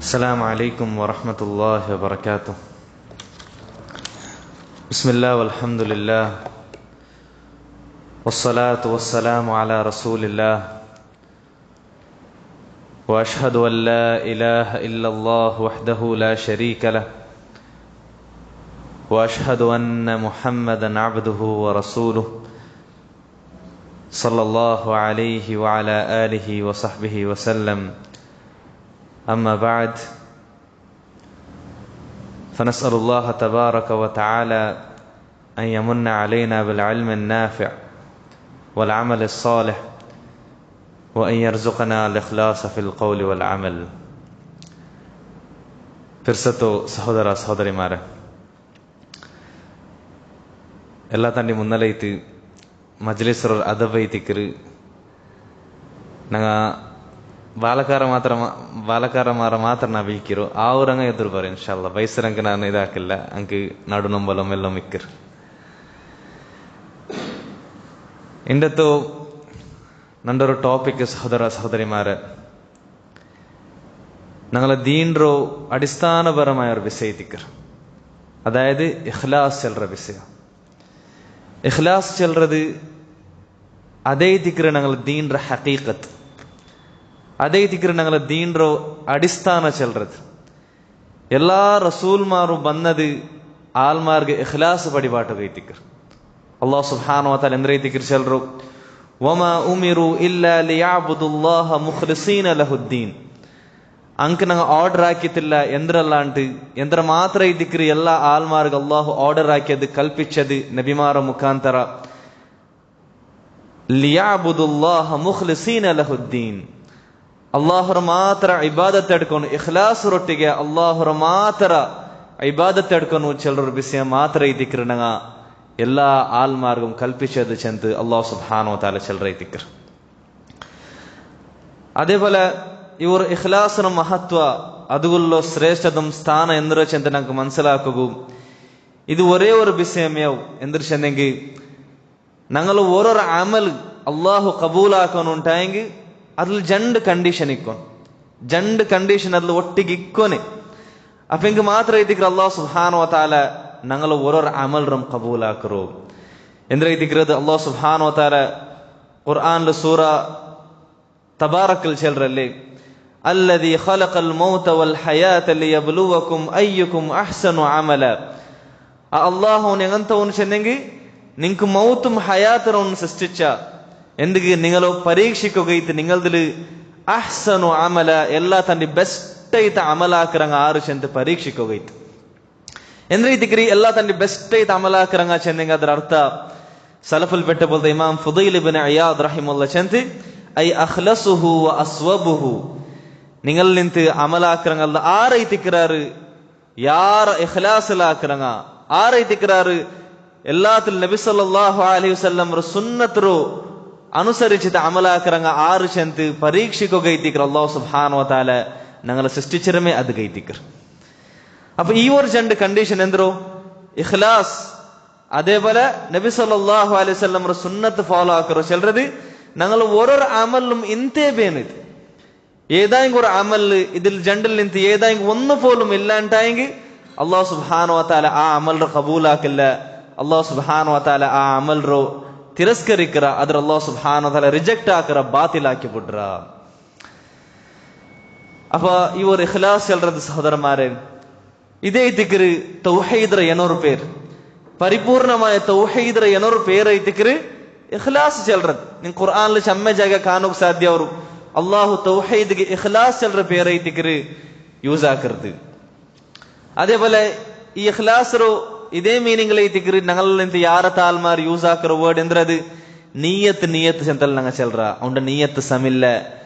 السلام عليكم ورحمة الله وبركاته. بسم الله والحمد لله والصلاة والسلام على رسول الله وأشهد أن لا إله إلا الله وحده لا شريك له وأشهد أن محمدا عبده ورسوله صلى الله عليه وعلى آله وصحبه وسلم. أما بعد فنسأل الله تبارك وتعالى أن يمن علينا بالعلم النافع والعمل الصالح وأن يرزقنا الإخلاص في القول والعمل. പിർസത്തോ സഹോദര സഹോദരിമാരെ, എല്ലാ തൻ്റെ മുന്നലൈത്ത് മജ്ലിസുർ അദബൈത്തിക്കറ് ನಂಗೆ ಬಾಲಕಾರಮಾರ ಮಾತ್ರ ನಾ ಬೀಕಿರು ಅವ್ರಂಗ ಎದುರು ಬರ ಇನ್ಶಾಲ್ಲ ಬೈಸರಂಗ ನಾನು ಇದಾಕಿಲ್ಲ ಅಂಕ ನಡು ನಂಬಲಂ ಎಲ್ಲ ಮಿಕ್ಕರು ഇന്നത്തെ നന്റെ ഒരു ടോപ്പിക് സഹോദര സഹോദരിമാരെ, ഞങ്ങളെ ദീൻറോ അടിസ്ഥാനപരമായ ഒരു വിഷയത്തിക്കർ, അതായത് ഇഖ്ലാസ് ചെല്ലற വിഷയം. ഇഖ്ലാസ് ചെല്ലறது അതേ തിക്കറ് ഞങ്ങൾ ദീൻറ ഹഖീഖത്ത്, അതേ തിക്കറ് ഞങ്ങൾ ദീൻറോ അടിസ്ഥാന ചെല്ലறது. എല്ലാ റസൂൽമാരും വന്നത് ആൽമാർക്ക് ഇഖ്ലാസ് പടിപാട്ട് കൈത്തിക്കർ. അല്ലാഹു സുബ്ഹാനഹു വ തആല എന്തരൈതിക്കർ ചെല്ലറോ, വമാ ഉമിറു ഇല്ലാ ലിയഅബ്ദുല്ലാഹ മുഖ്ലിസീന ലഹുദ്ദീൻ. ಅಂಕ ನಂಗೆ ಆರ್ಡರ್ ಹಾಕಿತ್ತಿಲ್ಲ ಎಂದ್ರಲ್ಲಾಂಟು ಎಂದ್ರ ಮಾತ್ರ ಇದ್ದಿಕ್ರಿ ಎಲ್ಲ ಆಲ್ಮಾರ್ಗ ಅಲ್ಲಾಹು ಆರ್ಡರ್ ಹಾಕಿದ್ದು ಕಲ್ಪಿಸದು ನಬಿಮಾರ ಮುಖಾಂತರ. ಲಿಯಅಬ್ದುಲ್ಲಾಹ ಮುಖ್ಲಿಸೀನ ಲಹುದ್ದೀನ್, ಅಲ್ಲಾಹರ ಮಾತ್ರ ಇಬಾದತ್ ಎಡ್ಕೊಂಡು ಇಖ್ಲಾಸರೊಟ್ಟಿಗೆ ಅಲ್ಲಾಹರ ಮಾತ್ರ ಇಬಾದತ್ ಎಡ್ಕೊಂಡು ಚೆಲ್ಲರ ವಿಷಯ ಮಾತ್ರ ಇದ್ದಿಕ್ರಿ ನಂಗ ಎಲ್ಲ ಆಲ್ಮಾರ್ಗಂ ಕಲ್ಪಿಸದು ಚೆಂತ ಅಲ್ಲಾಹು ಸುಬ್ಹಾನಹು ವ ತആല ಚೆಲ್ಲರ ಇದ್ದಿಕ್ರಿ. അതേപോലെ ഇവർ ഇഖ്ലാസിന് മഹത്വ അതുകൊള്ള ശ്രേഷ്ഠതും സ്ഥാന എന്തൊരു ചെന്ന് നമുക്ക് മനസ്സിലാക്കുക. ഇത് ഒരേ ഒരു വിഷയമേവും എന്തൊരു ചെന്നെങ്കിൽ ഞങ്ങൾ ഓരോരോ അമൽ അള്ളാഹു കബൂലാക്കാനുണ്ടായെങ്കിൽ അതിൽ രണ്ട് കണ്ടീഷൻ ഇക്കോ, രണ്ട് കണ്ടീഷൻ അതിൽ ഒട്ടിಗೆ ഇക്കോനെ. അപ്പൊ എങ്കിൽ മാത്രം ഇതിക്ക് അള്ളാഹു സുബ്ഹാനഹു വ തആല ഞങ്ങൾ ഓരോരോ അമലും കബൂലാക്കറോ എന്തിരിക്കുന്നത്. അള്ളാഹു സുബ്ഹാനഹു വ തആല ഖുർആനിലെ സൂറ തബാറക്കിൽ ചെല്ലറല്ലേ, الذي خلق الموت والحياة ليبلوكم أيكم أحسن عملا. അള്ളാഹു എങ്ങനത്തെ ചെന്നെങ്കിൽ നിങ്ങൾക്ക് മൗത്തും ഹയാത്തറും സൃഷ്ടിച്ച എന്തെങ്കിൽ നിങ്ങൾ പരീക്ഷിക്കുകയിട്ട് നിങ്ങളതിൽ അഹ്സനു അമല എല്ലാ തന്റെ ಬೆಸ್ಟ್ ಐತ ಅಮಲಾಕರಂಗ ಆರು ಚೆಂದ ಪರೀಕ್ಷಿಕೋಗೈತು. ಎಂದ್ರೀತಿಕ್ರಿ ಎಲ್ಲ ತನ್ನ ಬೆಸ್ಟ್ ಐತ ಅಮಲಾಕರಂಗ ಚೆಂದಂಗ ಅದರ ಅರ್ಥ ಸಲಫುಲ್ ಬೆಟ್ಟ ಬೋಲ್ದ ಇಮಾಮ್ ಫುದೈಲ್ ಇಬ್ನ್ ಇಯಾದ್ ರಹಿಮುಲ್ಲಾ ಚೆಂದ ಐ ಅಖ್ಲಸುಹು ವ ಅಸ್ವಬುಹು. നിങ്ങൾ നിന്ത് അമലാക്കറങ്ങല്ല ആറൈത്തിക്கிறாரு യാർ ഇഖ്ലാസിലാക്കറങ്ങ ആറൈത്തിക്கிறாரு എല്ലാത്തിൽ നബി സല്ലല്ലാഹു അലൈഹി വസല്ലം സുന്നത്തರು അനുസരിച്ചിട്ട് അമലാക്കറങ്ങ ആറ് ചെന്ത് പരീക്ഷിക്കുകൈത്തിക്കർ അല്ലാഹു സുബ്ഹാനഹു വ തആല ഞങ്ങളെ സൃഷ്ടിച്ചിരമേ അത് കൈത്തിക്കർ. അപ്പൊ ഈ ഒരു രണ്ട് കണ്ടീഷൻ എന്തോ ഇഖ്ലാസ്, അതേപോലെ നബി സല്ലല്ലാഹു അലൈഹി വസല്ലം സുന്നത്ത് ഫോളോ ആക്കറോ ചെല്ലறது ഞങ്ങൾ ഓരോരോ അമലും ಇಂತೇ ಬೇನಿದೆ. ഏതായെങ്കിൽ ഒരു അമൽ ഇതിൽ രണ്ടിൽ നിന്ന് ഏതായെങ്കിൽ ഒന്ന് പോലും ഇല്ലാണ്ടായെങ്കിൽ അള്ളാഹു സുബ്ഹാനഹു വ തആല ആ അമൽ കബൂലാക്കില്ല. അള്ളാഹു സുബ്ഹാനഹു വ തആല ആ അമൽ തിരസ്കരിക്കറ, അದ್ರ അള്ളാഹു സുബ്ഹാനഹു വ തആല ರಿಜೆಕ್ಟ್ ಆಕರ, ಬಾತಿಲಾಕಿ ಬಿಡ್ರ. ಅಪ್ಪ ಇವರು ಇಖ್ಲಾಸ್ ಚೆಲ್ಲறது സഹോദരന്മാരെ, ഇതേ ഇതിക്കറ് തൗഹീദ് ಏನೋರು പേര്, പരിപൂർണമായ തൗഹീദ് ಏನೋರು പേര് ഇതിക്കറ് ഇഖ്ലാസ് ചെല്ലறது. നിങ്ങൾ ഖുർആനിൽ ചമ്മ ജാഗ കാണുക സാധ്യ ಅವರು അള്ളാഹു തൗഹീദ്ಗೆ ഇഖ്ലാസ് ചെല്ലற പേര് ഇതിക്കറ് യൂസ് ആക്കരുത്. അതേപോലെ ഈ ഇഖ്ലാസ് ഇതേ മീനിಂಗ್ ಐತಿಕ್ರಿ ഞങ്ങളിൽ നിന്ന് ಯಾರ ತಾಲ್ಮಾರ್ ಯೂಸ್ ಆಕರ ವರ್ಡ್ ಅಂದ್ರೆ ಅದು ನಿಯತ್ ನಿಯತ್ ಚೆಂತಲ್ಲ ನಂಗೆ ಚೆಲ್ಲರ ಉಂಡ ನಿಯತ್ ಸಮಿಲ್ಲ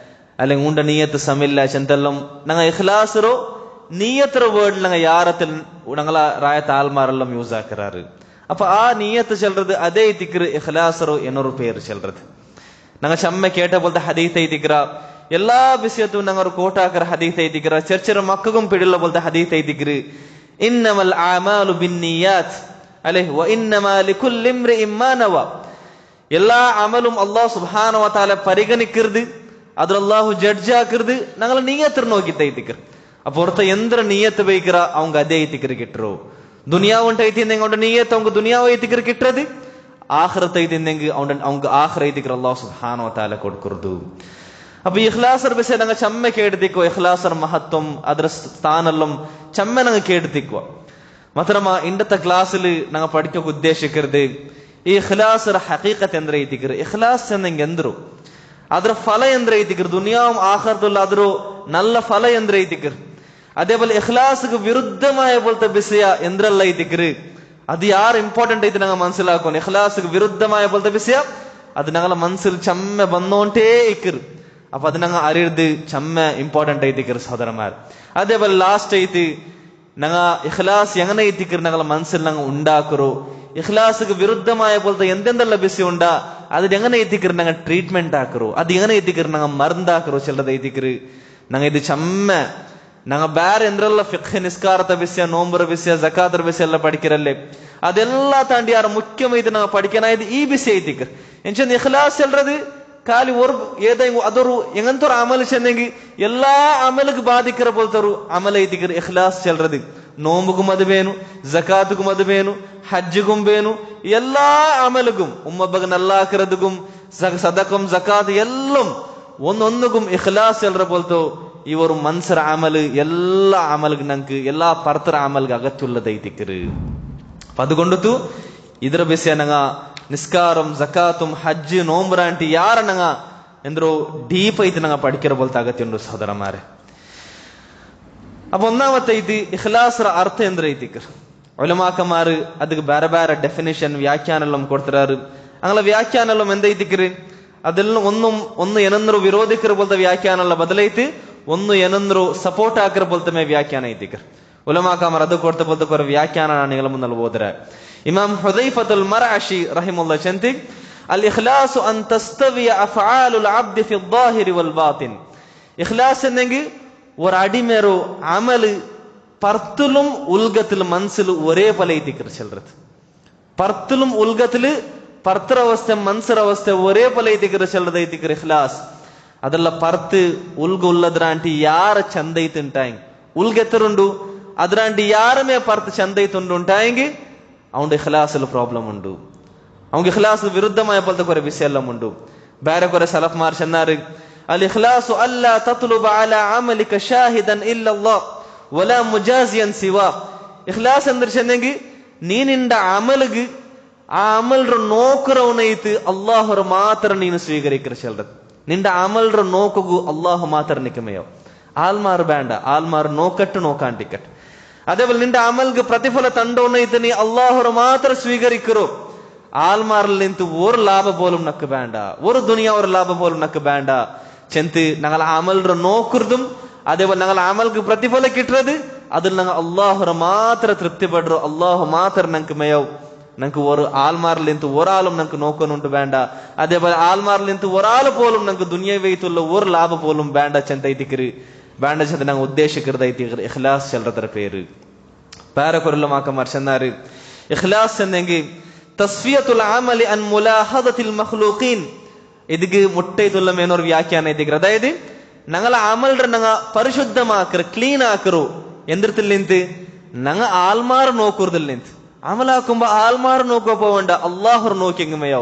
അല്ലെങ്കിൽ ಉಂಡ ನಿಯತ್ ಸಮಿಲ್ಲ ಚೆಂತಲ್ಲಂ ನಂಗೆ ಇಖ್ಲಾಸ್ ನಿಯತ್ರ ವರ್ಡ್ ನಂಗೆ ಯಾರത്തിൽ ഞങ്ങളെ ರಾಯ ತಾಲ್ಮಾರೆಲ್ಲಂ ಯೂಸ್ ಆಕರಾರು. അപ്പൊ ആ നിയത്ത് ചെല്ലறது അതേ ഇതിക്കറ് ഇഖ്ലാസ് എന്നൊരു പേര് ചെല്ലறது. ഞങ്ങൾ ചമ്മ കേട്ട പോലത്തെ ഹദീത്ത് ಐತಿಕ್ರ ಎಲ್ಲಾ ವಿಷಯത്തും ഞങ്ങൾ കോട്ടാക്കര ഹദീത്ത് ಐತಿಕ್ರ ಚರ್ಚರ ಮಕ್ಕಗೂ പിടിയുള്ള പോലത്തെ ഹദീത്ത് ಐತಿಕ್ರಿ. ഇന്നമൽ അഅമാലു ബിന്നിയാത്ത് അലൈഹി വ ഇന്നമാ ലികുല്ലി ഇംറിഇൻ മാ നവ. എല്ലാ അമലും അല്ലാഹു സുബ്ഹാനഹു വ തആല പരിഗണിക്കരുത്, അതിൽ അല്ലാഹു ജഡ്ജ് ആക്കരുത്. ഞങ്ങൾ നിയത്ത് നോക്കിത്തൈതിക്കർ அப்போ ஒருத்தர் எந்த நீயத்தை வைக்கிறா அவங்க அதே ஐத்திக்கிற கிட்டுரும். துனியாவுன்ட்டு ஐத்திருந்தேங்க அவங்க நீயத்தை அவங்க துனியாவை ஐத்திக்கிற கிட்டுறது, ஆஹிரத்தை ஐத்திருந்தேங்க அவங்க ஆஹிர ஐத்திக்கிற அல்லாஹ் சுப்ஹானஹு வ தஆலா கொடுக்கிறது. അപ്പൊ ഇഖ്ലാസർ വിഷയം ഞങ്ങൾ ചമ്മ കേടുത്തിക്കോ, ഇഖ്ലാസർ മഹത്വം അതിന്റെ സ്ഥാനെല്ലാം ചമ്മ ഞങ്ങൾ കേടുത്തിക്കോ. മാത്രമാ ഇന്നത്തെ ക്ലാസ്സിൽ ഞങ്ങൾ പഠിക്കാൻ ഉദ്ദേശിക്കരുത് ഈ ഇഖ്ലാസർ ഹഖീഖത്ത് എന്ത് ಐತಿಕ್ರು. ഇഖ്ലാസ് എന്നെങ്കിൽ എന്തൊരു ಅದರ ಫಲ ಎಂದ್ರೆ ಐತಿಕ್ರು, ದುನಿಯಾവും ആഖിറത്തുള്ള അതൊരു നല്ല ഫല ಎಂದ್ರೆ ಐತಿಕ್ರು. അതേപോലെ ഇഖ്ലാസ്ക്ക് വിരുദ്ധമായ പോലത്തെ വിഷയ എന്തെല്ലാം ಐತಿಕ್ರು, അത് യാർ ഇമ്പോർട്ടന്റ് ആയിട്ട് ഞങ്ങൾ മനസ്സിലാക്കണം. ഇഖ്ലാസ്ക്ക് വിരുദ്ധമായ പോലത്തെ വിഷയ അത് ഞങ്ങളെ മനസ്സിൽ ചമ്മ വന്നോണ്ടേ ഇക്കറ്. അപ്പൊ അത് ഞങ്ങൾ അറിയരുത് ചമ്മ ഇമ്പോർട്ടന്റ് ಐತಿಕ್ರು സഹോദരന്മാർ. അതേപോലെ ലാസ്റ്റ് ആയിട്ട് ഞങ്ങൾ ഇഖ്ലാസ് എങ്ങനെ ಐತಿಕ್ರು ഞങ്ങളെ മനസ്സിൽ ഞങ്ങൾ ഉണ്ടാക്കറോ, ഇഖ്ലാസ്ക്ക് വിരുദ്ധമായ പോലത്തെ എന്തെന്തെല്ലാം വിഷയം ഉണ്ടാ അത് എങ്ങനെ ಐತಿಕ್ರು ഞങ്ങൾ ട്രീറ്റ്മെന്റ് ആക്കറോ, അത് എങ്ങനെ ಐತಿಕ್ರು ഞങ്ങൾ മരുന്നാക്കറോ ചിലത് ಐತಿಕ್ರು. ഞങ്ങൾ ഇത് ചമ്മ ഞങ്ങൾ ಬೇರೆ എന്തെಲ್ಲ ഫിഖ് നിസ്കാരത്തെ വിഷയ, നോമ്പുറ വിഷയ, സക്കാത്തർ വിഷയ എല്ലാം പഠിക്കരല്ലേ, അതെല്ലാം താണ്ടി ആറ് മുഖ്യമായിട്ട് ഞങ്ങൾ പഠിക്കാനായത് ഈ വിഷയ ಐತಿಕ್ರು. എന്നുവെച്ചാൽ ഇഖ്ലാസ് ചെല്ലത് കാലി ഒരു ഏതെങ്കിലും അതൊരു എങ്ങനത്തെ ഒരു അമൽ ചെന്നെങ്കിൽ എല്ലാ അമലുക്ക് ബാധിக்கிற പോലത്തെ ഒരു അമൽ ಐತಿಕ್ರು ഇഖ്ലാസ് ചെല്ലത്. നോമ്പുക്കും അത് വേണു, സക്കാത്തുക്കും അത് വേണു, ഹജ്ജുക്കും വേണു, എല്ലാ അമലുക്കും ഉമ്മബക്ക് നല്ലാക്കുന്നതുക്കും സദക്കും സക്കാത്ത് എല്ലാം ഒന്നൊന്നുക്കും ഇഖ്ലാസ് ചെല്ലற പോലത്തെ ഈ ഒരു മൻസർ അമല് എല്ലാ അമലുക്ക് ഞങ്ങൾക്ക് എല്ലാ പർത്തര അമലുക്ക് അകത്തുള്ളത് ಐತಿಕ್ರು. അപ്പൊ അതുകൊണ്ടു ಇದರ ವಿಷಯ ನಂಗ ನಿಸ್ಕಾರಂ ಜಕಾತುಂ ಹಜ್ ನೋಂಬ್ರಾಂಟಿ ಯಾರ ನಂಗ ಎಂದ್ರು ಡೀಪ್ ಐತಿ ನಂಗ പഠിക്കற പോലത്തെ അകത്തുണ്ട് സഹോദരന്മാരെ. അപ്പൊ ഒന്നാമത്തെ ഇത് ഇഖ്ലാസ്ರ ಅರ್ಥ ಎಂದ್ರೆ ಐತಿಕ್ರು. ഉലമാക്കന്മാർ ಅದಕ್ಕೆ ಬೇರೆ ಬೇರೆ ಡೆಫಿನಿಷನ್ ವ್ಯಾಖ್ಯಾನ എല്ലാം കൊടുത്തിരാറ്. അങ്ങനെ വ്യാഖ്യാനം എല്ലാം എന്ത് ಐತಿಕ್ರು, അതെല്ലാം ഒന്ന് ಏನಂದ್ರು ವಿರೋಧಿಕರ പോലത്തെ വ്യാഖ്യാನ ಎಲ್ಲ ಬದಲೈತಿ, ಒಂದು ಏನಂದ್ರು ಸಪೋರ್ಟ್ ಹಾಕಿರ പോലത്തെ ವ್ಯಾಖ್ಯಾನ ಐತಿಕ್ರು. ഉലമാക്കന്മാർ അത് കൊടുത്ത പോലത്തെ കുറെ വ്യാഖ്യാന നിങ്ങൾ മുന്നിൽ ഓതുരാ. ഇമാം ഹുദൈഫത്തുൽ മർഅശി റഹിമഹുല്ലാഹ് ചന്തി അൽ ഇഖ്ലാസു അൻ തസ്തവിയ അഫ്ആലുൽ അബ്ദി ഫി الظാഹിരി വൽ ബാത്തിൻ. ഇഖ്ലാസ് എന്നെങ്കിൽ ഒരു അടിമേറോ അമല് പർത്തിലും ഉൽഗത്തിലും മനസ്സിൽ ഒരേ പോലെ ಐತಿಕ್ರು ചെല്ലത്. പർത്തിലും ഉൽഗത്തില് പർത്തര അവസ്ഥ മൻസർ അവസ്ഥ ഒരേ പോലെ ಐತಿಕ್ರು ചെല്ലത് ಐತಿಕ್ರು ഇഖ്ലാസ്. ಅದೆಲ್ಲ ಪರ್ತ್ ಉಲ್ಗ ಉಲ್ಲದ್ರಾಂಟಿ ಯಾರ ಚಂದ ಐತುಂಟಾಯಿ ಉಲ್ಗೆತ್ತರುಂಡು ಅದ್ರಾಂಟಿ ಯಾರ ಮೇ ಪರ್ತ್ ಚಂದ ಐತುಂಡು ఉంటాയെങ്കിൽ അവന്റെ ഇഖ്ലാസിൽ പ്രോബ്ലം ഉണ്ട്. അവന്റെ ഇഖ്ലാസിൽ വിരുദ്ധമായ പോലത്തെ കുറെ വിഷയം ഉണ്ട്. വേറെ കുറെ സലഫ്മാർ ചെന്നാറ് അൽ ഇഖ്ലാസു അല്ലാ തത്ലുബ അലാ അമലിക ഷാഹിദൻ ഇല്ലല്ലാഹ് വലാ മുജാസിയൻ സിവാ. ഇഖ്ലാസ് എന്ന് ചെന്നെങ്കിൽ നീ നിന്റെ അമലുക്ക് ആ അമൽರ നോക്കറവനൈത്ത് അല്ലാഹുರ ಮಾತ್ರ ನೀನು ಸ್ವೀಕರಿಕರ ಚೆಲ್ಲದು. നിന്റെ അമൽರ നോക്കു അല്ലാഹു ಮಾತ್ರ നിക്കമയോ. ആൽമാർ വേണ്ട, ആൽമാർ നോക്കട്ട് നോക്കാണ്ടിക്കട്ട്. അതേപോലെ നിന്റെ അമൽക്ക് പ്രതിഫല തണ്ടോന്നൈത്ത് നീ അല്ലാഹുര മാത്ര സ്വീകരിക്കറോ. ആൽമാറിൽ നിന്ത് ഒരു ലാഭ പോലും നക്ക് വേണ്ട, ഒരു ദുനിയ ഒരു ലാഭ പോലും നക്ക് വേണ്ട. ചെന്ത് ഞങ്ങൾ അമൽര നോക്കുന്നതും അതേപോലെ ഞങ്ങൾ അമൽക്ക് പ്രതിഫല കിട്ടുന്നത് അതിൽ ഞങ്ങൾ അല്ലാഹുര മാത്ര തൃപ്തിപ്പെടുറോ, അല്ലാഹു മാത്ര ഞങ്ങൾക്ക് മേയോ. ഞങ്ങൾക്ക് ഒരു ആൽമാറിൽ നിന്ന് ഒരാളും ഞങ്ങൾക്ക് നോക്കുന്നുണ്ട് വേണ്ട. അതേപോലെ ആൽമാറിൽ നിന്ന് ഒരാൾ പോലും ഞങ്ങൾക്ക് ദുനിയവൈത്തുള്ള ഒരു ലാഭ പോലും വേണ്ട ചെന്ത ಐತಿಕ್ರು. വേണ്ട ചെന്ത ഞങ്ങൾ ഉദ്ദേശിക്കുന്നത് ಐತಿಕ್ರು ഇഖ്ലാസ് ചെല്ലറ പേര്. വേറെ കുരലുമാക്കന്മാർ ചെന്നാറ് ഇഖ്ലാസ് എന്നെങ്കിൽ തസ്ഫിയത്തുൽ അമലി അൻ മുലാഹദത്തിൽ മഖ്ലൂഖീൻ. ഇതിക്ക് മുട്ടൈത്തുള്ള മേനോർ വ്യാഖ്യാന ಐತಿಕ್ರು. അതായത് ഞങ്ങളെ അമൽര ഞങ്ങൾ പരിശുദ്ധമാക്കറ്, ക്ലീൻ ആക്കറു. എന്തിരത്തിൽ നിന്ന് ഞങ്ങൾ ആൽമാർ നോക്കുറതിൽ നിന്ന് അമലാക്കുമ്പോ ആൽമാർ നോക്കുക പോവണ്ട, അള്ളാഹുർ നോക്കിയെങ്ങുമയോ.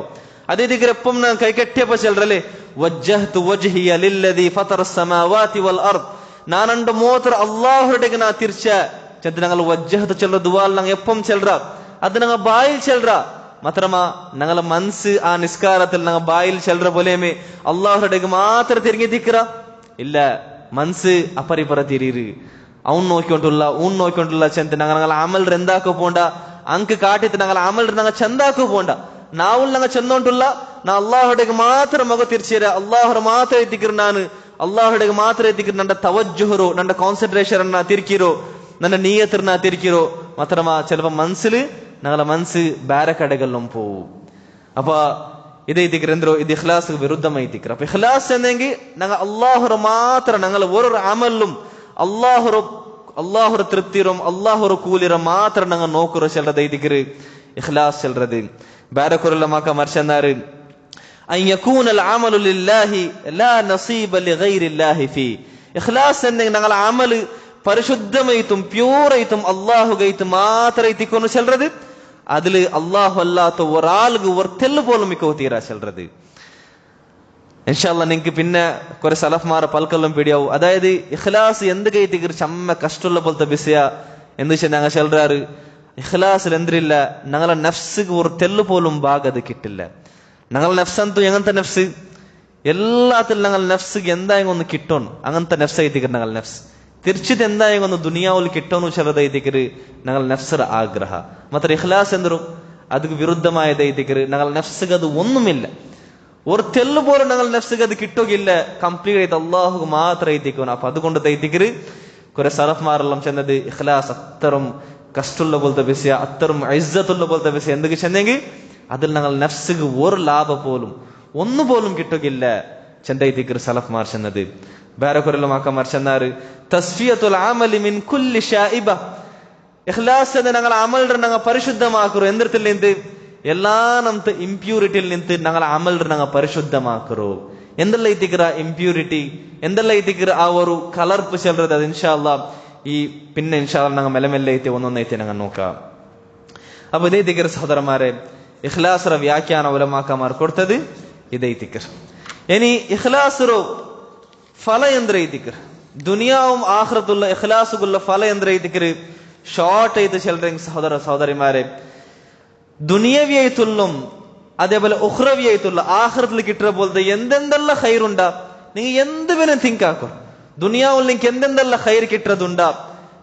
അതേ എപ്പം ഞാൻ കൈകെട്ടിയപ്പോ ചെല്ലറല്ലേ വജ്ജഹ്തു വജ്ഹിയ ലില്ലദീ ഫതറസ് സമാവാതി വൽ അർദ്. ഞാൻ എന്റെ മോത്ര അള്ളാഹുരുടെക്ക് നാ തിരിച്ച ചെന്ന് ഞങ്ങൾ വജ്ജഹത്ത് ചെല്ലറ ദുവാൽ ഞങ്ങൾ എപ്പം ചെല്ലറ അത് ഞങ്ങൾ ബായിൽ ചെല്ലറ. മാത്രമാ ഞങ്ങളെ മനസ്സ് ആ നിസ്കാരത്തിൽ ഞങ്ങൾ ബായിൽ ചെല്ലറ പോലെയുമേ അള്ളാഹുരുടെക്ക് മാത്രം തിരിഞ്ഞെത്തിക്കറ ഇല്ല. മനസ്സ് അപ്പറിപ്പറ തിരിയറ് അവൻ നോക്കിക്കൊണ്ടുള്ള ചെന്ത് ഞങ്ങൾ അമൽ എന്താക്കോ പോണ്ട ಅಂಕ ಕಾಟಿತ್ತು ನಂಗಲ ಅಮಲ್ ನಂಗ ಚಂದಾಕು ಪೋಂಡ ನಾವುಲ್ ನಂಗ ಚಂದೊಂಟುಲ್ಲ ನಾ ಅಲ್ಲಾಹುಡೆಗೆ ಮಾತ್ರ ಮಗ ತಿರ್ಸಿರ ಅಲ್ಲಾಹರ ಮಾತ್ರ ಎತ್ತಿಕಿರು. ನಾನು ಅಲ್ಲಾಹುಡೆಗೆ ಮಾತ್ರ ಎತ್ತಿಕಿರು. ನನ್ನ ತವಜ್ಜುಹರು ನನ್ನ ಕಾನ್ಸಂಟ್ರೇಷನ್ ಅನ್ನ ತಿರ್ಕಿರೋ, ನನ್ನ ನಿಯತ್ರನ ತಿರ್ಕಿರೋ. ಮಾತ್ರಮ ಚೆಲಪ ಮನ್ಸಿಲ್ ನಂಗಲ ಮನ್ಸು ಬೇರೆ ಕಡೆಗೆಲ್ಲಂ ಪೋವು. ಅಪ್ಪ ಇದೇ ಐತಿಕ್ರು ಎಂದ್ರು ಇದು ಇಖ್ಲಾಸ್ ವಿರುದ್ಧಮ ಐತಿಕ್ರು. ಅಪ್ಪ ಇಖ್ಲಾಸ್ ಎನ್ನೆಂಗಿ ನಂಗ ಅಲ್ಲಾಹುರ ಮಾತ್ರ ನಂಗಲ ಓರ ಅಮಲ್ലും അള്ളാഹുര തൃപ്തിരും അള്ളാഹുര കൂലിര മാത്രം ഞങ്ങൾ നോക്കുറ ചെല്ലത് ಐತಿಕ್ರು ഇഖ്ലാസ് ചെല്ലത്. വേറെ കുരലമാക്കന്മാർ ചെന്നാറ് അൻ യകൂനൽ അമലു ലില്ലാഹി ലാ നസീബ ലിഗൈരില്ലാഹി ഫീ. ഇഖ്ലാസ് എന്നെങ്കിൽ ഞങ്ങൾ അമല് പരിശുദ്ധമായിട്ടും പ്യൂറായിട്ടും അള്ളാഹുഗൈത്ത് മാത്രം എത്തിക്കൊന്നു ചെല്ലുന്നത്. അതില് അള്ളാഹു അല്ലാത്ത ഒരാൾക്ക് ഒരു തെല്ല് പോലും മിക്കോ തീരാ ചെല്ലുന്നത്. ഇൻഷാ അല്ലാഹ് നിങ്ങൾക്ക് പിന്നെ കുറെ സലഫ്മാരെ പൽക്കെല്ലാം പിടിയാവും. അതായത് ഇഖ്ലാസ് എന്ത് കയറ്റിക്കർ ചമ്മ കഷ്ടമുള്ള പോലത്തെ ബിസിയ എന്ന് വെച്ചാൽ ഞങ്ങൾ ചെല്ലുറാറ് ഇഖ്ലാസിൽ എന്തിരില്ല, ഞങ്ങളെ നഫ്സിക്ക് ഒരു തെല്ല് പോലും ഭാഗത് കിട്ടില്ല. ഞങ്ങളെ നഫ്സന്തു എങ്ങനത്തെ നഫ്സ് എല്ലാത്തിലും ഞങ്ങൾ നഫ്സിക്ക് എന്തായെങ്കിലും ഒന്ന് കിട്ടണം. അങ്ങനത്തെ നഫ്സ് എത്തിക്കർ ഞങ്ങൾ നഫ്സ് തിരിച്ചിട്ട് എന്തായെങ്കിലും ഒന്ന് ദുനിയാവിൽ കിട്ടണം ചെറുതെത്തിക്കർ ഞങ്ങൾ നഫ്സറ ആഗ്രഹ. മാത്ര ഇഖ്ലാസ് എന്തും അതിക്ക് വിരുദ്ധമായതെത്തിക്കർ ഞങ്ങൾ നഫ്സിക്ക് അത് ഒന്നുമില്ല. ഒരു തെല്ല് പോലും ഞങ്ങൾ നഫ്സിക്ക് അത് കിട്ടുകയില്ല. കംപ്ലീറ്റ് ആയിട്ട് അള്ളാഹു മാത്രം എത്തിക്കണം. അപ്പൊ അതുകൊണ്ട് തെറ്റിക്കര് കുറെ സലഫ്മാരെല്ലാം ചെന്നത് ഇഖ്ലാസ് അത്തരം കഷ്ടമുള്ള പോലത്തെ വിഷയ, അത്തരം ഇസ്സത്തുള്ള പോലത്തെ വിഷയം എന്തൊക്കെ ചെന്നെങ്കിൽ അതിൽ ഞങ്ങൾ നഫ്സിക്ക് ഒരു ലാഭ പോലും ഒന്നുപോലും കിട്ടുകയില്ല ചെന്തൈത്തിക്കർ സലഫ്മാർ ചെന്നത്. വേറെ കുറെ മാക്കന്മാർ ചെന്നാറ് തസ്ഫിയത്തുൽ അമലി മിൻ കുല്ലി ശാഇബ. ഇഖ്ലാസ് എന്ന ഞങ്ങൾ അമലിനെ ഞങ്ങൾ പരിശുദ്ധമാക്കറു. എന്തിരത്തിൽ നിന്ന് എല്ലാ നമത്തെ ഇംപ്യൂരിറ്റിയിൽ നിന്ന് ഞങ്ങൾ അമലിനെ ഞങ്ങൾ പരിശുദ്ധമാക്കറു. എന്തെല്ലാം എത്തിക്കറ ഇംപ്യൂരിറ്റി, എന്തെല്ലാം എത്തിക്കറ ആ ഒരു കലർപ്പ് ചെല്ലുന്നത്. അത് ഇൻഷാ അല്ലാഹ് ഈ പിന്നെ ഇൻഷാ അല്ലാഹ് ഞങ്ങൾ മെല്ലെ എത്തി ഒന്നൊന്നെത്തി ഞങ്ങൾ നോക്കാം. അപ്പൊ ഇതേ തിക്കർ സഹോദരന്മാരെ ഇഖ്ലാസറ വ്യാഖ്യാന ഉലമാക്കന്മാർ കൊടുത്തത് ഇതേ തിക്കർ. ഇനി ഇഖ്ലാസറോ ഫല എന്ത്ര തിക്കർ, ദുനിയാവും ആഖിറത്തുള്ള ഇഖ്ലാസുള്ള ഫല എന്ത്ര തിക്കർ ഷോർട്ട് ചെയ്ത് ചെല്ലുന്ന സഹോദര സഹോദരിമാരെ ദുനിയവിയായിട്ടുള്ളും അതേപോലെ ഉഖ്റവിയായിട്ടുള്ള ആഖിറത്തിൽ കിട്ടുന്ന പോലത്തെ എന്തെന്തെല്ലാം ഹൈറുണ്ടാ നിങ്ങൾ എന്ത് വേണം തിങ്ക് ആക്കും. ദുനിയാവിൽ നിങ്ങൾക്ക് എന്തെന്തെല്ലാം ഹൈർ കിട്ടുന്നതുണ്ടാ,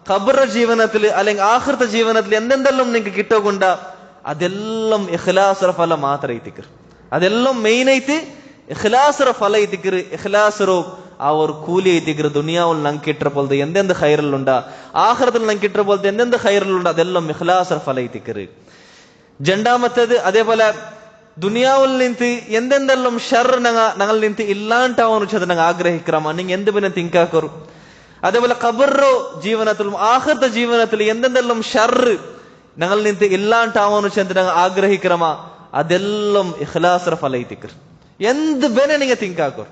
ഖബറ ജീവനത്തിൽ അല്ലെങ്കിൽ ആഖിറത്തെ ജീവനത്തിൽ എന്തെന്തെല്ലാം നിങ്ങൾക്ക് കിട്ടുകൊണ്ടാ അതെല്ലാം ഇഖ്ലാസറ ഫല മാത്രം എത്തിക്കർ. അതെല്ലാം മെയിനായിട്ട് ഇഖ്ലാസറ ഫല എത്തിക്കർ. ഇഖ്ലാസറോ ആ ഒരു കൂലി എത്തിക്കർ. ദുനിയാവിൽ ഞങ്ങൾക്ക് കിട്ടുന്ന പോലത്തെ എന്തെന്ത് ഹൈറിലുണ്ടാ, ആഖിറത്തിൽ ഞങ്ങൾക്ക് കിട്ടുന്ന പോലത്തെ എന്തെന്ത് ഹൈറിലുണ്ടാ അതെല്ലാം ഇഖ്ലാസറ ഫല എത്തിക്കർ. രണ്ടാമത്തേത് അതേപോലെ ദുനിയാവിൽ നിന്ന് എന്തെന്തെല്ലാം ഷർ ഞങ്ങൾ നിന്ന് ഇല്ലാണ്ടാവുന്ന വെച്ചാൽ ഞങ്ങൾ ആഗ്രഹിക്കാം. നിങ്ങൾ എന്ത് പിന്നെ തിങ്കാക്കറു. അതേപോലെ ഖബറോ ജീവനത്തിലും ആഖിറത്തെ ജീവനത്തിൽ എന്തെന്തെല്ലാം ഷർ ഞങ്ങൾ നിന്ന് ഇല്ലാണ്ടാവുന്ന വെച്ചാൽ ഞങ്ങൾ ആഗ്രഹിക്കാമ അതെല്ലാം ഇഖ്ലാസറ ഫല എത്തിക്കർ. എന്ത് ಬೇನೆ നിങ്ങൾ തിങ്കാക്കർ.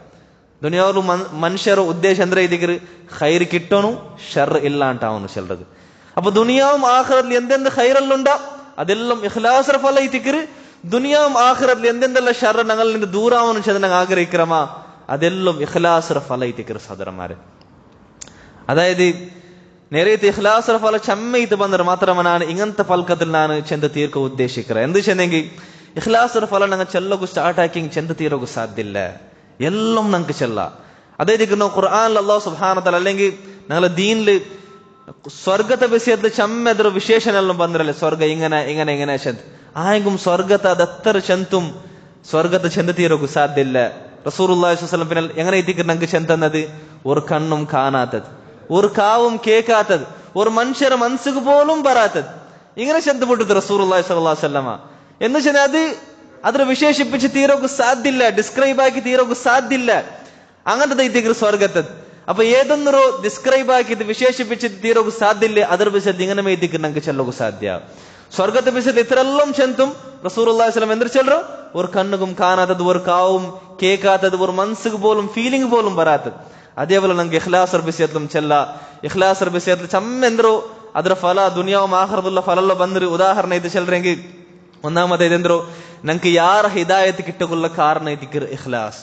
ദുനിയാവിലും മനുഷ്യരുടെ ഉദ്ദേശം എന്താ എത്തിക്കർ, ഹൈർ കിട്ടണു ഷർ ഇല്ലാണ്ടാവുന്നു ചെല്ലത്. അപ്പൊ ദുനിയാവും ആഖിറത്തിൽ എന്തെന്ത് ഹൈറല്ലുണ്ടാ അതെല്ലാം ഇഖ്ലാസറ ഫല എത്തിക്കർ. ദുനിയാവും ആഖിറത്തിൽ എന്തെന്തെല്ലാം ഷർ ഞങ്ങളിൽ നിന്ന് ദൂരാവുന്നു ചെന്ന് ഞങ്ങൾ ആഗ്രഹിക്കാമ അതെല്ലാം ഇഖ്ലാസറ ഫല എത്തിക്കർ സഹോദരന്മാരെ. അതായത് നേരത്തെ ഇഖ്ലാസറ ഫല ചമ്മയിട്ട് ಬಂದರೆ മാത്രമാണ് ನಾನು ഇങ്ങനത്തെ ഫൽക്കത്തിൽ ನಾನು ചെന്ന് തീർക്ക ഉദ്ദേശിക്കുന്നത്. എന്ത് ചെന്നെങ്കിൽ ഇഖ്ലാസറ ഫല ഞങ്ങൾ ചെല്ലಗೂ ಸ್ಟಾರ್ಟ್ ಆಗಿ ചെന്ന് തീരಗೂ സാധ്യല്ല. എല്ലാം ഞങ്ങൾക്ക് ചെല്ല. അതായത് ನಾವು ഖുർആനിൽ അല്ലാഹു സുബ്ഹാനഹു വ തആല അല്ലെങ്കിൽ ഞങ്ങളുടെ ദീനിൽ സ്വർഗത്തെ വിഷയത്തിൽ ചമ്മെದ್ರ വിശേഷണ എല്ലാം ಬಂದ್ರಲ್ಲ, ಸ್ವರ್ಗ ഇങ്ങനെ ഇങ്ങനെ ഇങ്ങനെ ചെന്ന് ആയെങ്കും സ്വർഗത്തെ അതത്ര ചെന്തും സ്വർഗത്തെ ചെന്ന് തീരಗೂ സാധ്യല്ല. റസൂലുള്ളാഹി സ്വല്ലല്ലാഹു അലൈഹി വസല്ലം പിന്നെ എങ്ങനെ എത്തിക്കർ ഞങ്ങൾക്ക് ചെന്നത് ഒരു കണ്ണും കാണാത്തത്, ഒരു കാവും കേൾക്കാത്തത്, ഒരു മനുഷ്യരെ മനസ്സിക്ക് പോലും വരാത്തത് ഇങ്ങനെ ചെന്നുപെട്ടത് റസൂലുള്ളാഹി സ്വല്ലല്ലാഹു അലൈഹി വസല്ലം എന്ന് വെച്ചാൽ അത് അതിനെ വിശേഷിപ്പിച്ച് തീരಗೂ സാധ്യല്ല, ഡിസ്ക്രൈബ് ആക്കി തീരಗೂ സാധ്യല്ല. അങ്ങനത്തെ എത്തിക്കർ സ്വർഗത്തെ. അപ്പൊ ഏതൊന്നൊരു ഡിസ്ക്രൈബ് ആക്കിയിട്ട് വിശേഷിപ്പിച്ച് തീരಗೂ സാധ്യല്ല. ಅದರ ವಿಷಯದಲ್ಲಿ ഇങ്ങനെ എത്തിക്കർ ഞങ്ങൾക്ക് ചെല്ലಗೂ സാധ്യ. സ്വർഗത്തെ വിഷയത്തിൽ ഇത്രയെല്ലാം ചെന്തും റസൂലുള്ളാഹി സ്വല്ലല്ലാഹു അലൈഹി വസല്ലം എന്ത് ചെല്ലറോ ഒരു കണ്ണുകും കാണാത്തത്, ഒരു കാവും കേൾക്കാത്തത്, ഒരു മനസ്സിക്ക് പോലും ഫീലിംഗ് പോലും വരാത്തത്. അതേപോലെ നമുക്ക് ഇഖ്ലാസർ വിഷയത്തിലും ചെല്ല. ഇഖ്ലാസർ വിഷയത്തിൽ ചമ്മെന്തോ ಅದರ ಫಲ ದುನಿಯಾവും ಆಖಿರತುಲ್ಲ ಫಲಲ್ಲ ಬಂದ್ರೆ ಉದಾಹರಣೆ ಇದು ಚೆಲ್ಲರೆಂಗಿ ഒന്നാമത്തേത് എന്തോ ഞങ്ങൾക്ക് ಯಾರ ಹಿದಾಯತ್ കിട്ടുകയുള്ള ಕಾರಣ ഇതിക്കർ ഇഖ്ലാസ്.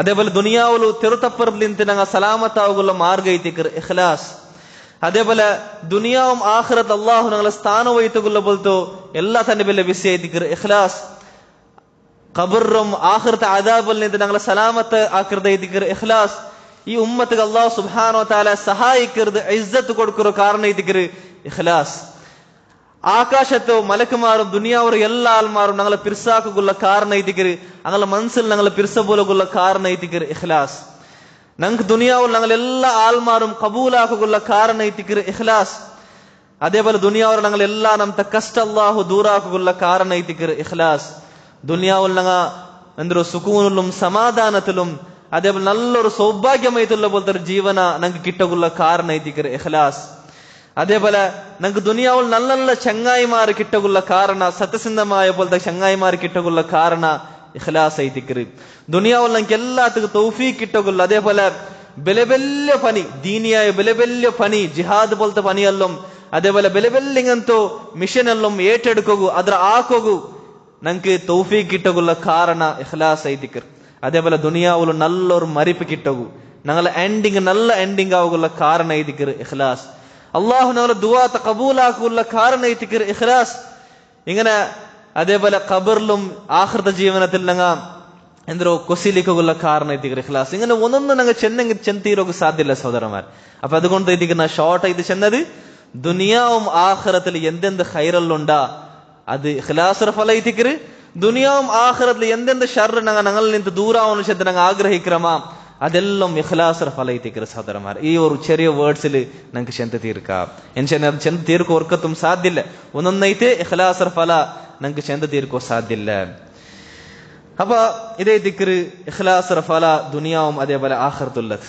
അതേപോലെ ദുനിയാവിൽ തെറുത്തപ്പുറത്തിൽ നിന്ന് ഞങ്ങൾ സലാമത്താവുള്ള മാർഗ ഇതിക്കർ ഇഖ്ലാസ്. അതേപോലെ ദുനിയാവും ആഖിറത്ത് അല്ലാഹു ഞങ്ങളെ സ്ഥാനവൈത്തുള്ള പോലത്തെ എല്ലാ തന്നെ വലിയ വിഷയ ഇതിക്കർ ഇഖ്ലാസ്. ഖബറും ആഖിറത്തെ അദാബിൽ നിന്ന് ഞങ്ങളെ സലാമത്ത് ആക്കിർത ഇതിക്കർ ഇഖ്ലാസ്. ഈ ഉമ്മത്തിക്ക് അല്ലാഹു സുബ്ഹാനഹു വ തആല സഹായിക്കരുത് ഇസ്സത്ത് കൊടുക്കുന്ന കാരണം ഇതിക്കർ ഇഖ്ലാസ്. ആകാശത്തോ മലക്കുമാരും ദുനിയാവരും എല്ലാ ആൾമാരും ഞങ്ങളെ പിർസാക്കുള്ള കാരണം ഇതിക്കർ ഞങ്ങളെ മനസ്സിൽ ഞങ്ങളെ പിർസ പോലുള്ള കാരണം ഇതിക്കർ ഇഖ്ലാസ്. ഞങ്ങൾക്ക് ദുനിയാവിൽ ഞങ്ങൾ എല്ലാ ആൾമാരും കബൂലാക്കുള്ള കാരണം ഇതിക്കർ ഇഖ്ലാസ്. അതേപോലെ ദുനിയാവിൽ ഞങ്ങൾ എല്ലാ നമ്മുടെ കഷ്ട അല്ലാഹു ദൂറാക്കുള്ള കാരണം ഇതിക്കർ ഇഖ്ലാസ്. ദുനിയാവിൽ ഞങ്ങൾ എന്തോ സുക്കൂനിലും സമാധാനത്തിലും അതേപോലെ നല്ലൊരു സൗഭാഗ്യമായിട്ടുള്ള പോലത്തെ ഒരു ജീവന ഞങ്ങൾക്ക് കിട്ടുള്ള കാരണം ഇതിക്കർ ഇഖ്ലാസ്. അതേപോലെ ഞങ്ങൾക്ക് ദുനിയാവിൽ നല്ല നല്ല ചങ്ങായിമാർ കിട്ടുള്ള കാരണ സത്യസന്ധമായ പോലത്തെ ചങ്ങായിമാർ കിട്ടുള്ള കാരണ ഇഖ്ലാസ് ഐതിക്കർ. ദുനിയാവിൽ ഞങ്ങൾക്ക് എല്ലാത്തിനും തൗഫീഖ് കിട്ടുള്ള അതേപോലെ ಬೆಲೆ ಬೆಲ್ಲ ಪನಿ ದೀನಿಯಾಯ ಬೆಲೆ ಬೆಲ್ಲ ಪನಿ ಜಿಹಾದ್ പോലത്തെ പനിയെല്ലാം അതേപോലെ ಬೆಲೆ ಬೆಲ್ಲಿಂಗಂತೂ ಮಿಷನ್ എല്ലാം ഏറ്റെടുക്കൂ ಅದರ ಆಕೋಗು ನಂಗೆ ತೌಫೀಕ್ കിട്ടകുള്ള ಕಾರಣ ഇഖ്ലാസ് ಐതിക്കർ അതേപോലെ ദുനിയാവുൽ നല്ലൊരു മരിപ്പ് കിട്ടകു ഞങ്ങളെ എൻഡിങ് നല്ല എൻഡിങ് ആവുള്ള കാരണ ಐതിക്കർ ഇഖ്ലാസ് അല്ലാഹു ഞങ്ങളെ ദുആ കബൂലാക്കുള്ള കാരണ ಐതിക്കർ ഇഖ്ലാസ് ഇങ്ങനെ അതേപോലെ ഖബറിലും ആഖിറത്തെ ജീവനത്തിൽ ഞങ്ങ എന്തോ കൊസിലിക്കുള്ള കാരണ ಐതിക്കർ ഇഖ്ലാസ് ഇങ്ങനെ ഒന്നൊന്നും ഞങ്ങൾ ചെന്നെങ്കിൽ ചെന്തീരോക്ക് സാധ്യല്ല സഹോദരന്മാർ അപ്പൊ അതുകൊണ്ട് ഇതിക്കുന്ന ഷോർട്ട് ഇത് ചെന്നത് ദുനിയാവും ആഖിറത്തിൽ എന്തെന്ത് ഖൈറല്ലുണ്ടാ അത് ഇഖ്ലാസ് ഫല ಐതിക്കർ ദുനിയാവും ആഖിറത്തിൽ എന്തെന്ത് ഷർറ് ഞങ്ങളിൽ നിന്ന് ദൂരാവുന്ന ചെന്ന് ഞങ്ങൾ ആഗ്രഹിക്കറമാ അതെല്ലാം ഇഖ്ലാസ് ഫല ಐതിക്കർ സഹോദരന്മാർ ഈ ഒരു ചെറിയ വേർഡ്സിൽ ഞങ്ങൾക്ക് ചെന്ത തീർക്കാം എൻഷെന്നത് ചെന്ത തീർക്കോ ഓർക്കത്തും സാധ്യല്ല ഒന്നൊന്നൈತೆ ഇഖ്ലാസ് ഫല ഞങ്ങൾക്ക് ചെന്ത തീർക്കോ സാധ്യല്ല അപ്പൊ ഇതേ ദിക്റ് ഇഖ്ലാസ് ഫല ദുനിയാവും അതേപോലെ ആഖിറത്തുള്ളത്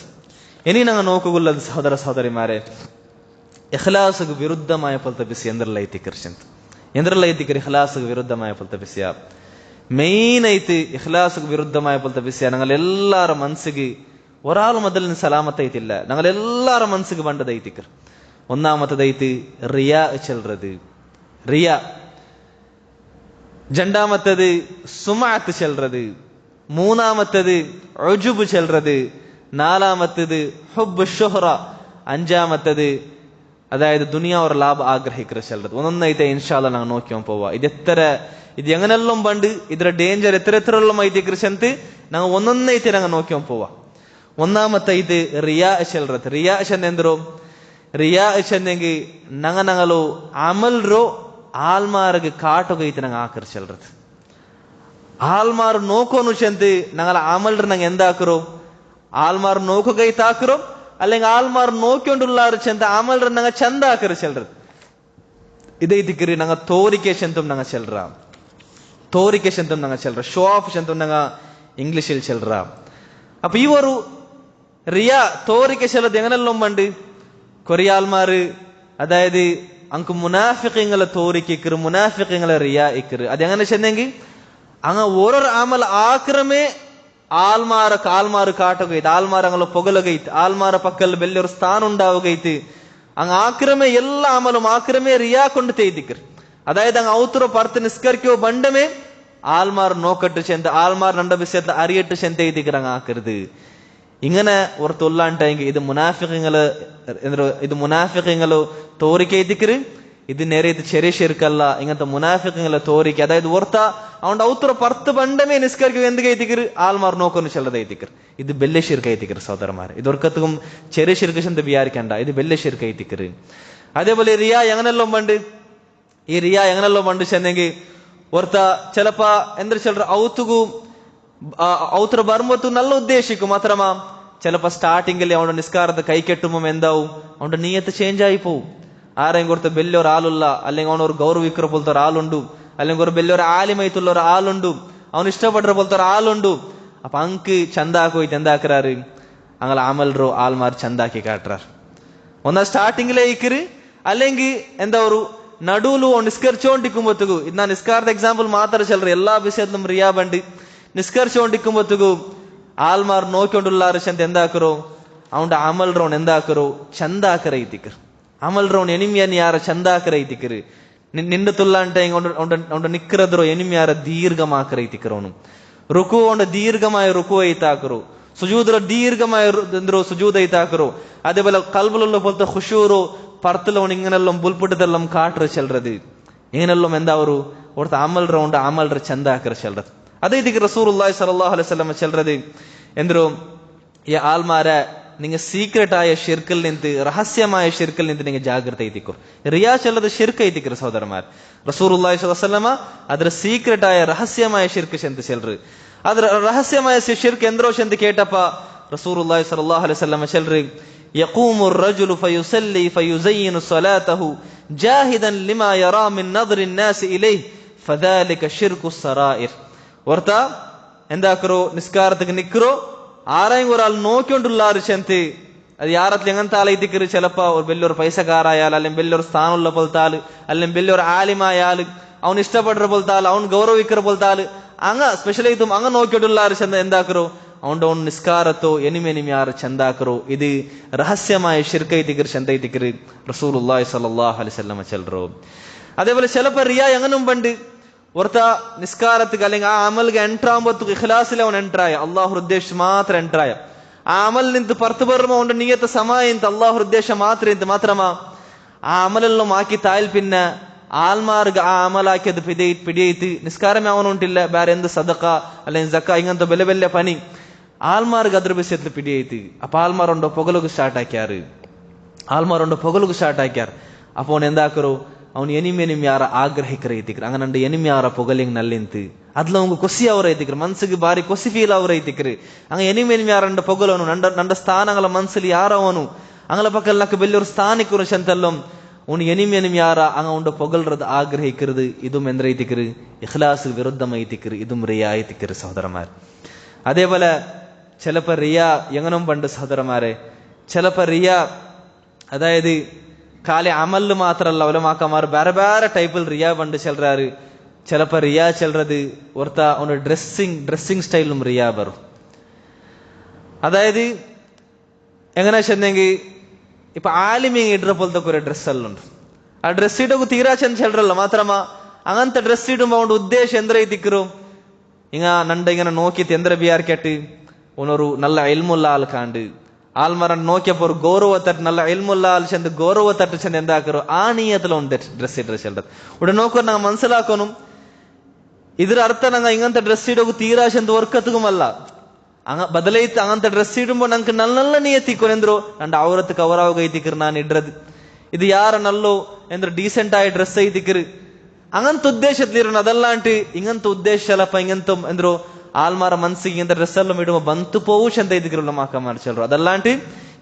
ഇനി ഞങ്ങൾ നോക്കുള്ളത് സഹോദര സഹോദരിമാരെ ഇഖ്ലാസ്ക്ക് വിരുദ്ധമായ പോലത്തെ ബിസി എന്തെല്ലാം ಐತಿക്കർ ചെന്ത എന്തെല്ലാം ಐತಿക്കർ ഇഖ്ലാസ്ക്ക് വിരുദ്ധമായ പോലത്തെ ബിസിയ മെയിൻ ആയിട്ട് ഇഖ്ലാസ്ക്ക് വിരുദ്ധമായ പോലത്തെ ബിസിയ ഞങ്ങൾ എല്ലാവരുടെ മനസ്സിക്ക് ഒരാൾ മുതൽ സലാമത്ത് ಐತಿಲ್ಲ ഞങ്ങൾ എല്ലാവരുടെ മനസ്സിക്ക് പണ്ടത് ಐತಿക്കർ ഒന്നാമത്തതായിട്ട് റിയാ ചെൽறது റിയാ രണ്ടാമത്തത് സുമഅത്ത് ചെൽறது മൂന്നാമത്തത് ഉജുബ് ചെൽறது നാലാമത്തത് ഹുബ്ബ് ഷുഹ്റ അഞ്ചാമത്തത് അതായത് ദുനിയാവർ ലാഭ ആഗ്രഹിക്കുന്ന ചെൽறது ഒന്നൊന്നൈತೆ ഇൻഷാ അല്ലാഹ് ഞങ്ങൾ നോക്കിയാൽ പോവാ ഇത് എങ്ങനെല്ലാം പണ്ട് ഇതിന്റെ ഡേഞ്ചർ എത്ര ಐತಿಕರ್ ചെന്ത് ഞങ്ങൾ ഒന്നൊന്നൈತೆ ഞങ്ങൾ നോക്കിയാൽ പോവാ ഒന്നാമത്തെ ഇത് റിയാ ചെൽறது റിയാ ചെന്നെന്തോ റിയാ ചെന്നെങ്കിൽ ഞങ്ങളു അമൽറോ ಆಲ್ಮಾರ್ಗೆ ಕಾಟೋಗೈತೆ ನಂಗೆ ಆಕರ್ ಚೆಲ್றது ಆಲ್ಮಾರ್ ನೋಕೋನು ಚೆಂತ ഞങ്ങൾ അമൽറ് ನಂಗೆ എന്താക്കറോ ആൽമാർ നോക്കുകൈത്ത് ആക്കറോ അല്ലെങ്കിൽ ആൽമാർ നോക്കിക്കൊണ്ടുള്ളാറ് ചെന്ത അമൽറ് ഞങ്ങൾ ചന്ത ആക്കർ ചെൽறது ഇതൈതിക്കറി ഞങ്ങൾ തോരിക്കെ ചെന്തും ഞങ്ങൾ ചെൽറ തോരിക്കെ ചെന്തും ഞങ്ങൾ ചെൽറ ഷോ ഓഫ് ചെന്തും ഞങ്ങൾ ഇംഗ്ലീഷിൽ ചെൽറ അപ്പൊ ഈ ഒരു റിയാ തോരിക്കെ ചെല്ലത് എങ്ങനെല്ലാം പണ്ട് കൊറിയ ആൽമാർ അതായത് അങ്ക് മുനാഫിഖിങ്ങളെ തോരിക്കിക്കറ് മുനാഫിഖിങ്ങളെ റിയാ ഇക്കറ് അതെങ്ങനെ ചെന്നെങ്കിൽ അങ്ങ് ഓരോ അമൽ ആക്രമേ ആൽമാറ് കാട്ടുകൈത്ത് ആൽമാർ അങ്ങനെ പൊകലുകൈത്ത് ആൽമാര പക്കൽ വലിയൊരു സ്ഥാനം ഉണ്ടാവുകൈത്ത് അങ്ങ് ആക്രമേ എല്ലാ അമലും ആക്രമേ റിയാ കൊണ്ട് തെയ്തിക്കർ അതായത് അങ്ങ് ഔത്തറോ പറത്ത് നിസ്കരിക്കോ ബണ്ടമേ ആൽമാർ നോക്കട്ട് ചെന്ത് ആൽമാർ രണ്ട വിഷയത്തിൽ അറിയട്ട് ചെന്ത് എഴുതിക്കർ അങ്ങ് ആക്കരുത് ഇങ്ങനെ ഓർത്തുള്ളാണ്ടെങ്കിൽ ഇത് മുനാഫിഖിങ്ങളോ തോറിക്കെയ്തിക്കര് ഇത് നേരെ ഇത് ചെറിയ ശിർക്കല്ല ഇങ്ങനത്തെ മുനാഫിഖിങ്ങളെ തോറിക്ക് അതായത് ഓർത്ത അവന്റെ ഔത്തറ പർത്ത് പണ്ടമേ നിസ്കരിക്കുക എന്ത് കൈത്തിക്കര് ആൽമാർ നോക്കൊന്ന് ചെല്ലത് ಐತಿക്കർ ഇത് ബെല്ലെ ശിർക്ക് ಐತಿക്കർ സഹോദരന്മാർ ഇതൊർക്കത്തും ചെറിയ ശിർക്ക് ചെന്ത് വിചാരിക്കണ്ട ഇത് ബെല്ലെ ശിർക്ക് ಐತಿക്കര് അതേപോലെ റിയാ എങ്ങനെല്ലാം പണ്ട് ഈ റിയാ എങ്ങനെല്ലാം പണ്ട് ചെന്നെങ്കിൽ ഓർത്ത ചിലപ്പോ എന്താ ചെല്ലറ ഔത്തറ ബർമത്ത് നല്ല ഉദ്ദേശിക്കും മാത്രമാ ചിലപ്പോ സ്റ്റാർട്ടിങ്ങിൽ അവന്റെ നിസ്കാരത്തെ കൈ കെട്ടുമ്പോ എന്താവും അവന്റെ നീയത്ത് ചേഞ്ച് ആയി പോവും ആരെയും കൊടുത്ത വലിയൊരു ആളുള്ള അല്ലെങ്കിൽ അവനൊരു ഗൗരവിക്കറ പോലത്തെ ഒരാളുണ്ടു അല്ലെങ്കിൽ ഒരു വലിയൊരു ആലിമയത്തുള്ള ഒരു ആളുണ്ടു അവൻ ഇഷ്ടപ്പെട്ട പോലത്തെ ഒരാളുണ്ടു അപ്പൊ അങ്ക് ചന്താക്കോയിട്ട് എന്താക്കാറ് അങ്ങനെ അമൽറോ ആൽമാർ ചന്താക്കി കാട്ടാറ് ഒന്നാ സ്റ്റാർട്ടിങ്ങിലേക്കര് അല്ലെങ്കിൽ എന്താ ഒരു നടുവിലു നിസ്കരിച്ചോണ്ടിരിക്കുമ്പോഴത്തേക്കു ഇത് ഞാൻ നിസ്കാരത്തെ എക്സാമ്പിൾ മാത്രമേ ചെല്ലറ് എല്ലാ വിഷയത്തിലും റിയാ ബണ്ട് നിസ്കരിച്ചോണ്ടിരിക്കുമ്പോഴത്തേക്കു ആൽമാർ നോക്കിക്കൊണ്ടുള്ളാറ് ചെന്ത് എന്താക്കറോ അവന്റെ അമൽറോൺ എന്താക്കറോ ചന്താക്കര ಐತಿക്കർ അമൽറോൺ എനിമിയാൻ യാര ചന്താക്കര ಐತಿക്കര് നിന്റെ തുള്ളാണ്ടെ അവന്റെ നിക്കറദ്രോ എനിമിയാര ദീർഘമാക്കര ಐತಿക്കറോണു റുക്കു കൊണ്ട് ദീർഘമായ റുക്കു ಐತಾಕರು സുജൂദ്ര ദീർഘമായ എന്തോ സുജൂദ് ಐತಾಕರು അതേപോലെ കൽബിലുള്ള പോലത്തെ ഖുശൂറോ പർത്തലോൺ ഇങ്ങനെല്ലാം ബുൽപുട്ടതെല്ലാം കാട്ടറ് ചെൽறது ഇങ്ങനെല്ലാം എന്താ ഒരു ഓർത്ത അമൽറോണ്ട് അമൽറ ചന്താക്കര ചെൽறது അതേ ഇതിക്ക് റസൂലുള്ളാഹി സ്വല്ലല്ലാഹു അലൈഹി വസല്ലം ചെൽறது എന്തോ ഈ ആൽമാരെ നിങ്ങൾ സീക്രട്ട് ആയ ഷിർക്കിൽ നിന്ന് രഹസ്യമായ ഷിർക്കിൽ നിന്ന് നിങ്ങൾ ജാഗ്രത ಐತಿക്കോ റിയാ ചെല്ലത് ഷിർക്ക് ಐತಿക്കർ സഹോദരന്മാർ റസൂലുള്ളാഹി സ്വല്ലല്ലാഹു അലൈഹി വസല്ലം ಅದರ സീക്രട്ട് ആയ രഹസ്യമായ ഷിർക്ക് ചെന്ത് ചെൽറ് ಅದರ രഹസ്യമായ ഷിർക്ക് എന്തോ ചെന്ത് കേട്ടപ്പ റസൂലുള്ളാഹി സ്വല്ലല്ലാഹു അലൈഹി വസല്ലം ചെൽറ് يقوم الرجل فيصلي فيزين صلاته جاهدا لما يرى من نظر الناس اليه فذلك شرك السرائر ഓർത്ത എന്താക്കറോ നിസ്കാരത്തേക്ക് നിക്കറോ ആരെയും ഒരാൾ നോക്കിക്കൊണ്ടുള്ളാറ് ചെന്ത് അത് യാറത്തിൽ എങ്ങനത്തെ ആളെത്തിക്കറ് ചിലപ്പോ ഒരു വലിയൊരു പൈസക്കാരായാൽ അല്ലെങ്കിൽ വലിയൊരു സ്ഥാനമുള്ള പോലത്തെ ആള് അല്ലെങ്കിൽ വലിയൊരു ആലിമായാൽ അവൻ ഇഷ്ടപ്പെടുന്ന പോലത്തെ ആള് അവൻ ഗൗരവിക്കറ പോലത്തെ ആള് അങ്ങ് സ്പെഷ്യലായിട്ടും അങ്ങ് നോക്കിക്കൊണ്ടുള്ളാറ് ചെന്ന് എന്താക്കറോ ಅವನು ನಿಸ್ಕಾರತೋ ಎನಿಮೆನಿಮ್ ಯಾರು ಚಂದಾಕರು ಇದು ರಹಸ್ಯമായ ಶಿರ್ಕೈತಿಗರು ಚಂದೈತಿಗರು റസൂലുള്ളാഹി സ്വല്ലല്ലാഹു അലൈഹി വസല്ലം ചെല്ലറോ. അതേപോലെ ചിലപ്പോൾ റിയ എങ്ങനും പണ്ട് ഒരുത്ത നിസ്കാരത്തുക്ക് അല്ലെങ്കിൽ ആ അമൽക്ക് എൻട്രാ ആകുമ്പോഴത്തേക്ക് ഇഖ്ലാസിൽ അവൻ എൻട്രായ അള്ളാഹു ഉദ്ദേശിച്ച് മാത്രം എൻട്രായ ആ അമൽ നിന്ത് പുറത്തു പറയുമ്പോൾ അവന്റെ നീയത്ത് സമായിന്ത് അള്ളാഹു ഉദ്ദേശം മാത്രം മാത്രമാ ആ അമലെല്ലാം ആക്കി തായിൽ പിന്നെ ആൽമാർക്ക് ആ അമലാക്കിയത് പിടിയേറ്റ് നിസ്കാരമേ അവനുണ്ടില്ല വേറെ എന്ത് സദഖ അല്ലെങ്കിൽ സക്ക ഇങ്ങനത്തെ വലിയ വലിയ പണി ആൽമാർക്ക് അದ್ರ വിഷയത്തിൽ പിടിയേറ്റ് അപ്പൊ ആൽമാരുണ്ടോ പൊകലുക്ക് സ്റ്റാർട്ട് ആക്കിയാറ് അപ്പൊ അവൻ എന്താക്കറോ ಅವನು ಎನಿಮೆನಿಮ್ ಯಾರ ಆಗ್ರಹಿಕರ ಐತಿಕ್ರ ಹಂಗಂಡ ಎನಿಮ್ ಯಾರ ಪೊಗಲಿಂಗ್ ನಲ್ಲಿಂತು ಅದ್ಲ ಅವಂಗ ಕೊಸಿ ಅವ್ರ ಐತಿಕ್ರ ಮನ್ಸಿಗೆ ಬಾರಿ ಕೊಸಿ ಫೀಲ್ ಅವ್ರ ಐತಿಕ್ರಿ ಹಂಗ ಎನಿಮೆನಿಮ್ ಯಾರಂಡ ಪೊಗಲವನು ನಂಡ ಸ್ಥಾನಗಳ ಮನ್ಸಲ್ಲಿ ಯಾರವನು ಅಂಗಲ ಪಕ್ಕಲ್ ನಕ್ಕ ಬೆಲ್ಲೂರು ಸ್ಥಾನಿಕರು ಶಂತಲ್ಲಂ ಅವನು ಎನಿಮೆನಿಮ್ ಯಾರ ಹಂಗ ಉಂಡ ಪೊಗಲ್ರದ ಆಗ್ರಹಿಕ್ರದು ಇದು ಎಂದ್ರ ಐತಿಕ್ರಿ ಇಖ್ಲಾಸ್ ವಿರುದ್ಧಮ ಐತಿಕ್ರಿ ಇದು റിയാ ಐತಿಕ್ರಿ സഹോദരന്മാർ. അതേപോലെ ചിലപ്പോ റിയാ എങ്ങനും പണ്ട് സഹോദരന്മാരെ ചിലപ്പോ റിയാ അതായത് ಖಾಲಿ ಅಮಲ್ ಮಾತ್ರ ಅಲ್ಲ ಉಲಮಾಕಮಾರ್ ಬೇರೆ ಬೇರೆ ಟೈಪಲ್ಲಿ ರಿಯಾ ಬಂದು ಚೆಲ್ರಾರು. ചിലപ്പോ റിയാ ചെല്றது ഒരുത്ത അവന്റെ ഡ്രസ്സിംഗ് സ്റ്റൈലും റിയാ വരും. അതായത് എങ്ങനെ ചെന്നെങ്കിൽ ഇപ്പൊ ആലിമീങ് ഇടുന്ന പോലത്തെ കുറെ ഡ്രസ്സെല്ലാം ഉണ്ട്. ആ ഡ്രസ് ഇടൊക്കെ തീരാ ചെന്ന് ചെല്ലറല്ല മാത്രമാ അങ്ങനത്തെ ഡ്രസ് ഇടുമ്പോ അവന്റെ ഉദ്ദേശം എന്ത്ര തിക്കറു ഇങ്ങനെ നോക്കിയിട്ട് എന്ത്ര ബിയാർ കേട്ട് ഉണൊരു നല്ല ഇൽമുള്ള ആൾ കാണ്ട് ആൽമാരൻ നോക്കിയപ്പോ ഒരു ഗൗരവ തട്ട് നല്ല ഇൽമുള്ള ആൾ ചെന്ന് ഗൗരവ തട്ട് ചെന്ന് എന്താക്കറോ ആ നീയത്തിലുണ്ട് ഡ്രസ് ചെല്ലത് ഇവിടെ നോക്കുക നാ മനസ്സിലാക്കണം ಇದರ ಅರ್ಥ ನಂಗೆ ಇಂಗಂತ ಡ್ರೆಸ್ ಇಡೋಕು ತೀರಾ ಚಂದ ವರ್ಕತ್ಗುಮಲ್ಲ ಬದಲೈತು ಅಂಗಂತ ಡ್ರೆಸ್ ಇಡುമ്പോ ನಂಗೆ ನಲ್ಲ ನೀಯತ್ತಿಕ್ಕೊಂದ್ರು ನಂಡ ಅವರತ್ತು ಕವರಾಗ ಐತಿಕ್ರು ನಾನು ಇಡ್ರದು ಇದು ಯಾರ ನಲ್ಲೋ ಎಂದ್ರೆ ಡೀಸೆಂಟ್ ಆಗಿ ಡ್ರೆಸ್ ಐತಿಕ್ರು ಅಂಗಂತ ಉದ್ದೇಶತ್ಲಿರೋಣ ಅದಲ್ಲಾಂಟಿ ಇಂಗಂತ ಉದ್ದೇಶ ಅಲ್ಲಪ್ಪ ಇಂಗಂತ ಎಂದ್ರು ಆಲ್ಮಾರ ಮನ್ಸಿಗೆ ಇಂಗಂತ ಡ್ರೆಸ್ ಎಲ್ಲ ಇಡುವ ಬಂತು ಪೋವು ಚಂದ ಐತಿಕ್ರಲ್ಲ ಮಾಕ ಮಾಡ್ಚಲ್ರು ಅದಲ್ಲಾಂಟಿ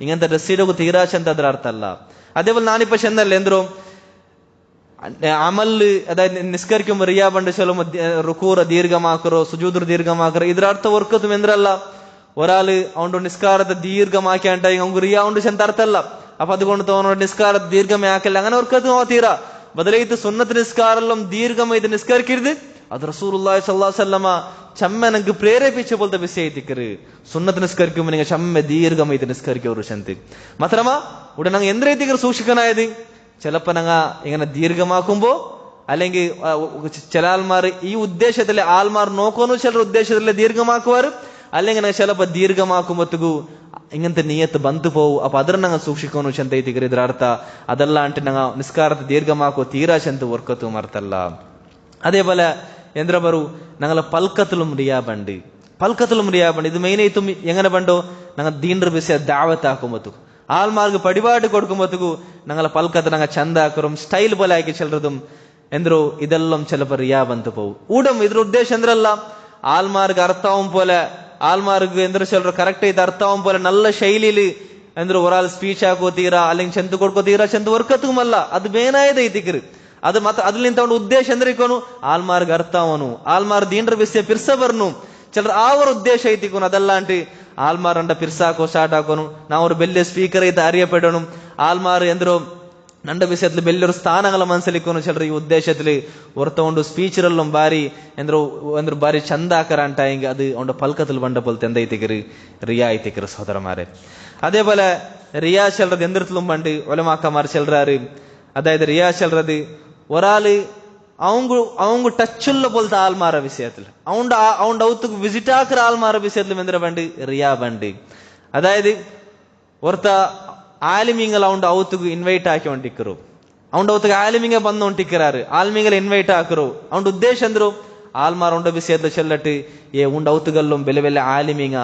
ಇಂಗಂತ ಡ್ರೆಸ್ ಇಡೋಕು ತೀರಾ ಚಂದ ಅದ್ರ ಅರ್ಥ ಅಲ್ಲ. അതേപോലെ നാനിപ്പോ ചെന്നല്ലേ എന്തോ അമല് അതായത് നിസ്കരിക്കുമ്പോ റിയാ പണ്ട് ചൊല്ലുമ്പോ റുക്കൂറ ദീർഘമാക്കറോ സുജൂദ് ദീർഘമാക്കറോ ഇതിರ ಅರ್ಥ ವರ್ಕತು ಎಂದ್ರಲ್ಲ ഒരാള് അവന്റെ നിസ്കാരത്തെ ദീർഘമാക്കിയാണ്ടായി അവർക്ക് റിയാ ഉണ്ട് ചെന്ത അർത്ഥല്ല. അപ്പൊ അതുകൊണ്ട് തോന്നുന്നു നിസ്കാരത്തെ ദീർഘമേ ആക്കല്ല അങ്ങനെ വർക്കത്ത് തീരാ ബദലൈത്ത് സുന്നത്ത് നിസ്കാരെല്ലാം ദീർഘമായിട്ട് നിസ്കരിക്കരുത് അത് റസൂലുള്ളാഹി സ്വല്ലല്ലാഹു അലൈഹി വസല്ലമ ചമ്മ നമുക്ക് പ്രേരിപ്പിച്ച പോലത്തെ വിഷയത്തിക്കറ് സുന്നത്ത് നിസ്കരിക്കുമ്പോ നിങ്ങൾ ചമ്മ ദീർഘമായിട്ട് നിസ്കരിക്കവർ ചന്ത് മാത്രമാ ഇവിടെ ഞങ്ങൾ എന്തിനേത്തിക്കറ് സൂക്ഷിക്കാനായത് ചിലപ്പോ ഞങ്ങൾ ഇങ്ങനെ ദീർഘമാക്കുമ്പോ അല്ലെങ്കിൽ ചില ആൾമാർ ഈ ഉദ്ദേശത്തിലെ ആൾമാർ നോക്കുന്നു ചിലർ ഉദ്ദേശത്തിലെ ദീർഘമാക്കുവാറ് അല്ലെങ്കിൽ ചിലപ്പോ ദീർഘമാക്കുമ്പോഴത്തേക്കു ഇങ്ങനത്തെ നീയത്ത് ಬಂತು പോവും അപ്പൊ ಅದರ ഞങ്ങൾ സൂക്ഷിക്കുന്നു ಚಂದ ಐತಿಗ್ರಿ ಇದರ ಅರ್ಥ ಅದಲ್ಲ ಅಂಟು ഞങ്ങൾ നിസ്കാരത്തെ ദീർഘമാക്കോ തീരാ ಚಂದ ವರ್ಕತ್ತು ಮರ್ತಲ್ಲ. അതേപോലെ ಎಂದ್ರ ಬರು ഞങ്ങളെ പൽക്കത്തിലും റിയാ ബണ്ട് ഇത് മെയിൻ ആയിട്ടും എങ്ങനെ ബണ്ടോ ഞങ്ങൾ ദീൻರ വിഷಯ ದಾವತ್ ಹಾಕೊಂಬತ್ತು ಆಲ್ಮಾರ್ಗ್ ಪಡಿಪಾಡು ಕೊಡ್ಕೊಂಬತ್ತಗೂ ഞങ്ങളെ പൽക്കത്ത് ഞങ്ങൾ ಚಂದ ಹಾಕറും സ്റ്റൈൽ പോലെ ആക്കി ചെല്ലതും ಎಂದ್ರು ഇതെല്ലാം ചിലപ്പോൾ റിയാ ಬಂತು പോവും ഊടം ഇದ್ರ ഉദ്ദേശ ಎಂದ್ರಲ್ಲ ആൽമാർഗ് അർത്ഥവും പോലെ ആൽമാർഗ് എന്തൊരു ചെല്ലറ കറക്റ്റ് ആയിട്ട് അർത്ഥവും പോലെ നല്ല ശൈലിയില് എന്തൊരു ഒരാൾ സ്പീച്ച് ആക്കോത്തീരാ അല്ലെങ്കിൽ ചെന്ത് കൊടുക്കോത്തീരാ ചെന്ത് വർക്കത്തുമല്ല അത് ಮೇನಾയത് ಐತಿಕ್ರು ಅದು ಮತ್ತೆ ಅದ್ರಲಿಂತ ಒಂದು ಉದ್ದೇಶ ಎಂದ್ರಿಕೋನು ಆಲ್ಮಾರ್ಗ್ ಅರ್ಥವನು ಆಲ್ಮಾರ್ ದೀನ್ರ ವಿಷಯ ಪಿರ್ಸ ಬರ್ನು ചിലർ ആ ഒരു ഉദ്ദേശ ಐತಿಕೋನು അതല്ലാണ്ട് ആൽമാർ എന്റെ പിർസാക്കോ സ്റ്റാർട്ട് ആക്കോನು ನಾವು ഒരു വലിയ സ്പീക്കർ ആയിട്ട് അറിയപ്പെടണം ആൽമാർ എന്തോ നണ്ട വിഷയത്തിൽ വലിയൊരു സ്ഥാനങ്ങളെ മനസ്സിലിക്കുന്നു ചിലർ ഈ ഉദ്ദേശത്തില് ഓർത്തോണ്ട് സ്പീച്ചിലെല്ലാം ബാരി എന്തൊരു ബാരി ചന്താക്കറാണ്ടായെങ്കിൽ അത് അവന്റെ പൽക്കത്തിൽ ಬಂದ പോലത്തെ എന്തായിത്തിക്കറ് റിയാ ಐತಿക്കറ് സഹോദരന്മാരെ. അതേപോലെ റിയാ ചെല്ലത് എന്തിരത്തിലും പണ്ട് ഒലമാക്കമാർ ചെല്ലറാറ് അതായത് റിയാ ചെല്ലത് ഒരാള് அவங்க ടച്ചുള്ള പോലത്തെ ആൽമാര വിഷയത്തിൽ അവന്റെ ഔത്തുക്ക് വിസിറ്റ് ആക്കുന്ന ആൽമാര വിഷയത്തിലും എന്തിനാ പണ്ട് റിയാ പണ്ട്. അതായത് ഒരുത്ത ആലിമീങ്ങൾ അവന്റെ ഔത്തുക്ക് ഇൻവൈറ്റ് ആക്കി ಹೊಂಟಿಕ್ಕರು അവന്റെ ഔത്തുക്ക് ആലിമീങ്ങ ಬಂದು ಹೊಂಟಿಕ್ಕರಾರು ಆಲಿಮೀങ്ങൾ ಇನ್ವೈಟ್ ಹಾಕರು ಅವನ ಉದ್ದೇಶ ಎಂದ್ರು ആൽമാർ അവന്റെ വിഷയത്തിൽ ചെല്ലട്ട് ഉണ്ട ഔത്തുകളിലും ಬೆಲೆ ಬೆಲೆ ആലിമീങ്ങ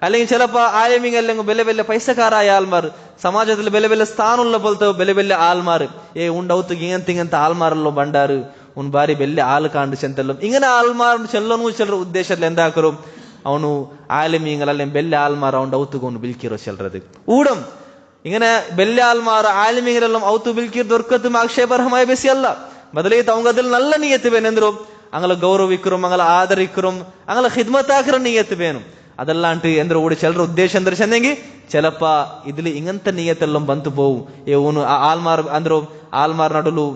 അല്ലെങ്കിൽ ചിലപ്പോ ആലിമീങ്ങ അല്ലെങ്കിൽ ಬೆಲೆ ಬೆಲೆ പൈസക്കാരായ ആൽമാർ സമാജത്തിൽ ಬೆಲೆ ಬೆಲೆ സ്ഥാനമുള്ള പോലത്തെ ಬೆಲೆ ಬೆಲೆ ആൽമാർ ഉണ്ട ഔത്തുക്ക് ഇങ്ങനത്തെ ആൽമാരെല്ലാം ಬಂಡಾರು ഉൻ ಬಾರಿ ಬೆಲ್ಲೆ ಆಲ್ ಕಾಂಡು ಚೆಂತೆಲ್ಲ ഇങ്ങനെ ആൽമാർ ചെല്ലണു ചിലർ ഉദ്ദേശത്തിൽ എന്താക്കറും അവನು ആലിമീങ്ങൾ അല്ലെങ്കിൽ ಬೆಲ್ಲೆ ആൽമാർ അവന്റെ ഔത്തുകൊണ്ട് വിൽക്കിറോ ചെല്ലത് ഊടം ഇങ്ങനെ ಬೆಲ್ಲೆ ആൽമാർ ആലിമീങ്ങളെല്ലാം ഔത്തു വിൽക്കിർ ദൊർക്കത്തും ആക്ഷേപർഹമായ ബെസിയല്ല ബദലൈത്ത് அவங்க അതിൽ നല്ല നീയത്ത് വേനെಂದ್ರು ಅಂಗಲ ಗೌರವಿಕ್ಕറും ಅಂಗಲ ಆದರಿಕ್ಕറും ಅಂಗಲ ಖಿದ್ಮತ್ ಆಕರ ನೀಯತ್ತು ಬೇನು ಅದೆಲ್ಲಾಂಟಿ ಎಂದ್ರೆ ಓಡಿ ಚಿಲರ ಉದ್ದೇಶ ಅಂದ್ರೆ ಚೆಂದಂಗಿ ചിലപ്പ ഇതിൽ ഇങ്ങനത്തെ നീയത്തെല്ലാം ಬಂತು പോവും ഊನು ಆಲ್ಮಾರ್ ಅಂದ್ರು ಆಲ್ಮಾರ್ ನಡುಲು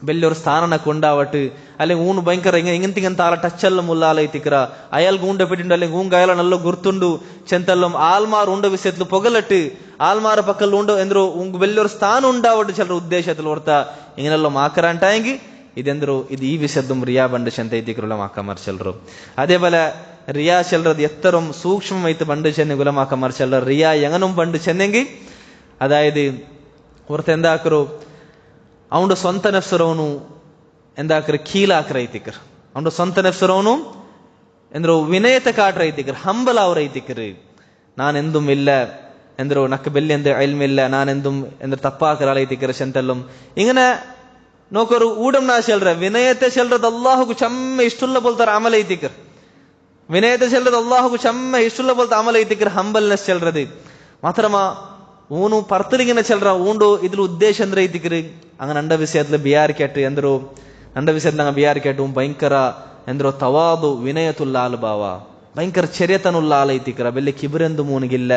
വലിയൊരു സ്ഥാനനൊക്കെ ഉണ്ടാവട്ട് അല്ലെങ്കിൽ ഊണ് ഭയങ്കര ഇങ്ങനത്തെ ആളെ ടച്ചെല്ലാം മുല്ലാലൈത്തിക്കറ അയാൾക്ക് ഊണ്ട പെട്ടിട്ടുണ്ട് അല്ലെങ്കിൽ ഊങ്ക അയാളെ നല്ല ഗുർത്തുണ്ടു ചെന്തെല്ലാം ആൽമാർ ഉണ്ട വിഷയത്തിൽ പൊകലിട്ട് ആൽമാರ ಪಕ್ಕಲ್ಲಿ ಉಂಡು ಎಂದ್ರು വലിയൊരു സ്ഥാനം ഉണ്ടാവಟ್ಟು ചിലರ ಉದ್ದೇಶത്തിൽ ಓಡ್ತಾ ಇಂಗನೆಲ್ಲ ಮಾಕರಂಟಾಯಂಗಿ ಇದೆಂದ್ರು ಇದು ಈ ವಿಷಯದ್ದು ರಿಯಾ ಬಂಡ ಚೆಂತ ಇದ್ದಿಕ್ರಲ್ಲ ಮಾಕಮಾರ್ ಚೆಲ್ರು അതേപോലെ റിയാ ചെല്ലത് എത്തരം സൂക്ഷ്മമായിട്ട് പണ്ട് ചെന്ന് ഗുലമാക്കന്മാർ ചെല്ലർ റിയാ എങ്ങനും പണ്ട് ചെന്നെങ്കിൽ അതായത് ഒരുത്ത എന്താക്കರು ಅವನು ಸ್ವಂತ ನೆಫ್ಸರವನು ಎಂದಾಕ್ರೆ ಕೀಲಾಕ್ರೈತಿಕರ್ ಅವನು ಸ್ವಂತ ನೆಫ್ಸರವನು ಎಂದ್ರು ವಿನಯತೆ ಕಾಟ್ರೈತಿಕರ್ ಹಂಬಲ ಅವರೈತಿಕರ್ ನಾನೆಂದುം ഇല്ല ಎಂದ್ರು നക്ക് ബെല്ലി എന്ത് അയൽമില്ല നാനെന്തും എന്തൊരു തപ്പാക്കറാളൈത്തിക്കർ ചെന്തെല്ലും ഇങ്ങനെ നോക്കൊരു ഊടം നാ ചെല്ലറ വിനയത്തെ ചെല്ലത് അള്ളാഹുക്ക് ചമ്മ ഇഷ്ടമുള്ള പോലത്തെ അമലൈത്തിക്കർ വിനയത്തെ ചെല്ലത് അള്ളാഹുക്ക് ചമ്മ ഇഷ്ടമുള്ള പോലത്തെ അമലൈത്തിക്കർ ഹംബൽനെസ് ചെല്ലത് മാത്രമാ ഊನು ಪರ್ತಲಿಂಗಿನ ಚೆಲ್ರ ಊಂಡು ಇದ್ರ ಉದ್ದೇಶ ಅಂದ್ರೆ ಐತಿಕ್ರಿ ಹಂಗ ನಂಡ ವಿಷಯத்துல ಬಿಯಾರ್ ಕೆಟ್ಟು ಎಂದ್ರು ನಂಡ ವಿಷಯத்துல ಹಂಗ ಬಿಯಾರ್ ಕೆಟ್ಟು ಭಯಂಕರ ಎಂದ್ರು ತವಾದು ವಿನಯತುಲ್ಲ ಆಲ್ಬಾವ ഭയങ്കര ചെറിയതനുള്ള ആളൈത്തിക്കറ വലിയ കിബിരെന്തു മൂന്നില്ല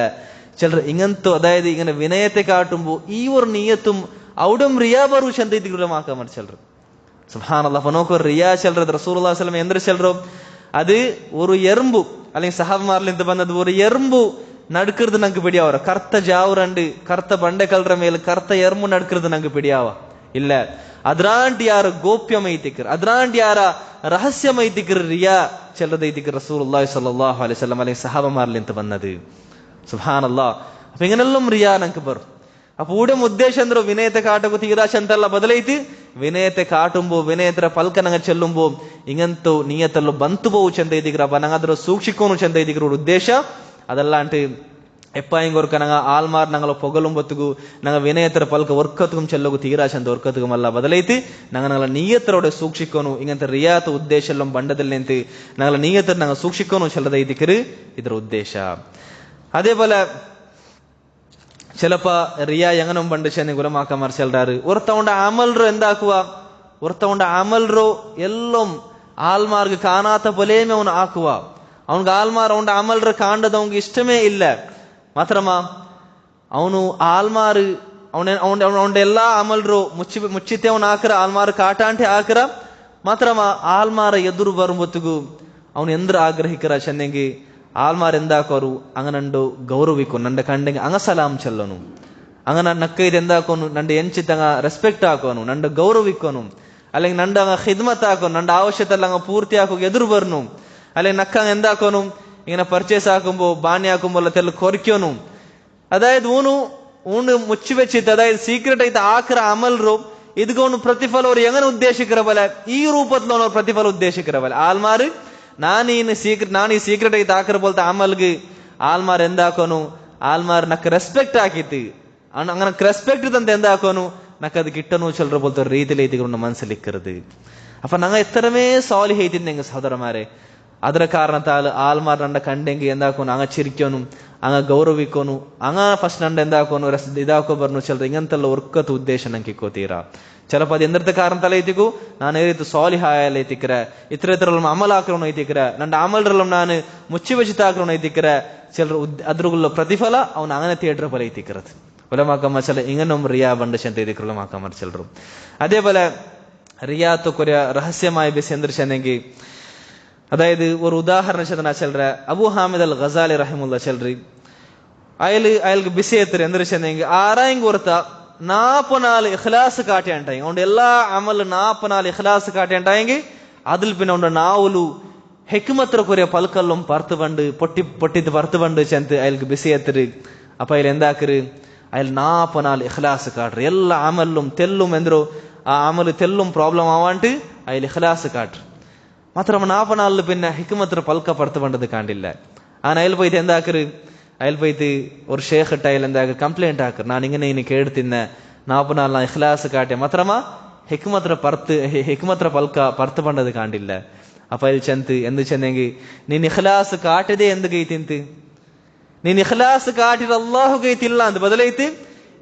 ചിലർ ഇങ്ങനത്തെ അതായത് ഇങ്ങനെ വിനയത്തെ കാട്ടുമ്പോ ഈ ഒരു നീയത്തും അവിടം റിയാ ബറു ചെന്തൈത്തിക്കുമാക്കാൻ മതി ചിലർ സുബ്ഹാനല്ലാഹ് അപ്പൊ നോക്കൂ റിയാ ചിലർ റസൂലുള്ളാഹി സ്വല്ലല്ലാഹു അലൈഹി വസല്ലം എന്തൊരു ചിലരോ അത് ഒരു എറുമ്പു അല്ലെങ്കിൽ സഹാബമാരിൽ എന്ത് വന്നത് ഒരു എറുമ്പു ನಡ್ಕರ್ದು ನಂಗೆ ಬಿಡಿಯಾವ್ರ ಕರ್ತ ಜಾವ್ರಂಡು ಕರ್ತ ಬಂಡೆ ಕಲ್ರ ಮೇಲೆ ಕರ್ತ ಎರ್ಮು ನಡ್ಕರ್ದು ನಂಗೆ ಬಿಡಿಯಾವ ಇಲ್ಲ ಅದ್ರಾಂಟಿ ಯಾರ ಗೋಪ್ಯಮೈತಿಕರ್ ಅದ್ರಾಂಟಿ ಯಾರ ರಹಸ್ಯಮೈತಿಕರ್ ರಿಯಾ ചെല്ലതൈതിക്കർ റസൂലുള്ളാഹി സ്വല്ലല്ലാഹു അലൈഹി വസല്ലം അല്ലെങ്കിൽ സഹാബമാരിലിಂತ വന്നത് സുബ്ഹാനല്ലാഹ് അപ്പൊ ഇങ്ങനെല്ലാം റിയാ ನಂಗೆ ಬರು അപ്പൊ ഊടെ ഉദ്ദേശം എന്തൊരു വിനയത്തെ കാട്ടുമ്പോ തീരാ ചെന്തല്ല ബദലൈತಿ വിനയത്തെ കാട്ടുമ്പോ വിനയത്ര പൽಕ ನಂಗೆ ಚೆಲ್ಲುമ്പೋ ഇങ്ങനത്തെ നീയത്തല്ലോ ಬಂತು ಬಹು ಚೆಂದೈತಿಕರ ಅಪ್ಪ ನಂಗೆ ಅದ್ರ ಸೂಕ್ಷಿಕೋನು ಚೆಂದೈತಿಕರ ಉದ್ದೇಶ അതല്ലാണ്ട് എപ്പായും കൊറക്കനങ്ങ ആൽമാർ ഞങ്ങളെ പൊകലുമ്പത്തുകു ഞങ്ങൾ വിനയത്ര പൽക്ക ഒർക്കത്തുക്കും ചെല്ലകു തീരാശന്ത ഒർക്കത്തുക്കുമല്ല ബദലൈತಿ ഞങ്ങളെ നീയത്തരോടെ സൂക്ഷിക്കോನು ഇങ്ങനത്തെ റിയാത്ത ഉദ്ദേശം ಬಂಡದಲ್ಲಿ ನಿಂತು ഞങ്ങളെ നീയത്ര ഞങ്ങൾ സൂക്ഷിക്കോನು ചെല്ലതൈതിക്കര് ಇದರ ಉದ್ದೇಶ അതേപോലെ ചിലപ്പോ റിയ എങ്ങനെ പണ്ട് ചെന്ന് ഗുലമാക്കന്മാർ ചെല്ലാറ് ഒരുത്തവണ്ട അമൽറോ എന്താക്കുക ഒരുത്തവണ്ട അമൽറോ എല്ലാം ആൽമാർക്ക് കാണാത്ത പോലെയും അവൻ ആക്കുക ಅವನಿಗೆ ಆಲ್ಮಾರ್ ಅವನ ಅಮಲ್ರ ಕಾಂಡದ ಅವನಿಗೆ ಇಷ್ಟಮೇ ಇಲ್ಲ ಮಾತ್ರಮ್ಮ ಅವನು ಆಲ್ಮಾರ್ ಅವನ ಎಲ್ಲಾ ಅಮಲ್ರು ಮುಚ್ಚಿತೆ ಅವನು ಹಾಕರ ಆಲ್ಮಾರ್ ಕಾಟಾಂಟೆ ಹಾಕರ ಮಾತ್ರಮ್ಮ ಆಲ್ಮಾರ ಎದುರು ಬರುമ്പೊತ್ತಿಗೂ ಅವನು ಎಂದ್ರ ಆಗ್ರಹಿಕರ ಚೆನ್ನಂಗಿ ಆಲ್ಮಾರ್ ಎಂದಾಕೋರು ಅಂಗನಂಡು ಗೌರವಿಕು ನಂಡ ಕಂಡೆಂಗೆ ಅಂಗ ಸಲಾಂ ಚೆಲ್ಲನು ಅಂಗನ ನಕ್ಕೈದು ಎಂದಾಕೋನು ನಂಡ ಎಂಚಿತಂಗ ರೆಸ್ಪೆಕ್ಟ್ ಹಾಕೋನು ನಂಡ ಗೌರವಿಕೋನು അല്ലെങ്കിൽ ನಂಡ ಅಂಗ ಖಿದ್ಮತ್ ಹಾಕೋನು ನಂಡ ಅವಶ್ಯಕತೆ ಅಂಗ ಪೂರ್ತಿ ಹಾಕೋ ಎದುರು ಬರ್ನು അല്ലെങ്കിൽ നക്ക എന്താക്കോനും ഇങ്ങനെ പർച്ചേസ് ആക്കുമ്പോ ബാണി ആക്കുമ്പോൾ തെല്ല കൊറിക്കോനും അതായത് ഊണ് മുಚ್ಚಿ വെച്ചിട്ട് അതായത് സീക്രಟ್ ആയിട്ട് ആക്കിற അമൽರು ಇದಕ್ಕೊಂದು ಪ್ರತಿಫಲ ಅವ್ರು ಹೆಂಗನ ಉದ್ದೇಶಿಕರವಲ್ಲ ಈ ರೂಪದಲ್ಲಿ ಅವ್ರು ಪ್ರತಿಫಲ ಉದ್ದೇಶಿಕರವಲ್ಲ ಆಲ್ಮಾರ್ ನಾನು ಈ ಸೀಕ್ರೆಟ್ ಆയിട്ട് ಆಕಿರ ಬೋಲ್ತ ಅಮಲ್ಗೆ ಆಲ್ಮಾರ್ ಎಂದಾಕೋನು ಆಲ್ಮಾರ್ ನಕ್ಕ ರೆಸ್ಪೆಕ್ಟ್ ಹಾಕಿತ್ತು അങ്ങനെ റെസ്പെക്ട് തന്നെ എന്താക്കോನು നക്ക അത് കിട്ടണു ചിലർ പോലത്തെ രീതിയിൽ ഇതികൊണ്ട് മനസ്സിലിക്കരുത് അപ്പൊ ഞങ്ങൾ എത്രമേ സോലി ഹൈത്തിണ്ടെങ്കിൽ സഹോദരന്മാരെ ಅದರ ಕಾರಣತಾൽ ಆಲ್ಮಾರ್ ನಂಡ ಕಂಡೆಂಗೆ ಎಂದಾಕೋನು ಅಂಗ ಚಿರಿಕೋನು ಅಂಗ ಗೌರವಿಕೋನು ಅಂಗ ಫಸ್ಟ್ ನಂಡ ಎಂದಾಕೋನು ಇದಾಕೋ ಬರ್ನು ಚಿಲ್ಲರ ಇಂಗಂತೆಲ್ಲ ಒರ್ಕತ್ ಉದ್ದೇಶ ನಂಗೆ ಕೋತೀರಾ ചിലപ്പോ അത് എന്തൊരു കാരണത്താൽ എത്തിക്കൂ ഞാൻ ഏത് സോലിഹായാൽ എത്തിക്കര ഇത്തരത്തിലുള്ള അമലാക്കണം എത്തിക്കര നണ്ട അമലെല്ലാം ഞാൻ മുಚ್ಚಿ വെച്ചിട്ടാക്കണം എത്തിക്കര ചിലർ ಅದ್ರಗುள்ள ಪ್ರತಿಫಲ ಅವನು അങ്ങനെ ಥಿಯೇಟರ್ പോലെ എത്തിക്കறது ഉലമാക്കന്മാർ ചില ഇങ്ങനും റിയാ ബണ്ട് ചെന്ത എത്തിക്കർ ഉലമാക്കന്മാർ ചിലരും അതേപോലെ റിയാത്ത് കൊറേ രഹസ്യമായ ബിസെന്ദർ ചെന്നെങ്കിൽ അതായത് ഒരു ഉദാഹരണ ചെന്ന ചെല്ലറ അബൂ ഹാമിദ് അൽ ഗസാലി റഹിമുള്ള ചെല്ലറി അയാൾക്ക് ബിസിയത്തിൽ എന്തൊരു ചെന്നെങ്കിൽ ആരായെങ്കിൽ ഓർത്ത 44 ഇഖ്ലാസ് കാട്ടിയാണ്ടായി അതുകൊണ്ട് എല്ലാ അമലും 44 ഇഖ്ലാസ് കാട്ടിയാണ്ടായെങ്കിൽ അതിൽ പിന്നെ ഉണ്ട് നാവുലു ഹെക്മത്ര കൊറേ പൽക്കല്ലും പറത്ത് പണ്ട് പൊട്ടിത്ത് പറത്ത് പണ്ട് ചെന്ന് അയാൾക്ക് ബിസിയത്തില് അപ്പൊ അയാൾ എന്താക്കര് അയാൾ 44 ഇഖ്ലാസ് കാട്ടറ് എല്ലാ അമലും തെല്ലും എന്തോ ആ അമല് തെല്ലും പ്രോബ്ലം ആവാണ്ട് അയാൾ ഇഖ്ലാസ് കാട്ടറ് മാത്രമ 44 പിന്നെ ഹിക്മത്ര പൽക്ക പറത്ത് പണ്ടത് കാണ്ടില്ല ആ അയാൾ പോയിട്ട് എന്താക്കര് അയാൾ പോയിട്ട് ഒരു ഷേഖ് ഇട്ട് അയാൾ എന്താക്കുക കംപ്ലൈന്റ് ആക്കർ ഞാൻ ഇങ്ങനെ കേടുത്തിന്ന 44 ഇഖ്ലാസ് കാട്ടിയ മാത്രമ ഹിക്മത്ര പൽക്ക പറത്ത് പണ്ടത് കാണ്ടില്ല അപ്പൊ അയാൾ ചെന്ത് എന്ത് ചെന്നെങ്കിൽ ನೀನ್ ಇಖ್ಲಾಸ್ ಕಾಟಿದೆ ಎಂದು ಗೈತಿಂತ ನೀನ್ ಇಖ್ಲಾಸ್ ಕಾಟಿರೋ ಅಲ್ಲಾಹು ಗೈತಿಲ್ಲ ಅಂತ ಬದಲೈತಿ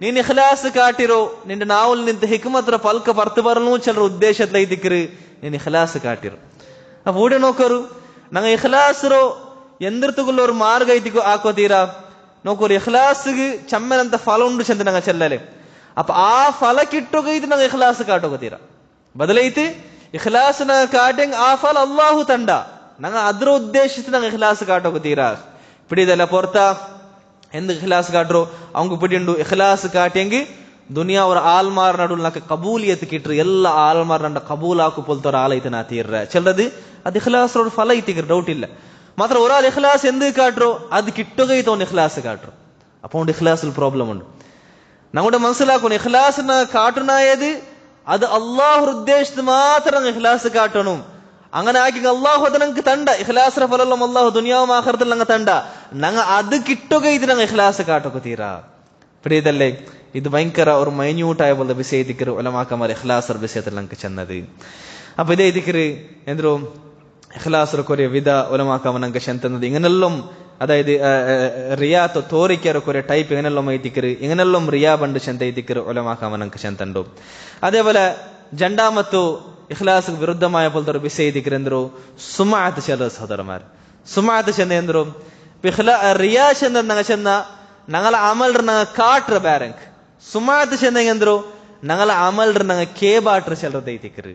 ನೀನ್ ಇಖ್ಲಾಸ್ ಕಾಟಿರೋ ನಿಂದ ನಾವಲ್ ನಿಂತ ಹಿಕ್ಮತ್ರ ಪಲ್ಕ ಬರ್ತು ಬರಲು ಚಲರ ಉದ್ದೇಶದ ಐತಿಕ್ರಿ ನೀನ್ ಇಖ್ಲಾಸ್ ಕಾಟಿರೋ ಅಪ್ಪ ಊಡೆ ನೋಕರು ನಂಗೆ ಇಖ್ಲಾಸ್ರೋ ಎಂದಿರ್ತಗುಲ್ಲ ഒരു മാർഗ ಐತಿಕೋ ಹಾಕೋತೀರಾ നോക്കൊരു ഇഖ്ലാസ് ചമ്മനಂತ ಫಲ ಉಂಡು ಚಂದ ನಂಗೆ ಚೆಲ್ಲಲೆ ಅಪ್ಪ ಆ ಫಲ ಕಿಟ್ಟೋಗೈತಿ ನಂಗೆ ಇಖ್ಲಾಸ್ ಕಾಟೋಗತೀರಾ ಬದಲೈತಿ ಇಖ್ಲಾಸ್ನ ಕಾಟೆಂಗ್ ಆಫಲ್ ಅಲ್ಲಾಹು ತಂಡ ನಂಗ ಅದ್ರ ಉದ್ದೇಶಿಸಿ ನಂಗೆ ಇಖ್ಲಾಸ್ ಕಾಟೋಗ ತೀರಾ പിടിയതല്ല പുറത്താ എന്ത് ഇഖ്ലാസ് കാട്ടോ അവങ്ക് പിടിയുണ്ടു ഇഖ്ലാസ് കാട്ടിയെങ്കിൽ ദുനിയ ഒരു ആൽമാർ നടുവിൽ നമുക്ക് കബൂലിയത്ത് കിട്ടു എല്ലാ ആൽമാർ നണ്ട കബൂലാക്കു പോലത്തെ ഒരാളായിട്ട് നാ തീർற ചിലത് അത് ഇഖ്ലാസിനോട് ഫല ഇട്ടിക്കർ ഡൗട്ട് ഇല്ല മാത്ര ഒരാൾ ഇഖ്ലാസ് എന്ത് കാട്ടോ അത് കിട്ടുകയോ ഇഖ്ലാസ് കാട്ടോ അപ്പോൾ ഇഖ്ലാസിൽ പ്രോബ്ലം ഉണ്ട് നമ്മുടെ മനസ്സിലാക്കണം ഇഖ്ലാസിനെ കാട്ടുനായത് അത് അള്ളാഹു ഉദ്ദേശിച്ച് മാത്രം ഇഖ്ലാസ് കാട്ടണം അങ്ങനെ ആക്കി അള്ളാഹു അത് ഞങ്ങൾക്ക് തണ്ട ഇഖ്ലാസിന്റെ ഫലം അള്ളാഹു ദുനിയാവും ആഖിറത്തിൽ ഞങ്ങൾ തണ്ട ഞങ്ങൾ അത് കിട്ടുക ഇത് ഞങ്ങൾ ഇഖ്ലാസ് കാട്ടൊക്കെ തീരാ പിടിയതല്ലേ ഇത് ഭയങ്കര ഒരു മൈന്യൂട്ടായ പോലെ വിഷയ ദിക്കർ ഉലമാക്കന്മാർ ഇഖ്ലാസർ വിഷയത്തിൽ ഞങ്ങൾക്ക് ചെന്നത് അപ്പൊ ഇതേ ദിക്കർ എന്തോ ഇഖ്ലാസർ കുറെ വിധ ഉലമാക്കന്മാർ ഞങ്ങൾക്ക് ചെന്നത് ഇങ്ങനെല്ലാം അതായത് റിയാത്ത് തോറിക്കാറ് കുറെ ടൈപ്പ് ഇങ്ങനെല്ലാം ദിക്കർ ഇങ്ങനെല്ലാം റിയാ ബണ്ട് ചെന്ത ദിക്കർ ഉലമാക്കന്മാർ ഞങ്ങൾക്ക് ചെന്തണ്ടു അതേപോലെ രണ്ടാമത്തു ഇഖ്ലാസ് വിരുദ്ധമായ പോലത്തെ ഒരു വിഷയ ദിക്കർ എന്തോ സുമാഅത്ത് ചെല്ല സഹോദരന്മാർ സുമാഅത്ത് ചെന്ന എന്തോ റിയാ ചെന്ന ഞങ്ങൾ ചെന്ന ഞങ്ങളെ അമൽರ ഞങ്ങൾ ಕಾಟ್ರ ಬ್ಯಾರಂಕ್ ಸುಮಾತ್ ಚೆಂದಂದ್ರು ഞങ്ങളെ അമൽರ ഞങ്ങൾ കേബാട്ര ചെല്ലറത് ദിക്കർ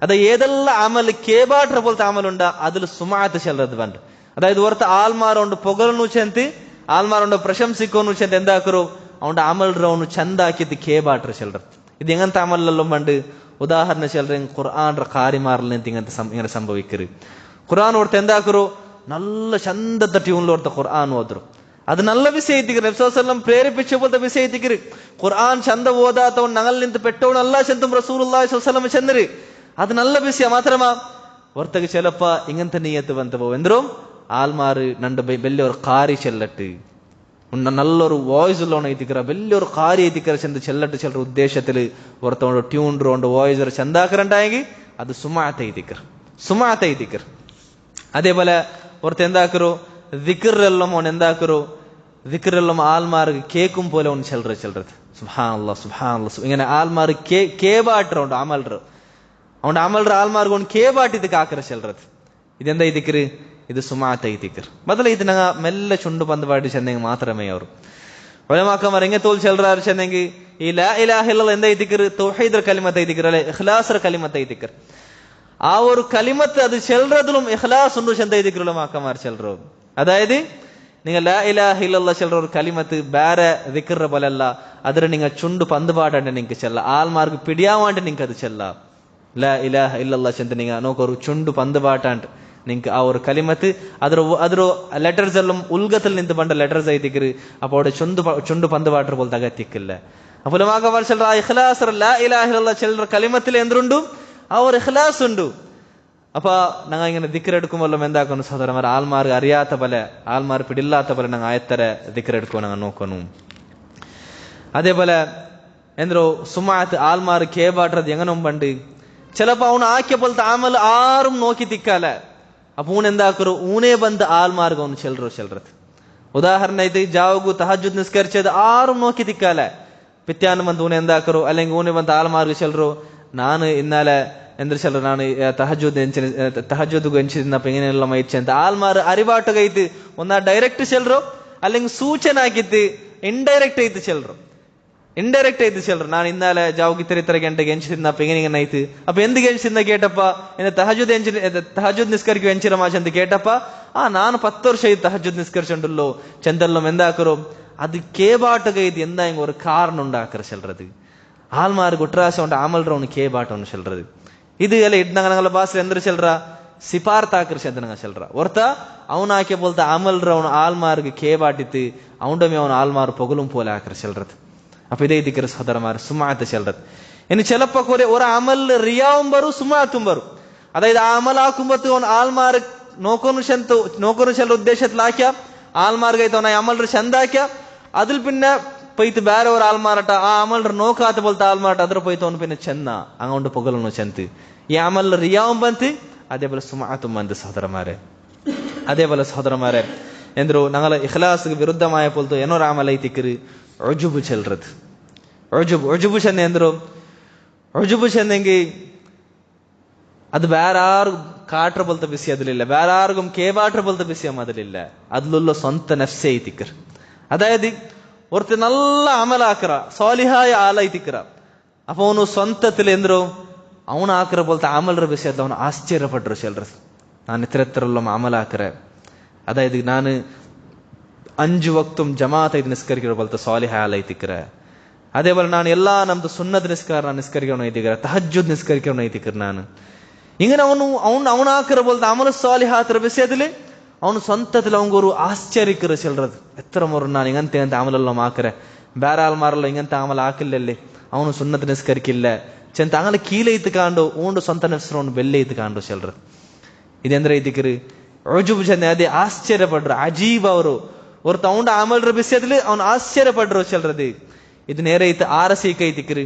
അത് ഏതെല്ലാം അമൽ കേബാട്ര പോലത്തെ അമലുണ്ട അതിൽ സുമാഅത്ത് ചെല്ലറത് ബണ്ട് അതായത് ഓർത്ത ആൽമാരോണ്ട് പൊകളന്നു ചെന്തി ആൽമാരോണ്ട് പ്രശംസിക്കുന്നു ചെന്ത് എന്താക്കറു അവന്റെ അമൽರ ಅವನು ಚಂದಾಕಿದ್ದು ಕೇಬಾಟ್ರ ಚೆಲ್ಲರത് ഇത് എങ്ങനത്തെ അമലെല്ലാം ബണ്ട് ഉദാഹരണ ചെല്ലറ ഖുർആന്റെ കാരിമാറിൽ ഇങ്ങനെ സംഭവിക്കരുത് ഖുർആൻ ഓർത്ത് എന്താക്കറു നല്ല ചന്തത്തെ ട്യൂണിൽ ഓർത്ത ഖുർആൻ ഓതರು അത് നല്ല വിഷയത്തിക്കര് നബി സല്ലല്ലാഹു അലൈഹി വസല്ലം പ്രേരിപ്പിച്ച പോലത്തെ വിഷയത്തിക്കര് ഖുർആൻ ചന്ത ഓതാത്തവൻ ഞങ്ങൾ നിന്ന് പെട്ടവനല്ല ചെന്തും റസൂലുള്ളാഹി സ്വല്ലല്ലാഹു അലൈഹി വസല്ലം ചെന്നര് അത് നല്ല വിഷയ മാത്രമാ ഓർത്തക്ക് ചിലപ്പോ ഇങ്ങനത്തെ നീയത്ത് ബന്ധവോ എന്തോ ആൽമാറ് നണ്ട് വലിയൊരു കാരി ചെല്ലട്ട് നല്ലൊരു വോയിസ് ഉള്ളവണ എത്തിക്കറ വലിയൊരു കാര്യം എത്തിക്കറ ചെന്ന് ചെല്ലട്ട് ചിലർ ഉദ്ദേശത്തില് ഓർത്തോണ്ട് ട്യൂണ്ടോണ്ട് വോയിസർ ചന്താക്കറുണ്ടായെങ്കിൽ അത് സുമാഅത്ത് എത്തിക്കർ അതേപോലെ ഓർത്ത് എന്താക്കറോ ദിക്റെല്ലാം അവൻ എന്താക്കറോ ദിക്റെല്ലാം ആൽമാർക്ക് കേക്കും പോലെ അവൻ ചെല്ലറത് സുബ്ഹാനല്ലാഹ് ഇങ്ങനെ ആൽമാർ കേബാട്ടറുണ്ട് അമൽറ് അവന്റെ അമൽറ് ആൽമാർക്ക് അവൻ കേബാട്ടിത് കാക്കറ ചെല്ലറത് ഇതെന്താ ദിക്റ് ഇത് സുമാഅത്ത് ദിക്ർ ബദല ഇത് ഞങ്ങൾ മെല്ലെ ചുണ്ടു പന്തുപാടി ചെന്നെങ്കിൽ മാത്രമേ അവർ ഉലമാക്കന്മാർ എങ്ങനെ തോൽ ചെല്ലറാർ ചെന്നെങ്കിൽ ഈ ലാ ഇലാഹ ഇല്ലല്ലാഹ് എന്താ ദിക്ർ തൗഹീദ് കലിമത്ത് ദിക്ർ അല്ലെ ഇഖ്ലാസ് കലിമത്ത് ദിക്ർ ആ ഒരു കലിമത്ത് അത് ചെല്ലറതിലും ഇഖ്ലാസ് ഉണ്ട് ചെന്ത ദിക്ർ ഉലമാക്കന്മാർ ചെല്ലറോ അതായത് നിങ്ങൾ ലാ ഇലാഹ ഇല്ലല്ലാഹ് ചെല്ലറ ഒരു കലിമത്ത് വേറെ ദിക്ർ പോലല്ല അതിൽ നിങ്ങൾ ചുണ്ടു പന്തുപാടാണ്ട് നിങ്ങൾക്ക് ചെല്ല ആൽമാർക്ക് പിടിയാവാണ്ട് നിങ്ങൾക്ക് അത് ചെല്ല ലാ ഇലാഹ ഇല്ലല്ലാഹ് ചെന്ത നിങ്ങൾ നോക്കൊരു ചുണ്ടു പന്തുപാട്ടാണ്ട് നിങ്ങൾക്ക് ആ ഒരു കലിമത്ത് അതൊരു ലെറ്റേഴ്സ് എല്ലാം ഉൽഗത്തിൽ നിന്ന് പണ്ട ലെറ്റേഴ്സ് ആയിത്തിക്കര് അപ്പോൾ അവിടെ ചുണ്ടു പന്തുപാട്ടർ പോലത്തെ അകത്തിക്കില്ല അപ്പോൾ ഉലമാക്കന്മാർ ചെല്ലറ ആ ഇഖ്ലാസ് ലാ ഇലാഹ ഇല്ലല്ലാഹ് ചെല്ലറ കലിമത്തിൽ എന്തുണ്ട് ആ ഒരു ഇഖ്ലാസ് ഉണ്ട് അപ്പൊ ഞങ്ങൾ ഇങ്ങനെ ദിക്ർ എടുക്കുമ്പോൾ എന്താക്കുന്നു സഹോദരന്മാർ ആൽമാർ അറിയാത്ത പോലെ ആൽമാർ പിടില്ലാത്ത പോലെ ഞങ്ങൾ ആയത്തര ദിക്ർ എടുക്കുമോ ഞങ്ങൾ നോക്കുന്നു അതേപോലെ എന്തോ സുമാഅത്ത് ആൽമാർ കേബാട്ടത് എങ്ങനെ പണ്ട് ചിലപ്പോ അവൻ ആക്കിയ പോലത്തെ ആമൽ ആരും നോക്കി തിക്കാല അപ്പൊ ഊൺ എന്താക്കറു ഊനെ ബന്ധ ആൽമാർക്ക് അവನು ചെല്ലറത് ഉദാഹരണ ഇത് ജാവഗു തഹജ്ജുദ് നിസ്കരിച്ചത് ആരും നോക്കി തിക്കാല പിത്യാനം ಬಂದು ഊനെ എന്താക്കറു അല്ലെങ്കിൽ ഊനെ ಬಂದ ആൽമാർക്ക് ചെല്ലറു ನಾನು ഇന്നലെ എന്തൊരു ചെല്ലറ ನಾನು തഹജ്ജുദ് എഞ്ചിരുന്നപ്പോ ഇങ്ങനെയുള്ള മയിച്ചെന്ത് ആൽമാർ അറിവാട്ടുക ഇത് ഒന്നാ ഡയറക്റ്റ് ചെല്ലറോ അല്ലെങ്കിൽ സൂചന ആക്കിത്ത് ഇൻഡയറക്റ്റ് ആയിട്ട് ചെല്ലറോ ഇൻഡയറക്റ്റ് ആയിട്ട് ചെല്ലറ ನಾನು ഇന്നലെ ജാവഗു ഇത്ര ಗಂಟೆಗೆ എഞ്ചിരുന്നപ്പോ ഇങ്ങനെ ആയിട്ട് അപ്പൊ എന്ത് എഞ്ചിരുന്ന കേട്ടപ്പ എന്നെ തഹജ്ജുദ് നിസ്കരിക്കും എഞ്ചിരമാ ചെന്ത് കേട്ടപ്പ ನಾನು 10 ವರ್ಷ ഇത് തഹജ്ജുദ് നിസ്കരിച്ചുണ്ടല്ലോ ചെന്തെല്ലാം എന്താക്കറോ അത് കേബാട്ടുക ഇത് എന്താ ഒരു കാരണം ഉണ്ടാക്കറ ചെല്ലറത് ആൽമാർ ഗുട്രാശ ഉണ്ട് ആമൽറവന് കേബാട്ടവನು ചെല്ലറത് ഇത് അല്ല ഇಡ್ನಂಗಲ ಭಾಷೆ ಎಂದ್ರ ಚೆಲ್ಲರ ಸಿಪಾರ್ತಾಕರ್ ಚೆಂದನಂಗ ಚೆಲ್ಲರ ಒರ್ತ ಅವನ ಆಕೆ ಬೋಲ್ತ ಆಮಲ್ರವನು ಆಲ್ಮಾರ್ಗೆ ಕೇಬಾಟಿತ್ತು ಅವನಡಮೆ ಅವನ ಆಲ್ಮಾರ್ ಪೊಗಲುಂ ಪೋಲೆ ಆಕರ್ ಚೆಲ್ಲರത് അപ്പൊ ഇതേ ദിക്ർ സഹോദരന്മാർ സുമാഅത്ത് ചെല്ലറത് ഇനി ചിലപ്പോ ഒരു അമൽ റിയാവും വരും സുമാഅത്തും വരും അതായത് ആ അമലാക്കുമ്പത്ത് അവൻ ആൽമാർ നോക്കുന്നു ചെല്ല ഉദ്ദേശത്തിലാക്കിയ ആൽമാർഗൈത്ത് അവನ അമൽറ് ചെന്താക്കിയ അതിൽ പിന്നെ പോയിട്ട് ಬೇರೆ ഒരു ആൽമാരട്ട ആ അമൽറ് നോക്കാത്ത പോലത്തെ ആൽമാരട്ട അದ್ರ പോയിട്ട് അവನು പിന്നെ ചെന്ന അങ്ങോട്ട് പൊകളന്നു ചെന്ത് ഈ അമൽ റിയാവും ಬಂತು അതേപോലെ സുമാഅത്തും ಬಂತು സഹോദരന്മാരെ എന്തോ ഞങ്ങളെ ഇഖ്ലാസ്ക്ക് വിരുദ്ധമായ പോലത്തെ ಏನೊರ അമൽ ಐತಿക്കರು ഉജുബ് ചെല്ലറത് ഉജുബ് ചെന്ന എന്തോ ഉജുബ് ചെന്നെങ്കിൽ അത് വേറെ ആർക്കും കാട്ടർ പോലത്തെ വിഷയം അതിലില്ല വേറെ ആർക്കും കേബാട്ടർ പോലത്തെ വിഷയം അതിലില്ല അതിലുള്ള സ്വന്തം നഫ്സെ ಐತಿക്കർ അതായത് ഒരുത്ത നല്ല അമലാക്കറ സ്വാലിഹായ ആളായിത്തിക്കറ അപ്പൊ ಅವನು ಸ್ವಂತത്തിൽ എന്തോ ಅವನು ಹಾಕಿರ ಬೋಲ್ತ ಆಮಲ್ರ ವಿಷಯದ ಅವನು ಆಶ್ಚರ್ಯಪಟ್ರು ಚೆಲ್ರ. ನಾನು ಇತರ ಆಮಲ್ ಹಾಕರೆ ಅದಾയത് ನಾನು 5 ವಕ್ತುಂ ಜಮಾತ್ ಐದು ನಿಸ್ಕರಿಕಿರೋ ಬೋಲ್ತ ಸಾಲಿಹ ಆಲೈತಿಕ್ರೆ. അതേപോലെ ನಾನು ಎಲ್ಲಾ ನಮ್ದು ಸುನ್ನತ್ ನಿಸ್ಕಾರ ನಿಸ್ಕರಿಕವನು ಐತಿಕ್ರೆ, ತಹಜ್ಜುದ್ ನಿಸ್ಕರಿಕವನು ಐತಿಕ್ರೆ. ನಾನು ഇങ്ങനെ ಅವನು ಹಾಕಿರ ಬೋಲ್ತ ಅಮಲ ಸಾಲಿಹಾತರ ವಿಷಯದಲ್ಲಿ ಅವನು ಸ್ವಂತത്തിൽ ಅವನಿಗೊರು ಆಶ್ಚರ್ಯಕರ ಚೆಲ್ರದು. ಎತ್ತರ ಮೊರು ನಾನು ಹಿಂಗಂತೆ ಅಂತ ಆಮಲೆಲ್ಲ ಹಾಕರೆ ಬೇರೆ ಆಲ್ಮಾರಲ್ಲ ಹಿಂಗಂತ ಆಮಲ ಹಾಕಿಲ್ಲಲ್ಲಿ ಅವನು ಸುನ್ನತ್ ನಿಸ್ಕರಿಕಿಲ್ಲ ಚೆಂತ അങ്ങനെ ಕೀಲೆ ಇತ್ಕಾಂಡು ಉಂಡು ಸ್ವಂತ ನೆಸ್ರು ಬೆಲ್ಲೆ ಇತ್ಕಾಂಡು ಚೆಲ್ರದು. ಇದೆಂದ್ರೆ ಇದಕ್ಕಿರಿ ಉಜುಬ್ ಜನ ಅದೇ ಆಶ್ಚರ್ಯಪಡ್ರು. ಅಜೀಬ್ ಅವರು ಒರ್ತ ಅವನ ಆಮಲ್ರ ವಿಷಯದಲ್ಲಿ ಅವನು ಆಶ್ಚರ್ಯಪಡ್ರು ಚೆಲ್ರದು. ಇದು ನೇರ ಇತ್ತು 6 ಸೀಕ ಐತಿಕ್ರಿ.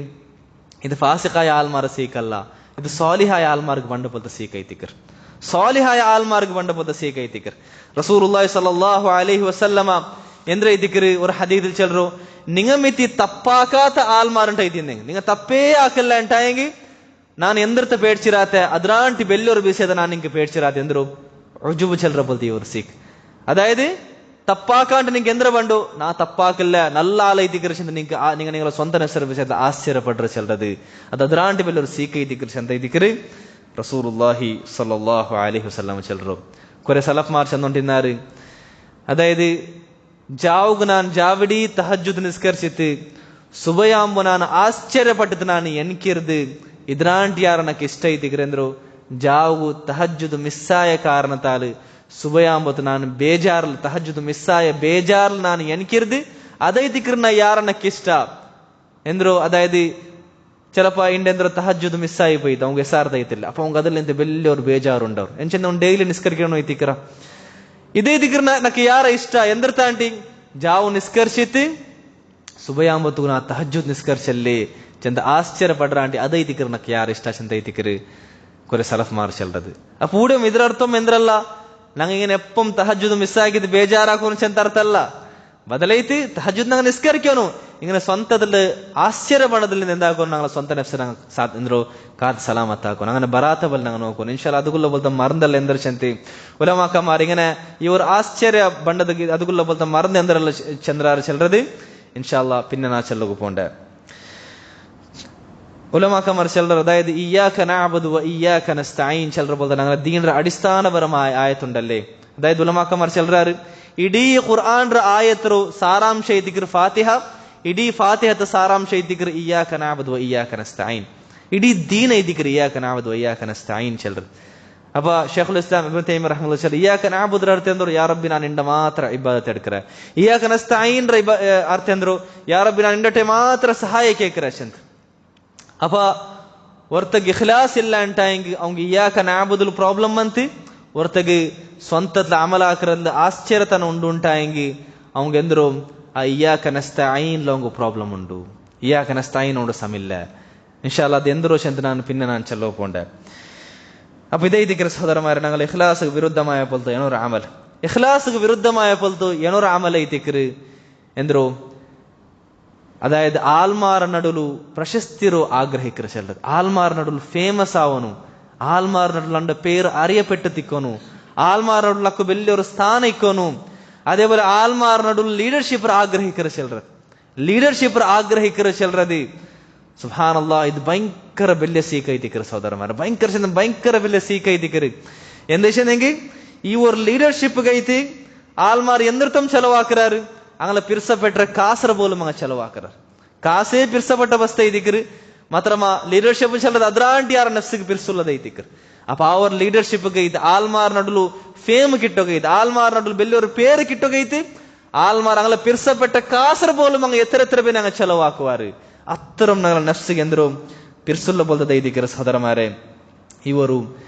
ಇದು ಫಾಸಿಕಾಯ ಆಲ್ಮಾರ ಸೀಕಲ್ಲ, ಇದು ಸಾಲಿಹಾಯ ಆಲ್ಮಾರ್ಗ್ ಬಂಡ ಪೊಲ್ತ ಸೀಕ ಐತಿಕ್ರಿ. ಸಾಲಿಹಾಯ ಆಲ್ಮಾರ್ಗ್ ಬಂಡ ಪೊಲ್ತ ಸೀಕ ಐತಿಕ್ರಿ. റസൂലുള്ളാഹി സ്വല്ലല്ലാഹു അലൈഹി വസല്ലമ ಎಂದ್ರೆ ಇದಕ್ಕಿರಿ ഒരു ഹദീസിൽ ചെല്ലರು നിങ്ങമിത്തി തപ്പാക്കാത്ത ആൽമാറുണ്ട് ಐತಿಂದೆ നിങ്ങ ತಪ್ಪೇ ಹಾಕಲ್ಲ ಅಂಟಾಯಂಗಿ ನಾನು ಎಂದ್ರತ ಪೇಡ್ಚಿರಾತೆ ಅದ್ರಾಂಟಿ ಬೆಲ್ಲೋರು ಬೀಸದ ನಾನು ನಿಂಗೆ ಪೇಡ್ಚಿರಾತೆ ಎಂದ್ರು ಉಜುಬು ಚೆಲ್ರ ಬಲ್ತಿ ಇವರು ಸೀಕ್. അതായത് ತಪ್ಪಾಕಾಂಟ ನಿಂಗೆ ಎಂದ್ರ ಬಂಡು ನಾ ತಪ್ಪಾಕಲ್ಲ ನಲ್ಲ ಆಲೈತಿಕರಿಸಿಂದ ನಿಂಗೆ ಸ್ವಂತ ಹೆಸರು ವಿಷಯದ ಆಶ್ಚರ್ಯಪಡ್ರ ಚೆಲ್ರದು. ಅದು ಅದ್ರಾಂಟಿ ಬೆಲ್ಲೋರು ಸೀಕ ಐತಿಕರಿಸಿ ಅಂತ ಇದಕ್ಕಿರಿ റസൂലുള്ളാഹി സ്വല്ലല്ലാഹു അലൈഹി വസല്ലം ചെല്ലರು കുറെ സലഫ് മാർ ചെന്നോണ്ടിന്നാറ്. അതായത് ജാവുഗ് ನಾನು ಜಾವಿಡಿ ತಹಜ್ಜುದ್ ನಿಸ್ಕರಿಸಿತ್ತು ಸುಬಯಾಂಬು ನಾನು ಆಶ್ಚರ್ಯಪಟ್ಟಿತು ನಾನು ಎನ್ಕಿರ್ದು ಇದ್ರಾಂಟಿ ಯಾರ ನಕ್ಕೆ ಇಷ್ಟ ಐತಿಕ್ರೆ ಅಂದ್ರು ಜಾವು ತಹಜ್ಜುದ್ ಮಿಸ್ಸಾಯ ಕಾರಣತಾಲು ಸುಬಯಾಂಬತ್ತು ನಾನು ಬೇಜಾರ್ಲು ತಹಜ್ಜುದ್ ಮಿಸ್ಸಾಯ ಬೇಜಾರ್ಲು ನಾನು ಎನ್ಕಿರ್ದು ಅದೈತಿಕ್ರೆ ನಾ ಯಾರ ನಕ್ಕೆ ಇಷ್ಟ ಎಂದ್ರು. അതായത് ചിലപ്പോ ഇണ്ടെന്തോ തഹജ്ജുദ് മിസ്സായി പോയി അവങ്ക എസാർത്തൈത്തില്ല. അപ്പൊ அவங்க അതിൽ എന്ത് വലിയൊരു ಬೇಜಾರುಂಡವ್ರು ಎಂಚೆಂದ ಅವ್ನು ಡೈಲಿ ನಿಸ್ಕರಿಕಣೋ ಐತಿಕ್ರ ಇದೇ ದಿಕ್ರ ನಕ್ಕೆ ಯಾರ ಇಷ್ಟ ಎಂದಿರ್ತಾಂಟಿ ಜಾವು ನಿಸ್ಕರ್ಷಿತ್ ಸುಬಯಾಂಬತ್ತು ನಾ ತಹಜ್ಜುದ್ ನಿಸ್ಕರ್ಷಲ್ಲಿ ಚಂದ ಆಶ್ಚರ್ಯ ಪಡ್ರ ಆಂಟಿ ಅದೇ ದಿಕ್ರ ನಕ್ಕೆ ಯಾರ ಇಷ್ಟ ಚಂದ ಐತಿಕ್ರಿ കുറെ സലഫ് മാർ ചെല്ലത്. അപ്പൊ ഇവിടെ ഇതിനർത്ഥം എന്തല്ല ഞങ്ങിങ്ങനെ എപ്പം തഹജ്ജുദ് മിസ്സാക്കിയത് ಬೇಜಾರಾಕೋನು ചെಂತ ಅರ್ಥ ಅಲ್ಲ. ಬದಲೈತಿ ತಹಜ್ಜುದ್ ನಂಗೆ ನಿಸ್ಕರಿಕೋನು ഇങ്ങനെ സ്വന്തത്തില് ആശ്ചര്യപണത്തിൽ എന്താക്കും ഞങ്ങളെ സ്വന്തം നെഫ്സ് എന്തോ കാത്ത് സലാമത്താക്കും അങ്ങനെ ബറാത്തബൽ ഞങ്ങൾ നോക്കും. ഇൻഷാല്ല അതുകൊള്ള പോലത്തെ മറന്നല്ല എന്തൊരു ചെന്തി ഉലമാക്കന്മാർ ഇങ്ങനെ ഈ ഒരു ആശ്ചര്യ ബണ്ടത് അതുകൊള്ള പോലത്തെ മറന്ന് എന്തരല്ല ചന്ദ്രാറ് ചെല്ലത്. ഇൻഷാല്ല പിന്നെ നാ ചെല്ലു പോണ്ടേ ഉലമാക്കന്മാർ ചെല്ലർ. അതായത് ഇയ്യാക നഅ്ബുദു വ ഇയ്യാക നസ്തഈൻ ചെല്ലർ പോലത്തെ ഞങ്ങളുടെ ദീനിന്റെ അടിസ്ഥാനപരമായ ആയത്തുണ്ടല്ലേ. അതായത് ഉലമാക്കന്മാർ ചെല്ലറാറ് ಇಡೀ ഖുർആൻ ആയത്തു സാരാംശ ಐತಿಕ್ರಿ ಫಾತಿಹ. ಇಡೀ ಫಾತಿಹದ ಸಾರಾಂಶ ಐತಿಕ್ರಿ ಇಯ್ಯಾಕ ನಅ್ಬುದು ವ ಇಯ್ಯಾಕ ನಸ್ತಾಯಿನ್. ಇಡೀ ದೀನ್ ಐತಿಕ್ರಿ ಇಯ್ಯಾಕ ನಅ್ಬುದು ವ ಇಯ್ಯಾಕ ನಸ್ತಾಯಿನ್ ಚೆಲ್ರ. ಅಪ್ಪ ಶೇಖುಲ್ ಇಸ್ಲಾಂ ಇಬ್ನು ತೈಮಿಯ್ಯ ರಹ್ಮತುಲ್ಲಾಹಿ ಅಲೈಹಿ ಇಯ್ಯಾಕ ನಅ್ಬುದು ಅರ್ಥ ಅಂದ್ರು ಯಾ ರಬ್ಬಿ ನಾನು ನಿಂದ ಮಾತ್ರ ಇಬಾದತ್ ಎಡ್ಕರೆ. ಇಯ್ಯಾಕ ನಸ್ತಾಯಿನ್ ಅರ್ಥ ಅಂದ್ರು ಯಾ ರಬ್ಬಿ ನಾನು ನಿಂದಟೆ ಮಾತ್ರ ಸಹಾಯ ಕೇಕರೆ ಅಂತ. ಅಪ್ಪ ಒರ್ತಗೆ ಇಖ್ಲಾಸ್ ಇಲ್ಲ ಅಂಟಾಯಂಗಿ ಅವಂಗ ಇಯ್ಯಾಕ ನಅ್ಬುದು ಪ್ರಾಬ್ಲಮ್ ಅಂತಿ ಒರ್ತಗೆ ಸ್ವಂತದ ಅಮಲಾಕರಲ್ಲ ಆಶ್ಚರ್ಯತನ ಉಂಟಾಯಂಗಿ ಅವಂಗ ಎಂದ್ರು ಆ ಇಯ್ಯಾಕ ನಸ್ತಾಯಿನ್ ಅವಂಗ ಪ್ರಾಬ್ಲಮ್ ಉಂಡು. ಇಯ್ಯಾಕ ನಸ್ತಾಯಿನ್ ಉಂಡು ಸಮಿಲ್ಲ. ഇൻഷാല്ലാ അത് എന്ത് റോഷൻ ನಾನು പിന്നെ ನಾನು ചെല്ലോ പോണ്ടേ. അപ്പൊ ഇതേ ഇതിക്കര സഹോദരന്മാരെ ഞങ്ങൾ ഇഖ്ലാസിಗೆ ವಿರುದ್ಧമായ ಪೊಲ್ತು ಏನೋರು ಅಮಲ್ ಇಖ್ಲಾಸಿಗೆ ವಿರುದ್ಧമായ ಪೊಲ್ತು ಏನೋರು ಅಮಲ್ ಐತಿಕ್ರಿ ಎಂದ್ರು. അതായത് ആൽമാർ നടുಲು പ്രശസ്തിರೋ ആഗ്രഹിക്കರು ചെല്ലത്. ആൽമാർ നടുಲು ഫേമസ് ആവನು, ആൽമാർ നടുಲು അണ്ട പേര് അറിയപ്പെട്ടു തിക്കോನು, ആൽമാർ നടുലക്ക് വലിയൊരു സ്ഥാന ഇക്കോನು. അതേപോലെ ആൽമാർ നടുಲು ലീഡർഷിപ്പ് ആഗ്രഹിക്കರು ചെല്ലത്. ಲೀಡರ್ಶಿಪ್ ಆಗ್ರಹಿಕರ ಚೆಲ್ರದಿ ಸುಬ್ಹಾನಲ್ಲಾ ಇದು ಭಯಂಕರ ಬೆಲ್ಲೆ ಸೀಕ ಐತಿಕರ ಸೋದರಮಾರ ಭಯಂಕರ ಬೆಲ್ಲೆ ಸೀಕ ಐತಿಕರಿ ಎಂದೇಶನೆಂಗಿ ಈ ஒரு ಲೀಡರ್ಶಿಪ್ ಗೈತಿ ಆಲ್ಮಾರ್ ಎಂದಿರ್ತಂ ಚೆಲವಾಕರಾರು ಅಂಗಲ ಪಿರ್ಸಪೆಟ್ರೆ ಕಾಸರ ಬೋಲು ಮಂಗ ಚೆಲವಾಕರಾರು ಕಾಸೇ ಪಿರ್ಸಪಟ್ಟ ಬಸ್ತ ಐತಿಕರಿ ಮಾತ್ರಮ ಲೀಡರ್ಶಿಪ್ ಚೆಲ್ಲದ ಅದ್ರಾಂಟಿ ಯಾರ ನಫ್ಸಿಗೆ ಪಿರ್ಸುಲ್ಲದ ಐತಿಕರ್. ಅಪ್ಪ ಅವರ ಲೀಡರ್ಶಿಪ್ ಗೈತಿ ಆಲ್ಮಾರ್ ನಡುಲು ಫೇಮ್ ಕಿಟ್ಟೋಗೈತಿ, ಆಲ್ಮಾರ್ ನಡುಲು ಬೆಲ್ಲೋರು പേര് കിട്ടുകൈತಿ, ആൽമാർ അങ്ങനെ പിർസപ്പെട്ട കാസർ പോലും അങ്ങ് എത്ര പേര് അങ്ങ് ചെലവാക്കുവാറ്. അത്തരം ഞങ്ങൾ നഫ്സിಗೆ ಎಂದರು ಪಿರ್ಸುಲ್ಲ ಬೋಲ್ದ ಐದಿಕರ ಸಹೋದರಮಾರೆ ಇವರು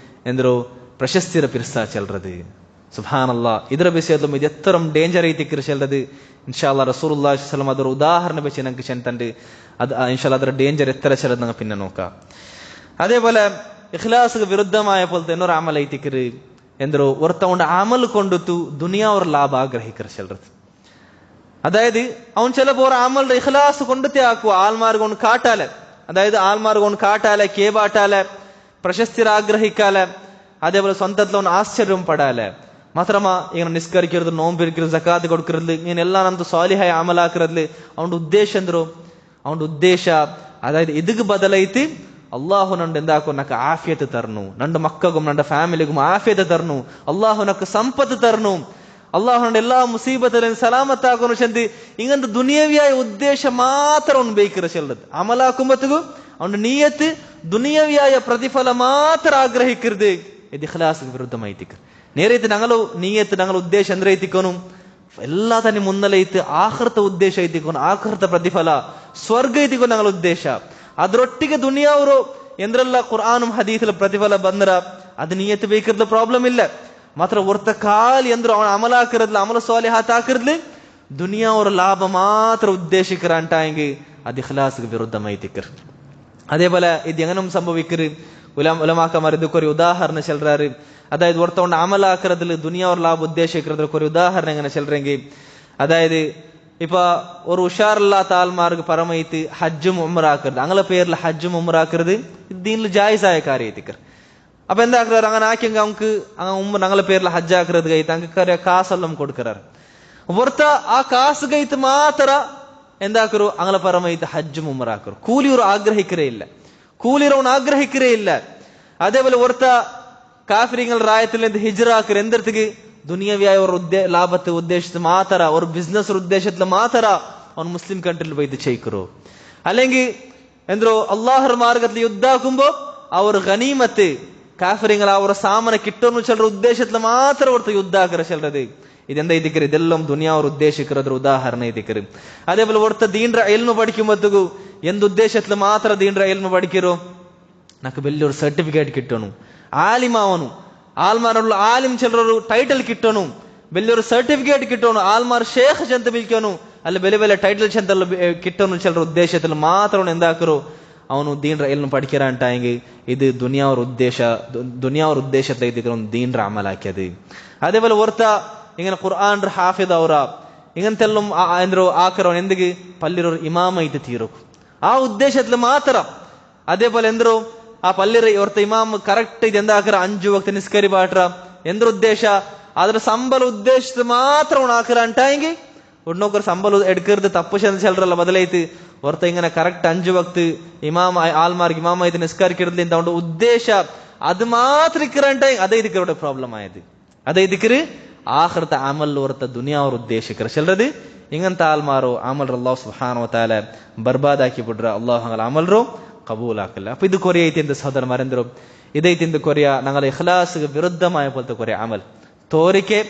ಎಂದರು ಪ್ರಶಸ್ತಿರ ಪಿರ್ಸ ಚೆಲ್ರದು. ಸುಬ್ಹಾನಲ್ಲಾ ಇದರ ವಿಷಯದಲ್ಲೂ ಇದು ಎತ್ತರಂ ಡೇಂಜರ್ ಐತಿಕರ ಚೆಲ್ರದು. ಇನ್ಶಾಲ್ಲಾ റസൂലുള്ളാഹി സ്വല്ലല്ലാഹു അലൈഹി വസല്ലം ಅದರ ಉದಾಹರಣೆ വെച്ച് ഞങ്ങൾക്ക് ചെന്തണ്ട് അത് ഇൻഷാല്ലാ ಅದರ ಡೇಂಜರ್ എത്ര ചെല്ലത് ഞങ്ങൾ പിന്നെ നോക്കാം. അതേപോലെ ഇഖ്ലാസിಗೆ ವಿರುದ್ಧമായ പോലത്തെ എന്നൊരു അമൽ ಐತಿಕರು ಎಂದರು ಒರ್ತಗೊಂಡು ಅಮಲ್ ಕೊಂಡುತ್ತು ದುನಿಯಾ ಅವರ ಲಾಭ ಆಗ್ರಹಿಕರ ಚೆಲ್ರದು. അതായത് അവൻ ചിലപ്പോ അമൽ ഇഖ്ലാസ് കൊണ്ടത്തെ ആക്കുക ആൽമാർഗൊന്ന് കാട്ടാലെ, അതായത് ആൽമാർഗൊന്ന് കാട്ടാലെ കേബാട്ടാലെ പ്രശസ്തി ആഗ്രഹിക്കാലെ അതേപോലെ സ്വന്തത്തിൽ ഒന്ന് ആശ്ചര്യം പടാലെ മാത്രമ ഇങ്ങനെ നിസ്കരിക്കരുത്, നോമ്പിരിക്കരുത്, സക്കാത്ത് കൊടുക്കരുത്, ഇങ്ങനെ എല്ലാം നമുക്ക് സ്വാലിഹായ അമലാക്കരുത്. അവന്റെ ഉദ്ദേശം എന്തോ അവന്റെ ഉദ്ദേശ അതായത് ഇതിക്ക് ബദലൈತಿ ಅಲ್ಲಾಹು ನಂಡು ಎಂದಾಕು ನಕ್ಕ ಆಫಿಯತ್ ತರ್ನು, ನಂಡು ಮಕ್ಕಗೂ ನಂಡ ಫ್ಯಾಮಿಲಿಗೂ ಆಫಿಯತ್ ತರ್ನು, ಅಲ್ಲಾಹು ನಕ್ಕ ಸಂಪತ್ತು ತರ್ನು, ಅಲ್ಲಾಹು ನಂಡು ಎಲ್ಲಾ ಮುಸೀಬತ್ ಸಲಾಮತ್ ಆಗೋನು ಚಂದಿ ಇಂಗಂತ ದುನಿಯವಿಯಾಯ ಉದ್ದೇಶ ಮಾತ್ರ ಅವ್ನು ಬೇಕಿರ ಚೆಲ್ಲದು. ಅಮಲಾಕುಂಬತ್ತಿಗೂ ಅವನ ನೀಯತ್ ದುನಿಯವಿಯಾಯ ಪ್ರತಿಫಲ ಮಾತ್ರ ಆಗ್ರಹಿಕ್ಕಿರ್ದೆ. ಇದು ಇಖ್ಲಾಸ್ಗೆ ವಿರುದ್ಧ ಮೈತಿಕ ನೇರೈತಿ ನಂಗಲು ನೀಯತ್ ನಂಗಲ ಉದ್ದೇಶ ಅಂದ್ರೆ ಐತಿಕೋನು ಎಲ್ಲ ತನಿ ಮುನ್ನಲೆ ಐತಿ ಆಖರ್ತ ಉದ್ದೇಶ ಐತಿಕೋನು, ಆಖರ್ತ ಪ್ರತಿಫಲ ಸ್ವರ್ಗ ಐತಿಕೋ ನಂಗಲ ಉದ್ದೇಶ. ಅದ್ರೊಟ್ಟಿಗೆ ದುನಿಯಾವರು ಎಂದ್ರೆಲ್ಲ ಕುರ್ಆನ್ ಹದೀಸಲ ಪ್ರತಿಫಲ ಬಂದ್ರ ಅದು ನೀಯತ್ ಬೇಕಿರ್ದ ಪ್ರಾಬ್ಲಮ್ ಇಲ್ಲ. ಮಾತ್ರ ಹೊರ್ತ ಕಾಲಿ ಎಂದ್ರು ಅವನ ಅಮಲ ಹಾಕಿರದ್ಲ, ಅಮಲ ಸ್ವಾಲಿಹಾತ್ ಹಾಕಿರ್ಲಿ, ದುನಿಯಾವರ ಲಾಭ ಮಾತ್ರ ಉದ್ದೇಶಿಕರ ಅಂಟಾಯಂಗೆ ಅದು ಇಖ್ಲಾಸ್ಗೆ ವಿರುದ್ಧ ಮೈತಿಕರ್. അതേപോലെ ഇത് എങ്ങനെ സംഭവിക്കരു ഉലമാക്കമാർ ഇത് ഒരു ഉദാഹരണം ചെല്ലുறாரு. അതായത് ഒരുത്തവണ അമലാക്കുന്നതിൽ ദുനിയാവർ ലാഭ ഉദ്ദേശിക്കുന്നതിൽ ഒരു ഉദാഹരണം എങ്ങനെ ചെല്ലുറെങ്കിൽ, അതായത് ഇപ്പൊ ഒരു ഉഷാറില്ലാത്ത ആൾമാർക്ക് പരമയിത്ത് ഹജ്ജും ഉംറാക്കരുത്, അങ്ങനെ പേരിൽ ഹജ്ജും ഉംറാക്കരുത് ദീനിൽ ജായിസായ കാര്യത്തിക്കർ. അപ്പൊ എന്താക്കാറ്, അങ്ങനെ ആക്കിയെങ്കിൽ നമുക്ക് ഞങ്ങളെ പേരിൽ ഹജ്ജാക്കരുത് കഴിത്ത് അങ്ങനെ കാസെല്ലാം കൊടുക്കാറ്. ഒരുത്ത ആ കാസ് കഴിത്ത് മാത്ര എന്താക്കರು ಅಂಗಲ ಪರಮೈತ ಹಜ್ಜು ಮುಮ್ಮರಾಕರು. ಕೂಲಿಯವರು ಆಗ್ರಹಿಕರೇ ಇಲ್ಲ, ಕೂಲಿರವನು ಆಗ್ರಹಿಕರೇ ಇಲ್ಲ. അതേപോലെ ഒരുത്ത കാഫിരിങ്ങൾ റായത്തിൽ ഹിജ്റാക്കർ എന്തിടത്തേക്ക് ദുനിയവ്യായ ഒരു ലാഭത്തെ ഉദ്ദേശിച്ച് മാത്ര ഒരു ബിസിനസ് ഉദ്ദേശത്തിൽ മാത്ര അവൻ മുസ്ലിം കൺട്രിയിൽ പോയി ചെയ്ക്കറോ. അല്ലെങ്കിൽ എന്തോ അള്ളാഹർ മാർഗത്തിൽ യുദ്ധാക്കുമ്പോ അവർ ഗനീമത്ത് കാഫിരിങ്ങൾ ಅವರ ಸಾಮಾನ ಕಿಟ್ಟೋನು ಚೆಲ್ಲರ ಉದ್ದೇಶത്തിൽ ಮಾತ್ರ ഒരുത്ത ಯುದ್ಧಾಕರ ಚೆಲ್ಲರದು. ഇതെന്താ ഇതിക്കര്, ഇതെല്ലാം ദുനിയാവർ ഉദ്ദേശിക്കുന്നത് ഉദാഹരണം ഇതിക്കര്. അതേപോലെ ഒരുത്ത ദീൻറ എൽമ പഠിക്കുമ്പോഴത്തേക്കു എന്തുദ്ദേശത്തിൽ മാത്രം ദീൻറ എൽമ പഠിക്കരോ, നമുക്ക് വലിയൊരു സർട്ടിഫിക്കറ്റ് കിട്ടണു, ആലിമാവണു, ആൽമാരുള്ള ആലിം ചിലരൊരു ടൈറ്റിൽ കിട്ടണു, വലിയൊരു സർട്ടിഫിക്കറ്റ് കിട്ടണു, ആൽമാർ ഷേഖ് ചെന്ത വിൽക്കണു, അല്ല വലിയ വലിയ ടൈറ്റിൽ ചെന്തല്ല കിട്ടണു ചിലർ ഉദ്ദേശത്തിൽ മാത്രം എന്താക്കറോ ಅವನು ದೀನ್ರ ಎಲ್ನು ಪಡಿಕೆರ ಅಂಟಾಯಂಗೆ ಇದು ದುನಿಯಾವರ ಉದ್ದೇಶത്തിൽ ഇതിക്കറൊന്നും ദീൻറ അമലാക്കിയത്. അതേപോലെ ഒരുത്ത ഇങ്ങനെ ഖുർആൻ ഹാഫിദ് അവറ ഇങ്ങനത്തെ എല്ലാം എന്തോ ആക്കറോ എന്തെങ്കി പള്ളിരൊരു ഇമാമായിട്ട് തീർക്കും ആ ഉദ്ദേശത്തിൽ മാത്രം. അതേപോലെ എന്തോ ആ പള്ളിര ഒരുത്ത ഇമാം കറക്റ്റ് ഇത് എന്താക്കറ 5 വക്ത നിസ്കരി പാട്ട എന്തൊരു ഉദ്ദേശ ಅದರ ಸಂಬಳ ಉದ್ದೇಶಿತ ಮಾತ್ರ ಅವನು ಹಾಕರ ಅಂಟಾಯಂಗೆ ಒಣ್ಣೊಕ್ಕರು ಸಂಬಳ ಎಡ್ಕರ್ದು ತಪ್ಪು ಚೆಲ್ಲರಲ್ಲ ಬದಲೈತಿ ಹೊರತ ಇಂಗನೆ ಕರೆಕ್ಟ್ 5 ವಕ್ತ ಇಮಾಮ್ ಆಲ್ಮಾರ್ಗ್ ಇಮಾಮ ಇದು ನಿಸ್ಕಾರಿಕಿರಲಿ ಅಂತ ಅವನ ಉದ್ದೇಶ ಅದು ಮಾತ್ರ ಇಕ್ಕರಂಟಾಯ ಅದೇ ಇದಕ್ಕೆ ಪ್ರಾಬ್ಲಮ್ ಆಯ್ತು. ಅದೇ ಇದಕ್ಕೆ ಆಖಿರತ ಅಮಲ್ ಹೊರತ ದುನಿಯಾವರ ಉದ್ದೇಶಿಕರ ಚೆಲ್ಲರದು ಇಂಗಂತ ಆಲ್ಮಾರು ಅಮಲ್ ಅಲ್ಲಾಹ್ ಸುಬ್ಹಾನಹು ವ ತಆಲ ಬರ್ಬಾದ್ ಹಾಕಿ ಬಿಡ್ರ ಅಲ್ಲಾಹ್ ಹಂಗಲ ಅಮಲ್ರು ಕಬೂಲ್ ಹಾಕಲ್ಲ. ಅಪ್ಪ ಇದು ಕೊರಿಯ ಐತಿ ಅಂತ ಸಹೋದರ ಮರೆಂದ್ರು ಇದೈತಿಂದ ಕೊರಿಯ ನಂಗಲ ಇಖ್ಲಾಸ್ಗೆ ವಿರುದ್ಧമായ പോലത്തെ ಕೊರಿಯ ಅಮಲ್ തോരിക്കെ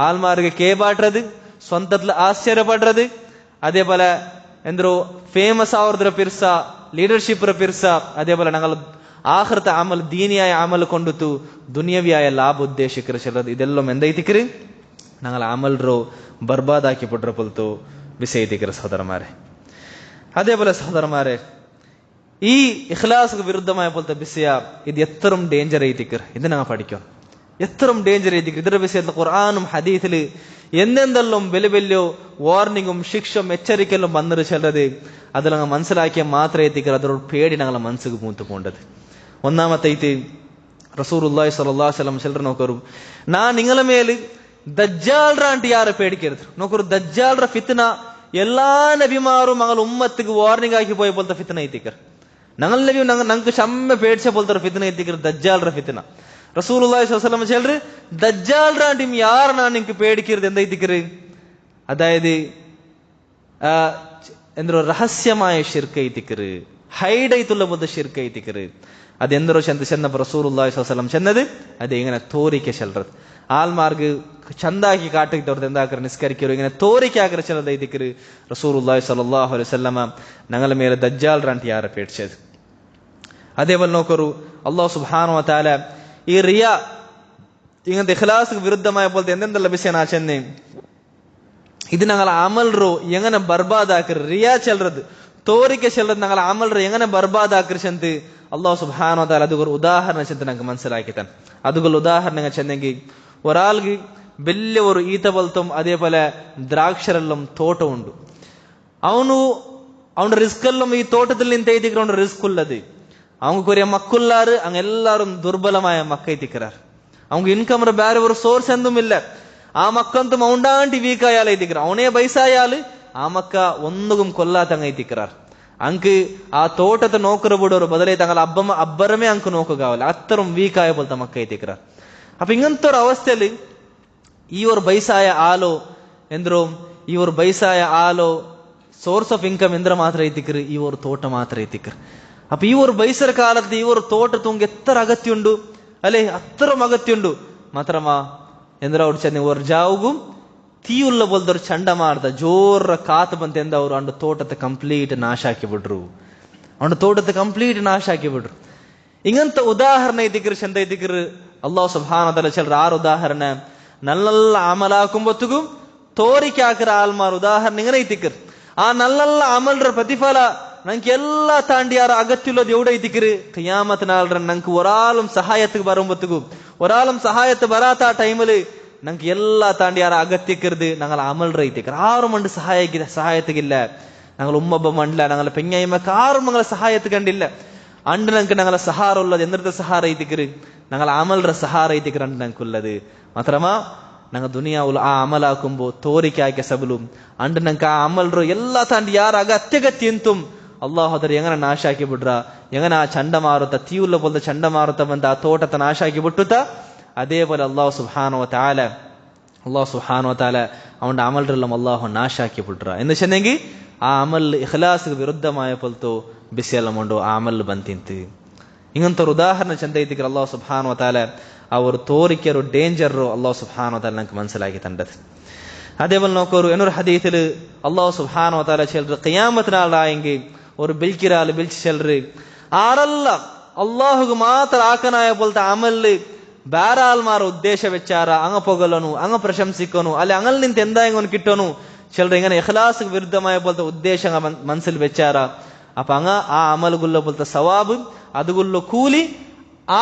ആൽമാർക്ക് കേബാട്ടത് സ്വന്തത്തിൽ ആശ്ചര്യപ്പെടുறது അതേപോലെ എന്തോ ഫേമസ് ആവുന്നതിര പിർസ ലീഡർഷിപ്പ് പിർസ അതേപോലെ ഞങ്ങൾ ആഖിറത അമൽ ദീനിയായ അമൽ കൊണ്ടുത്തു ദുനിയവിയായ ലാഭ ഉദ്ദേശിക്കര ചെല്ലത് ഇതെല്ലാം എന്തൈതിക്കര് ഞങ്ങൾ അമൽറോ ಬರ್ಬಾದಾಕಿ ಬಿಡ್ರ ಪೊಲ್ತು ವಿಷಯತಿಕರ സഹോദരന്മാരെ. അതേപോലെ സഹോദരന്മാരെ ഈ ഇഖ്ലാസ്ക്ക് വിരുദ്ധമായ പോലത്തെ വിഷയ ഇത് എത്രയും ഡേഞ്ചർ ആയിത്തിക്കർ ഇത് ഞങ്ങൾ പഠിക്കണം. എത്രയും ഡേഞ്ചർ ആയിത്തിക്കർ ಇದರ വിഷയത്തിൽ ഖുർആനും ഹദീസില് എന്തെന്തെല്ലാം വലിയ വലിയ വാർണിങ്ങും ശിക്ഷയും എച്ചരിക്കലും വന്നിട്ട് ചെല്ലത് അതിൽ ഞങ്ങൾ മനസ്സിലാക്കിയ മാത്രമേ എത്തിക്കർ അതോട് പേടി ഞങ്ങളെ മനസ്സിക്ക് മൂത്ത് പോണ്ടത്. ഒന്നാമത്തെ റസൂലുള്ളാഹി സ്വല്ലല്ലാഹു അലൈഹി വസല്ലം ചെല്ലർ നോക്കರು ನಾನು നിങ്ങള ಮೇಲೆ ದಜ್ಜಾಲ್ರ ಅಂತ ಯಾರು പേടിക്കരുത് നോക്കರು ದಜ್ಜಾಲ್ರ ಫಿತ್ನ ಎಲ್ಲಾ ನಬಿಮಾರು ಮಗಳ ಉಮ್ಮತ್ತಿಗೆ ವಾರ್ನಿಂಗ್ ಆಗಿ പോയ പോലത്തെ ഫിത്ന ಐತಿಕರ್ ഞങ്ങൾ നബി ഞങ്ങൾക്ക് ഷമ്മ പേടിച്ച പോലത്തെ ഫിത്ന ಐತಿಕರ್ ദജ്ജാൽರ ഫിത്ന. റസൂലുള്ളാഹി സ്വല്ലല്ലാഹു അലൈഹി വസല്ലം ചെല്ലർ ദജ്ജാൽರ ಅಂತ ಯಾರು ನಾನು ನಿಮಗೆ പേടിക്കരുത് എന്തൈತಿಕರ್ അതായത് ಎಂದ್ರು ರಹಸ್ಯമായ ಶಿರ್ಕ್ ಐತಿಕರ್ ഹൈഡ് ആയിട്ടുള്ള പോലത്തെ ಶಿರ್ಕ್ ಐತಿಕರ್ അതെന്തോ ചെന്നപ്പോ റസൂലുള്ളാഹി സ്വല്ലല്ലാഹു അലൈഹി വസല്ലം ചെന്നത് അത് ഇങ്ങനെ തോരിക്കെ ചെല്ലറത് ആൽമാർക്ക് ചന്താക്കി കാട്ടിട്ടവർക്ക് എന്താക്കർ നിസ്കരിക്കരു ഇങ്ങനെ തോരിക്കെ ആക്കര ചെല്ലത് ഇതിക്കര് റസൂലുള്ളാഹി സ്വല്ലല്ലാഹു അലൈഹി വസല്ലം ഞങ്ങളുടെ മേലെ ദജ്ജാൽರ ಅಂತ ಯಾರು പേടിച്ചത്. അതേപോലെ നോക്കറു അല്ലാഹു സുബ്ഹാനഹു വ തആല ഈ റിയാ ഇങ്ങനത്തെ ഇഖ്ലാസ്ക്ക് വിരുദ്ധമായ പോലത്തെ എന്തെന്തല്ല വിഷയം ആ ചെന്ന് ഇത് ഞങ്ങളെ അമൽറോ എങ്ങനെ ಬರ್ಬಾದಾಕರ್ റിയാ ചെല്ലറത് തോരിക്കെ ചെല്ലത് ഞങ്ങളെ അമൽറോ എങ്ങനെ ಬರ್ಬಾದಾಕರ್ ചെന്ന് അല്ലാഹു സുബ്ഹാനഹു വ തആല അതുകൊരു ഉദാഹരണം ചെന്ന് ഞങ്ങൾക്ക് മനസ്സിലാക്കി തന്നെ. അതുകൊള്ള ഉദാഹരണങ്ങൾ ചെന്നെങ്കിൽ ഒരാൾക്ക് വലിയ ഒരു ഈത്ത പോലത്തും അതേപോലെ ദ്രാക്ഷരെല്ലാം തോട്ടമുണ്ട്. അവന്റെ റിസ്ക് എല്ലാം ഈ തോട്ടത്തിൽ നിന്നൈതിക്കുന്ന റിസ്ക് ഉള്ളത് அவங்க கொரிய മക്കുള്ളാറ് അങ്ങ് എല്ലാവരും ദുർബലമായ മക്കൈത്തിക്കറാർ அவங்க ഇൻകം ಬೇರೆ ഒരു സോഴ്സ് എന്തും ഇല്ല ആ മക്കಂತು മൗണ്ടാണ്ടി വീക്ക് ആയാൽ ಐತಿക്കറാർ ಅವನೇ ಬಯಸಾಯಾಲು ಆ ಮಕ್ಕ ಒಂದಿಗೂ ಕೊಲ್ಲಾತಂಗ ಐತಿಕರಾರ್. ಅಂಕ್ ಆ ತೋಟದ ನೋಕರು ಬಿಡೋರು ಬದಲೇ ತಂಗಲ ಅಬ್ಬರಮೇ ಅಂಕ್ ನೋಕಗಾವಲ್ಲ ಅತ್ತರಂ ವೀಕಾಯ ಬೋಲ್ತ ಮಕ್ಕ ಐತಿಕ್ರ. ಅಪ್ಪ ಹಿಂಗಂತವ್ರ ಅವಸ್ಥೆಯಲ್ಲಿ ಇವರು ಬೈಸಾಯ ಆಲೋ ಎಂದ್ರು ಇವರು ಬೈಸಾಯ ಆಲೋ ಸೋರ್ಸ್ ಆಫ್ ಇನ್ಕಮ್ ಎಂದ್ರ ಮಾತ್ರ ಐತಿಕ್ರಿ ಇವರು ತೋಟ ಮಾತ್ರ ಐತಿಕ್ರ. ಅಪ್ಪ ಇವರು ಬೈಸರ ಕಾಲದ ಇವರು ತೋಟ ತುಂಗ ಎತ್ತರ ಅಗತ್ಯ ಉಂಡು ಅಲ್ಲೇ ಅತ್ತರಂ ಅಗತ್ಯ ಉಂಡು ಮಾತ್ರಮ್ಮ ಎಂದ್ರ ಅವ್ರು ಚೆನ್ನ ಇವರು ಜಾವುಗು ತೀಯುಲ್ಲ ಬೋಲ್ದವ್ರು ಚಂಡಮಾರುತ ಜೋರ ಕಾತು ಬಂತೆಂದ ಅವರು ಅಂಡು ತೋಟದ ಕಂಪ್ಲೀಟ್ ನಾಶ ಹಾಕಿ ಬಿಡ್ರು. ಅಂಡು ತೋಟದ ಕಂಪ್ಲೀಟ್ ನಾಶ ಹಾಕಿ ಬಿಡ್ರು. ಹಿಂಗಂತ ಉದಾಹರಣೆ ಐತಿಕ್ರಿ ಚಂದ ಐತಿಕ್ರಿ ಅಲ್ಲಾಹ್ ಸುಬ್ಹಾನಹು ವ ತಆಲಾ ಚೆಲ್ರ ಆರು ಉದಾಹರಣೆ ನಲ್ಲಲ್ಲ ಅಮಲ ಹಾಕುಂಬತ್ತಿಗೂ ತೋರಿಕೆ ಹಾಕಿರ ಆಲ್ಮಾರ್ ಉದಾಹರಣೆ ಹಿಂಗನ ಐತಿಕ್ರಿ. ಆ ನಲ್ಲಲ್ಲ ಅಮಲ್ರ ಪ್ರತಿಫಲ ನಂಗೆ ಎಲ್ಲಾ ತಾಂಡಿ ಯಾರ ಅಗತ್ಯ ಇಲ್ಲದ ಎವಡ ಐತಿಕ್ರಿ ಕಿಯಾಮತ್ ನಾಳ್ರ ನಂಗೆ ಒರಾಲಂ ಸಹಾಯಕ್ಕೆ ಬರುಂಬತ್ತಿಗೂ ಒರಾಲಂ ಸಹಾಯತ್ ಬರಾತ ಟೈಮಲ್ಲಿ ನಂಗೆ ಎಲ್ಲಾ ತಾಂಡಿ ಯಾರ ಅಗತ್ಯಕ್ಕಿರ್ದು ನಂಗಲ ಅಮಲ್ ರೈತಿಕ್ರ ಆರು ಮಂಡ್ ಸಹಾಯತೆಗಿಲ್ಲ ನಂಗಲ ಉಮ್ಮೊಬ್ಬ ಮಂಡ್ಲ ನಂಗಲ ಪೆಂಗಾಯಿಮಕ್ಕ ಆರು ಮಂಗಲ ಸಹಾಯತ್ಕಂಡಿಲ್ಲ ಅಂಡ್ ನಂಗೆ ನಂಗಲ ಸಹಾರ ಉಲ್ಲದು ಎಂದ್ರದ ಸಹಾರ ಐತಿಕ್ರಿ ನಂಗಲ ಅಮಲ್ರ ಸಹಾರ ಐತಿಕ್ರ ಅಂಡ್ ನಂಗೆ ಉಲ್ಲದು ಮಾತ್ರಮ ನಂಗೆ ದುನಿಯಾವುಲು ಆ ಅಮಲ ಹಾಕುಂಬು ತೋರಿಕೆ ಆಕೆ ಸಬಲು ಅಂಡ್ ನಂಗೆ ಆ ಅಮಲ್ರು ಎಲ್ಲಾ ತಾಂಡಿ ಯಾರ ಅಗತ್ಯಗತ್ಯ ಎಂತುಂ ಅಲ್ಲಾಹ್ ಅದರ ಎಂಗನ ನಾಶ ಹಾಕಿ ಬಿಡ್ರ ಎಂಗನ ಆ ಚಂಡಮಾರುತ ತೀವುಲ್ಲ ಬೋಲ್ದ ಚಂಡಮಾರುತ ಬಂದ ಆ ತೋಟತ ನಾಶ ಹಾಕಿ ಬಿಟ್ಟುತ್ತ അതേപോലെ അള്ളാഹു സുബ്ഹാനഹു വ തആല അവന്റെ അമൽറെല്ലാം അള്ളാഹു നാശാക്കി ಬಿಟ್ರ എന്ന് ചെന്നെങ്കിൽ ആ അമൽ ഇഖ്ലാസിಗೆ ವಿರುದ್ಧമായ ಪಲ್ತು ಬಿಸಿಯೆಲ್ಲ ಮೊಂಡು ಆ ಅಮಲ್ ಬಂತಿಂತು. ಹಿಂಗಂತ ಉದಾಹರಣೆ ಚಂದ ಐತಿಕ್ರ ಅಲ್ಲಾಹು ಸುಬ್ಹಾನಹು ವ ತಆಲ ಅವರು ತೋರಿಕೆರು ಡೇಂಜರ್ ಅಲ್ಲಾಹು ಸುಬ್ಹಾನಹು ವ ತಆಲ ನಂಗೆ ಮನಸ್ಸಲಾಗಿ ತಂಡದು. അതേപോലെ നോക്കൂ എന്നൊരു ഹദീസിൽ അല്ലാഹു സുബ്ഹാനഹു വ തആല ചെൽറ് ഖിയാമത്ത് നാളായെങ്കിൽ ഒരു ബിൽക്കിരാൽ ബിൽച്ച് ചെൽറ് ആരല്ല അല്ലാഹുಗೆ ಮಾತ್ರ ಆಕನಾಯ ಬೋಲ್ತ ಅಮಲ್ ಬ್ಯಾರಾಲ್ಮಾರ ಉದ್ದೇಶ ವೆಚ್ಚಾರ ಅಂಗ ಪೊಗಲನು ಅಂಗ ಪ್ರಶಂಸಿಕನು ಅಲ್ಲಿ ಅಂಗಲ್ ನಿಂತ ಎಂದಾಯಂಗನು ಕಿಟ್ಟನು ಚೆಲ್ರ ಇಂಗನ ಇಖ್ಲಾಸ್ ವಿರುದ್ಧമായ ಬೋಲ್ತ ಉದ್ದೇಶ ಮನಸ್ಸಿಲ್ ವೆಚ್ಚಾರ ಅಪ್ಪ ಅಂಗ ಆ ಅಮಲ್ಗುಲ್ಲ ಬೋಲ್ತ ಸವಾಬ್ ಅದುಗುಲ್ಲ ಕೂಲಿ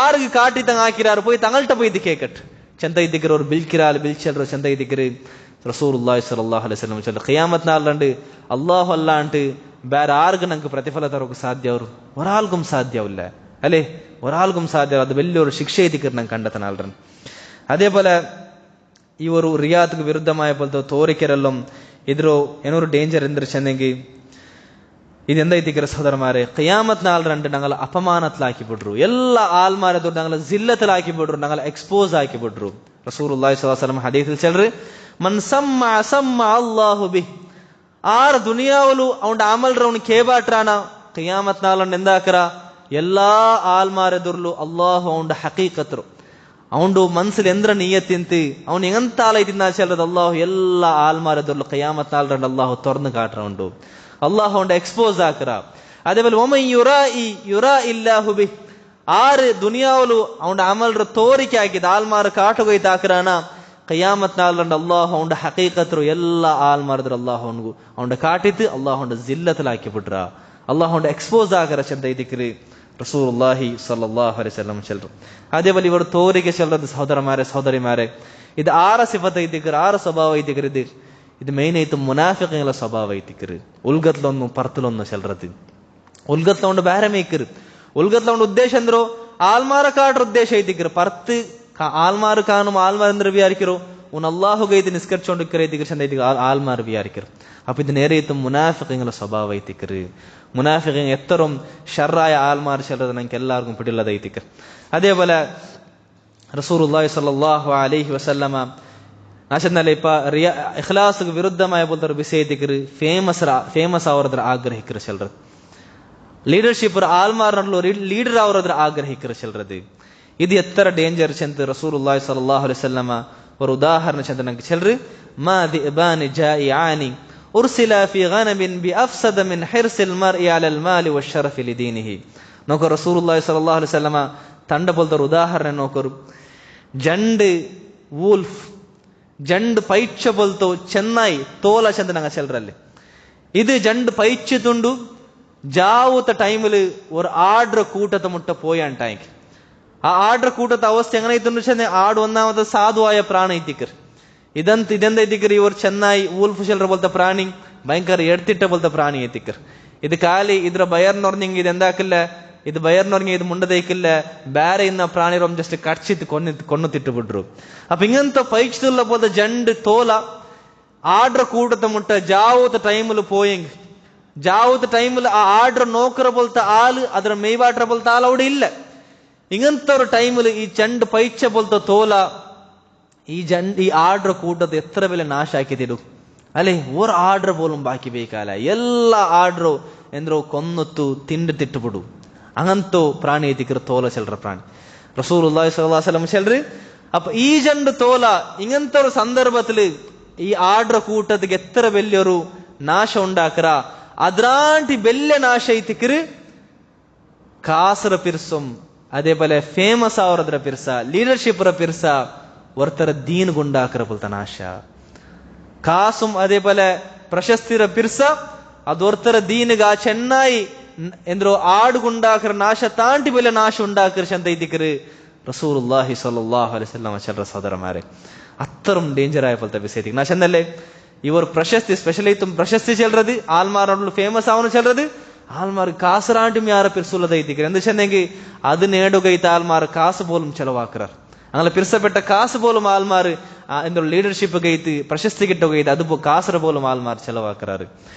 ಆರ್ಗೆ ಕಾಟಿ ತಂಗ ಹಾಕಿರಾರು போய் தங்கள்ட்ட போய் இது கேக்கட் ಚಂದ ಇದ್ದಿಕ್ರ ஒரு ಬಿಲ್ಕಿರಾಲ್ ಬಿಲ್ಚಲ್ರ ಚಂದ ಇದ್ದಿಕ್ರಿ റസൂലുള്ളാഹി സ്വല്ലല്ലാഹു അലൈഹി വസല്ലം ചെല്ല ഖിയാമത്ത് നാളിലുണ്ട് അല്ലാഹു അല്ലാണ്ട് ಬೇರೆ ಆರ್ಗ ನಂಗೆ ಪ್ರತಿಫಲ ತರೋಕೆ ಸಾಧ್ಯ ಅವರು ಒರಾಲ್ಗುಂ ಸಾಧ್ಯವಿಲ್ಲ ಅಲ್ಲೇ ಒರಾಲ್ಗುಂ ಸಾಧ್ಯ ಅದು വലിയൊരു ಶಿಕ್ಷೆ ಇದ್ದಿಕ್ರ ನಂಗೆ കണ്ടെത്തനാൾറൻ. അതേപോലെ ಇವರು ರಿಯಾದ್ಗೆ ವಿರುದ್ಧമായ ಬೋಲ್ತ ತೋರಿಕೆರೆಲ್ಲಂ ಇದ್ರು ಏನೂರು ಡೇಂಜರ್ ಎಂದ್ರೆ ಚೆನ್ನೆಂಗಿ ಇದೆಂದೈತಿಕ್ರ ಸಹೋದರಮಾರೆ ಕಿಯಾಮತ್ ನಾಳ್ರಂಡು ನಂಗಲ ಅಪಮಾನತ್ಲಾಕಿ ಬಿಡ್ರು ಎಲ್ಲ ಆಲ್ಮಾರದವ್ರು ನಂಗಲ ಜಿಲ್ಲത്തിൽ ಹಾಕಿ ಬಿಡ್ರು ನಂಗಲ ಎಕ್ಸ್ಪೋಸ್ ಹಾಕಿ ಬಿಡ್ರು. റസൂലുള്ളാഹി സ്വല്ലല്ലാഹു അലൈഹി വസല്ലം ഹദീസിൽ ചെല്റ് മൻ സമ്മ അല്ലാഹു ബിഹി ಆರ ದುನಿಯಾವಲು ಅವನ ಅಮಲ್ರ ಅವನು ಕೇಬಾಟ್ರಾನ ಕಿಯಾಮತ್ ನಾಳಂಡು ಎಂದಾಕರ ಎಲ್ಲಾ ಆಲ್ಮಾರೆದುರ್ಲು ಅಲ್ಲಾಹು ಅವನ ಹಕೀಕತ್ರು ಅವನು ಮನ್ಸಲ್ಲಿ ಎಂದ್ರ ನಿಯತ್ತಿಂತಿ ಅವನು ಎಂತಾಲೈತಿನ ಚೆಲ್ಲದ ಅಲ್ಲಾಹು ಎಲ್ಲ ಆಲ್ಮಾರೆದುರ್ಲು ಕಿಯಾಮತ್ ನಾಳಂಡು ಅಲ್ಲಾಹು ತೊರ್ನು ಕಾಟ್ರ ಉಂಡು ಅಲ್ಲಾಹು ಅವನ ಎಕ್ಸ್ಪೋಸ್ ಹಾಕರ. അതേപോലെ ഒമൻ യുറാ ഇല്ലാഹു ബിഹി ಆರು ದುನಿಯಾವಲು ಅವನ ಅಮಲ್ರ ತೋರಿಕೆ ಹಾಕಿದ ಆಲ್ಮಾರ ಕಾಟುಗೈತಾಕರಾನ ಕಿಯಾಮತ್ ನಾಳಂಡು ಅಲ್ಲಾಹು ಅವನ ಹಕೀಕತ್ರು ಎಲ್ಲ ಆಲ್ಮಾರದ್ರು ಅಲ್ಲಾಹು ಅವನಿಗೂ ಅವನ ಕಾಟಿತ್ತು ಅಲ್ಲಾಹು ಅವನ ಜಿಲ್ಲത്തിൽ ಹಾಕಿ ಬಿಟ್ರ ಅಲ್ಲಾಹು ಅವನ ಎಕ್ಸ್ಪೋಸ್ ಆಗರ ಚಂದ ಇದಕ್ರಿ റസൂലുള്ളാഹി സ്വല്ലല്ലാഹു അലൈഹി വസല്ലം ചെല്ലും. അതേപോലെ ഇവർ തോരിಕೆ ചെല്ലത് സഹോദരന്മാരെ സഹോദരിമാരെ ഇത് ആറ് സിഫത്ത് ಐತಿಕ್ರ ಆರು ಸ್ವಭಾವ ಐತಿಕ್ರ ಇದು ಮೇನ್ ಐತು ಮುನಾಫಿಕಗಳ ಸ್ವಭಾವ ಐತಿಕ್ರ ಉಲ್ಗತ್ಲೊಂದು ಪರ್ತಲೊಂದು ಚೆಲ್ರದು ಉಲ್ಗತ್ಲೊಂಡು ಬೇರೆ ಮೇಯ್ಕರು ಉಲ್ಗತ್ಲೊಂಡು ಉದ್ದೇಶ ಅಂದ್ರು ಆಲ್ಮಾರ ಕಾಟ್ರ ಉದ್ದೇಶ ಐತಿಕ್ರ ಪರ್ತ್ ಆಲ್ಮಾರು ಕಾನು ಆಲ್ಮಾರ್ ಅಂದ್ರೆ ವಿಚಾರಿಕರು ಉನ್ ಅಲ್ಲಾಹುಗೆ ಇದು ನಿಷ್ಕರ್ಚೊಂಡು ಐತಿಕ್ರ ಚಂದ ಐತಿಕ್ರ ಆಲ್ಮಾರ್ ವಿಚಾರಿಕರು ಅಪ್ಪ ಇದು ನೇರೆ ಐತು ಮುನಾಫಿಕಗಳ ಸ್ವಭಾವ ಐತಿಕ್ರ ಮುನಾಫಿಕ ಎತ್ತರಂ ಶರ್ರಾಯ ಆಲ್ಮಾರ್ ಚೆಲ್ಲದ ನಂಗೆ ಎಲ್ಲಾರ್ಗೂ ಪಿಡಿಲ್ಲದ ಐತಿಕ್ರ. അതേപോലെ റസൂലുള്ളാഹി സ്വല്ലല്ലാഹു അലൈഹി വസല്ലമ നാശന്നല്ലേ ഇപ്പ ഇഖ്ലാസ്ಗೆ ವಿರುದ್ಧമായ ಬೋಲ್ತಾರ ಬಿಸಿ ಐತಿಕ್ರ ಫೇಮಸ್ ಅವರದ್ರ ಆಗ್ರಹಿಕರ ಚೆಲ್ರ ಲೀಡರ್ಶಿಪ್ ಆಲ್ಮಾರ್ನಲ್ಲೂ ಲೀಡರ್ ಅವರದ್ರ ಆಗ್ರಹಿಕರ ಚೆಲ್ರದು ಇದು ಎತ್ತರ ಡೇಂಜರ್ ಚೆಂತ റസൂലുള്ളാഹി സ്വല്ലല്ലാഹു അലൈഹി വസല്ലമ ഒരു ಉದಾಹರಣೆ ಚೆಂದ ನಂಗೆ ಚೆಲ್ರಿ ಮಾ ದಿಬಾನಿ ಜಾಯಿಆನಿ ಉರ್ಸಿಲಾ ಫಿ ಗನಬಿನ್ ಬಿ ಅಫ್ಸದ ಮಿನ್ ಹಿರ್ಸಿಲ್ ಮರ್ಇ ಅಲಲ್ ಮಾಲಿ ವಶ್ಶರಫಿ ಲಿದೀನಿಹಿ. ನೋಕೋ റസൂലുള്ളാഹി സ്വല്ലല്ലാഹു അലൈഹി വസല്ലമ ತಂಡ ಬೋಲ್ತಾರ ಉದಾಹರಣೆ ನೋಕರು ಜಂಡ್ ವೂಲ್ಫ್ ಜಂಡ್ ಪೈಚ್ಚ ಬೋಲ್ತೋ ಚೆನ್ನಾയി ತೋಲ ಚಂದ ನಂಗೆ ಚೆಲ್ರಲ್ಲಿ ಇದು ಜಂಡ್ ಪೈಚ್ಚ ತುಂಡು ಜಾವುತ ಟೈಮಿല് ഒരു ആഡ്ര കൂട്ടത്തെ മുട്ട പോയാണ്ടായി ആ ആഡ്ര കൂട്ടത്തെ അവസ്ഥ എങ്ങനെ ഇതുണ്ട് ചെന്നെ ആട് ഒന്നാമത്തെ സാധുവായ പ്രാണി ಐತಿಕ್ರ ಇದೆಂದೈತಿಕ್ರ ಇವರು ಚೆನ್ನಾയി ವೂಲ್ಫ್ ಚೆಲ್ರ ಬೋಲ್ತ ಪ್ರಾಣಿ ಭಯಂಕರ ಎಡ್ತಿಟ್ಟ ಬೋಲ್ತ ಪ್ರಾಣಿ ಐತಿಕ್ರ ಇದು ಖಾಲಿ ಇದ್ರ ಬಯರ್ನವ್ರಿಗೆ ಇದು ಎಂದಾಕಿಲ್ಲ ಇದು ಬಯರ್ನವ್ರಿಗೆ ಇದು ಮುಂಡದೈಕಿಲ್ಲ ಬೇರೆ ಇನ್ನ ಪ್ರಾಣಿರೊಮ್ ಜಸ್ಟ್ ಕಡ್ಸಿತ್ತು ಕೊನ್ನು ತಿಟ್ಟು ಬಿಟ್ರು. ಅಪ್ಪ ಹಿಂಗಂತ ಪೈಚ್ದುಲ್ಲ ಬೋದ ಜಂಡ್ ತೋಲ ಆಡ್ರ ಕೂಟದ ಮುಟ್ಟ ಜಾವುತ ಟೈಮಲ್ಲಿ ಪೋಯಿಂಗ್ ജാവുത്ത ടൈമിൽ ആ ആർഡർ നോക്കറ പോലത്തെ ആള് ಅದರ ಮೇವಾಟ್ರ പോലത്തെ ആൾ അവിടെ ഇല്ല. ഇങ്ങനത്തെ ഒരു ടൈമിൽ ഈ ചെണ്ട് പൈച്ച പോലത്തെ തോല ഈ ആർഡർ കൂട്ടത് എത്ര വില നാശാക്കിത്തിടും അല്ലെ. ഒരു ആർഡർ പോലും ബാക്കി ಬೇಕಲ್ಲ. ಎಲ್ಲ ಆರ್ಡರ್ ಎಂದ್ರೋ ಕೊನ್ನೊತ್ತು ತಿಂಡಿ ತಿಟ್ಟುಬಿಡು. അങ്ങനത്തെ പ്രാണി എത്തിക്കറ് തോല ചെല്ലറ പ്രാണി. റസൂലുള്ളാഹി സ്വല്ലല്ലാഹു അലൈഹി വസല്ലം ചെല്ലറ്. അപ്പൊ ഈ ജണ്ട് തോല ഇങ്ങനത്തെ ഒരു സന്ദർഭത്തില് ഈ ആർഡർ കൂട്ടത്തിക്ക് എത്ര വലിയൊരു നാശം ഉണ്ടാക്കറ. അദ്രാണ്ടി വലിയ നാശ എത്തിക്കറ് കാസറ പിർസും അതേപോലെ ಫೇಮಸ್ ಅವರದ್ರ ಪಿರ್ಸ ಲೀಡರ್ಶಿಪ್ ಪಿರ್ಸ ಒರ್ತರ ದೀನ್ ಗುಂಡಾಕರ ಪುಲ್ತ ನಾಶ. ಕಾಸುಂ അതേപോലെ പ്രശസ്തിര പിർസ ಅದೊರ್ತರ ದೀನ್ಗ ಚೆನ್ನಾയി ಎಂದ್ರೋ ಆಡುಗುಂಡಾಕರ ನಾಶ ತಾಂಟಿ ಬೆಲೆ ನಾಶ ഉണ്ടാക്കರ ಶಂತ ಇದ್ದಿಕರು റസൂലുള്ളാഹി സ്വല്ലല്ലാഹു അലൈഹി വസല്ലം ചെല്ലറ സഹോദരന്മാരെ. അത്തരം ഡേഞ്ചർ ആയ പോലത്തെ വിഷയത്തിൽ നാ ചെന്നല്ലേ ഇവർ പ്രശസ്തി സ്പെഷ്യലായിട്ടും പ്രശസ്തി ചെല്ലത് ആൽമാരോട് ഫേമസ് ആവുന്ന ചെല്ലത് ആൽമാർ കാസറാണ്ടും യാറെ പിർസുള്ളത് എത്തിക്കർ എന്ത് ചെന്നെങ്കിൽ അത് നേടുകൈത്ത ആൽമാർ കാസ് പോലും ചെലവാക്കറാർ. അങ്ങനെ പിർസപ്പെട്ട കാസ് പോലും ആൽമാർ എന്തോ ലീഡർഷിപ്പ് കൈത്ത് പ്രശസ്തി കിട്ടുകൈത്ത് അതിപ്പോ കാസറ പോലും ആൽമാർ ചെലവാക്കറാറ്.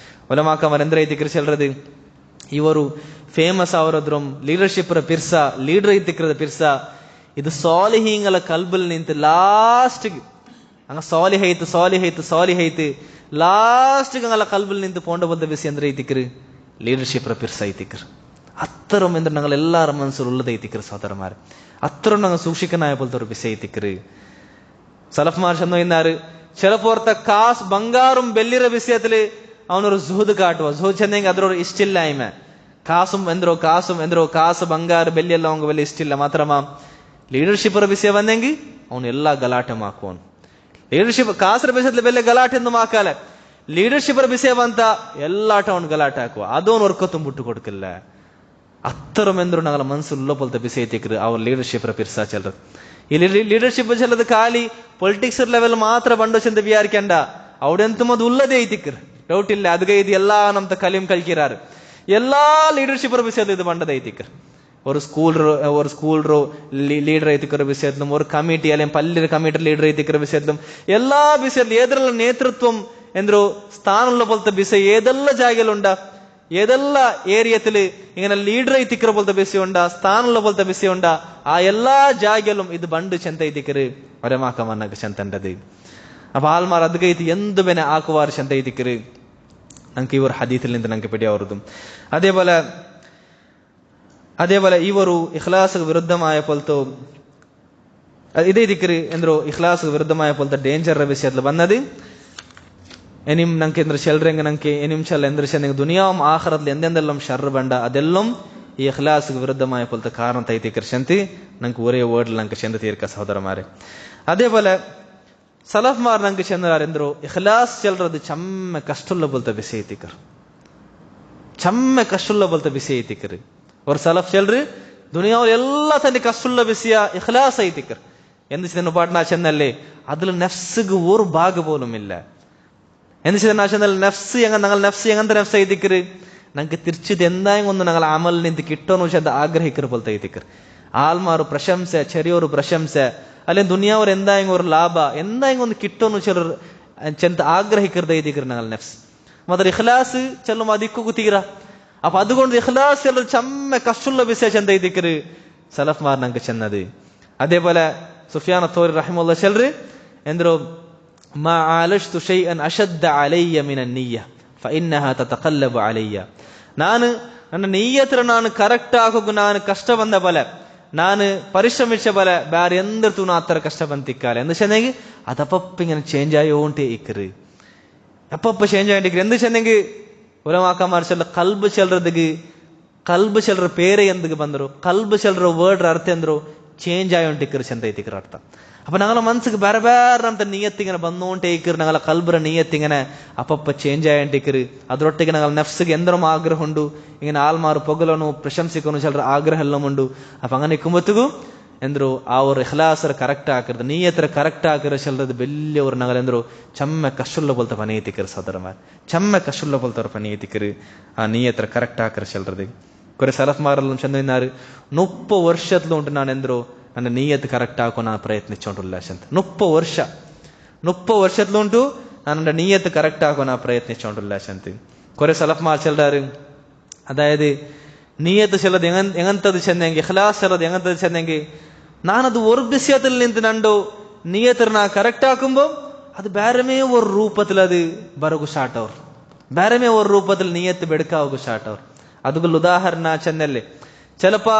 ഒലമാക്കമാർ എന്താ എത്തിക്കർ ചെല്ലത് ಇವರು ಫೇಮಸ್ ಅವರದ್ರಂ ಲೀಡರ್ಶಿಪ್ ಪಿರ್ಸ ಲೀಡರ್ ಐತಿಕ್ರದ ಪಿರ್ಸ ಇದು ಸಾಲಿಹೀಂಗಲ ಕಲ್ಬಲ್ ನಿಂತು ಲಾಸ್ಟ್ ಹಂಗ ಸಾಲಿಹೈತು ಲಾಸ್ಟ್ ಅಂಗಲ ಕಲ್ಬಲ್ ನಿಂತು ಪೋಂಡ ಬಂದ ಬಿಸಿ ಅಂದ್ರೆ ಐತಿಕ್ರು ಲೀಡರ್ಶಿಪ್ ಪಿರ್ಸ ಐತಿಕ್ರು. അത്തരം എന്ത് ഞങ്ങൾ എല്ലാവരും മനസ്സിൽ ഉള്ളത് എത്തിക്കറ് സഹോദരന്മാർ. അത്തരം ഞങ്ങൾ സൂക്ഷിക്കാനായ പോലത്തെ ഒരു വിഷയം എത്തിക്കറ്. സലഫ്മാർ ചെന്നു ഇന്നാറ് ചിലപ്പോർത്ത കാസ് ബംഗാറും ಬೆಳ್ಳಿರ ವಿಷಯത്തില് ಅವನೊರು ಜುಹುದ್ ಕಾಟುವ ಜುಹುದ್ ಚೆಂದಂಗೆ ಅದ್ರವ್ರು ಇಷ್ಟಿಲ್ಲ. ಕಾಸು ಎಂದ್ರೋ ಕಾಸು ಬಂಗಾರ ಬೆಳ್ಳಿ ಎಲ್ಲ ಅವಂಗ ಬೆಲೆ ಇಷ್ಟಿಲ್ಲ. ಮಾತ್ರಮ ಲೀಡರ್ಶಿಪ್ ವಿಷಯ ಬಂದಂಗೆ ಅವನು ಎಲ್ಲಾ ಗಲಾಟೆ ಮಾಕೋನು. ಲೀಡರ್ಶಿಪ್ ಕಾಸರ ವಿಷಯದಲ್ಲಿ ಬೆಲೆ ಗಲಾಟೆ ಎಂದು ಮಾಕಾಲ ಲೀಡರ್ಶಿಪ್ ವಿಷಯ ಬಂತ ಎಲ್ಲಾಟ ಅವನು ಗಲಾಟೆ ಹಾಕುವ ಅದವನು ವರ್ಕೊತ್ತು ಬಿಟ್ಟು ಕೊಡ್ಕಿಲ್ಲ. അത്തരം എന്തൊരു ഞങ്ങളെ മനസ്സിലുള്ള പോലത്തെ വിഷയത്തേക്ക് അവർ ലീഡർഷിപ്പ് പിർസ ചെല്ലത്. ഈ ലീഡർഷിപ്പ് ചെല്ലത് ಖಾಲಿ പൊളിറ്റിക്സ് ಲೆವೆಲ್ ಮಾತ್ರ ಬಂಡು ಚೆಂದ ವಿಚಾರಿಕಂಡ അവിടെ എന്തും അത് ഉള്ളതേ ಐತಿಕ್ರು ಡೌಟ್ ಇಲ್ಲ. ಅದ್ಗೆ ಇದು ಎಲ್ಲಾ ನಮ್ತ ಕಲಿಂ ಕಲ್ಕಿರಾರು ಎಲ್ಲಾ ಲೀಡರ್ಶಿಪ್ ವಿಷಯದ ಇದು ಬಂಡದ ಐತಿಕ್ರು. ഒരു സ്കൂൾ ലീഡർ ಐತಿಕ್ರ വിഷയത്തിലും ഒരു കമ്മിറ്റി അല്ലെങ്കിൽ പള്ളിയുടെ കമ്മിറ്റി ലീഡർ ಐತಿಕ್ರ വിഷയത്തിലും എല്ലാ വിഷയത്തിലും ഏതെല്ല നേതൃത്വം എന്തോ സ്ഥാനമുള്ള പോലത്തെ വിഷയം ഏതെല്ല ജാഗലുണ്ട ഏതെല്ല ഏരിയത്തില് ഇങ്ങനെ ലീഡർ ಐತಿಕ್ರ പോലത്തെ വിഷയമുണ്ട സ്ഥാനമുള്ള പോലത്തെ വിഷയമുണ്ട ആ എല്ലാ ജാഗലും ഇത് ബണ്ട് ചെന്ത ಐತಿಕ್ರು ഒരമാക്കമന്നൊക്കെ ചെന്തണ്ടത്. അപ്പൊ ആൽമാർ അദ്ಗೆ ಇದು ಎಂದು ಬೆನೆ ಹಾಕುವಾರ ಚೆಂದ ಐತಿಕ್ರು ನಂಗೆ ಇವರು ಹದೀತಿಲ್ ನಿಂದ ನಂಗೆ പിടി ಅವರದು. അതേപോലെ ഇവರು ഇഖ്ലാസിന് വിരുദ്ധമായ പോലത്തെ ഇതേ ദിക്റ് ಎಂದ್ರು ഇഖ്ലാസിന് വിരുദ്ധമായ പോലത്തെ ಡೇಂಜರ್ ವಿಷಯത്തിൽ വന്നത് ഇനിയും നമുക്ക് എന്തൊരു ചെല്ലറെങ്കിൽ നമുക്ക് ഇനിയും ചെല്ല എന്തൊരു ചെന്നെങ്കിൽ ദുനിയാവും ആഖിറത്തിൽ എന്തെന്തെല്ലാം ഷർറ് വേണ്ട അതെല്ലാം ഈ ഇഖ്ലാസിന് വിരുദ്ധമായ പോലത്തെ കാരണം തൈതിക്കർ ചെന്ത് നമുക്ക് ഒരേ വേർഡിൽ നമുക്ക് ചെന്ന് തീർക്ക സഹോദരന്മാരെ. അതേപോലെ സലഫ്മാർ നമുക്ക് ചെന്നാരെന്തോ ഇഖ്ലാസ് ചെല്ലறது ചമ്മ കഷ്ടമുള്ള പോലത്തെ വിഷയത്തിക്കർ ചമ്മ കഷ്ടമുള്ള പോലത്തെ വിഷയത്തിക്കർ. ഒരു സലഫ് ചെല്ലറ് ദുനിയാവിൽ എല്ലാ തന്നെ കഷ്ടമുള്ള വിഷയ ഇഖ്ലാസ് ಐತಿക്കർ. എന്ത് ചെന്നു പാട്ന ചെന്നല്ലേ അതിൽ നഫ്സിക്ക് ഒരു ഭാഗ പോലും ഇല്ല. എന്ത് ചെന്നാ ചെന്നാൽ നഫ്സ് ഞങ്ങൾ നഫ്സ് എങ്ങനത്തെ നഫ്സ് ಐತಿക്കർ ഞങ്ങൾക്ക് തിരിച്ചത് എന്തായും ഒന്ന് ഞങ്ങൾ അമൽ നിന്ത് കിട്ടോന്ന് വെച്ചാൽ ആഗ്രഹിക്കർ പോലത്തെ ಐತಿക്കർ. ആൽമാರು പ്രശംസ ചെറിയൊരു പ്രശംസ അല്ലെങ്കിൽ ദുനിയാവർ എന്തായും ഒരു ലാഭ എന്തായും ഒന്ന് കിട്ടോന്ന് വെച്ചാൽ ചെന്ത ആഗ്രഹിക്കരുത് ಐತಿക്കർ ഞങ്ങൾ നഫ്സ്. മാത്ര ഇഖ്ലാസ് ചെല്ലും അതിക്കു തീര. അപ്പൊ അതുകൊണ്ട് ഇഖ്ലാസ് ചെല്ലു ചമ്മ കഷ്ടമുള്ള വിഷയ ചെന്ത ಐತಿക്കർ സലഫ്മാർ ഞങ്ങൾക്ക് ചെന്നത്. അതേപോലെ സുഫിയാൻ തൗരി റഹിമഹുല്ലാഹ് ചെല്ലറ് എന്തോ മാ ആലജ്തു ഷൈഅൻ അശദ്ദ അലയ്യ മിനൻ നിയ്യ ഫഇന്നഹാ തതഖല്ലബു അലയ്യ. ನಾನು ನನ್ನ ನಿಯ್ಯತ್ರ ನಾನು ಕರೆಕ್ಟ್ ಆಗೋಗು ನಾನು ಕಷ್ಟ ಬಂದ ಬಲ ನಾನು ಪರಿಶ್ರಮಿച്ച ಬಲ ಬೇರೆ ಎಂದರ್ತೂ ಆ ತರ ಕಷ್ಟ ಬಂತಿಕ್ಕಾಲೆ ಎಂದು ಚೆನ್ನಂಗೆ അതപ്പ ഇങ്ങനെ ചേഞ്ച് ആയോണ്ടേ ഇക്കറ് അപ്പപ്പ ചേഞ്ച് ആയിട്ടിക്കറ് എന്ത് ചെന്നെങ്കിൽ ഉലമാക്കന്മാർ ചെല്ല കൽബ് ചെല്ലற പേരെ എന്തൊക്കെ ಬಂದರು ಕಲ್ಬ್ ಚೆಲ್ಲರ ವರ್ಡ್ ಅರ್ಥ ಎಂದ್ರು ಚೇಂಜ್ ಆಯೋಂಟಿಕ್ಕರು ಚೆಂದ ಐತಿಕ್ಕರ ಅರ್ಥ. അപ്പൊ ഞങ്ങളെ മനസ്സിക്ക് ಬೇರೆ ಬೇರೆ ನಮ್ತ ನಿಯತ್ತಿങ്ങനെ ಬಂದೋಂಟೇ ಇಕ್ಕರು ഞങ്ങളെ കൽബറ ನಿಯತ್ತಿങ്ങനെ അപ്പപ്പ ചേഞ്ച് ആയോണ്ടിಕ್ಕರು ಅದರೊಟ್ಟಿಗೆ ഞങ്ങളെ നഫ്സിಗೆ എന്തെങ്കിലും ആഗ്രഹം ഉണ്ട് ഇങ്ങനെ ആൽമാർ പൊಗಲನು ಪ್ರಶಂಸಿಕನು ചെല്ലರ ಆಗ್ರಹ ಎಲ್ಲ ಉಂಡು. അപ്പൊ അങ്ങനെ ഇക്കുമ്പത്തിಗೂ ಎಂದ್ರು ಅವ್ರ ಇಖ್ಲಾಸರ ಕರೆಕ್ಟ್ ಹಾಕಿರ್ದು ನೀಯತ್ರ ಕರೆಕ್ಟ್ ಹಾಕಿರೋ ಚೆಲ್ಲறது ಬೆಲ್ಲಿಯವ್ರು ഞങ്ങൾ ಎಂದ್ರು ಚಮ್ಮ ಕಷ್ಟುಲ್ಲ ಬೋಲ್ತ ಪನಿ ಐತಿಕ್ಕರು ಸೋದರಮಾರ್ ಚಮ್ಮ ಕಷ್ಟುಲ್ಲ ಬೋಲ್ತವ್ರ ಪನಿ ಐತಿಕ್ಕರು ಆ ನೀಯತ್ರ ಕರೆಕ್ಟ್ ಹಾಕಿರೋ ಚೆಲ್ಲறது. കുറെ സലഫ്മാരെല്ലാം ചെന്നിരുന്നാറ് 30 വർഷത്തിലും ഉണ്ട് ഞാൻ എന്തോ ನನ್ನ ನೀಯತ್ ಕರೆಕ್ಟ್ ಹಾಕೋ ನಾನು ಪ್ರಯತ್ನಿಸೋണ്ടിಲ್ಲ ಅಂತ 30 ವರ್ಷത്തിಲುಂಟು ನನ್ನ ನೀಯತ್ ಕರೆಕ್ಟ್ ಹಾಕೋ ನಾನು ಪ್ರಯತ್ನಿಸೋണ്ടിಲ್ಲ ಅಂತ. കുറെ സലഫ്മാർ ചെല്ലാറ്, അതായത് നീയത്ത് ചെല്ലത് എങ്ങനത്തത് ചെന്നെങ്കിൽ, ഇഖ്ലാസ് ചെല്ലത് എങ്ങനത്തത് ചെന്നെങ്കിൽ, ನಾನದು ഒരു വിഷയത്തിൽ നിന്ന് നണ്ടോ നീയത്ത് ನಾ ಕರೆಕ್ಟ್ ಆಕುಂಬೋ ಅದು ಬೇರೆಮೇ ഒരു ರೂಪത്തിൽ ಅದು ಬರಗು ಸ್ಟಾರ್ಟ್ ಅವ್ರು, ಬೇರೆಮೇ ഒരു ರೂಪത്തിൽ നീയത്ത് ಬೆಡಕಾವಗು ಸ್ಟಾರ್ಟ್ ಅವ್ರು. അതുകൊള്ള ഉദാഹരണ ചെന്നല്ലേ, ചിലപ്പോ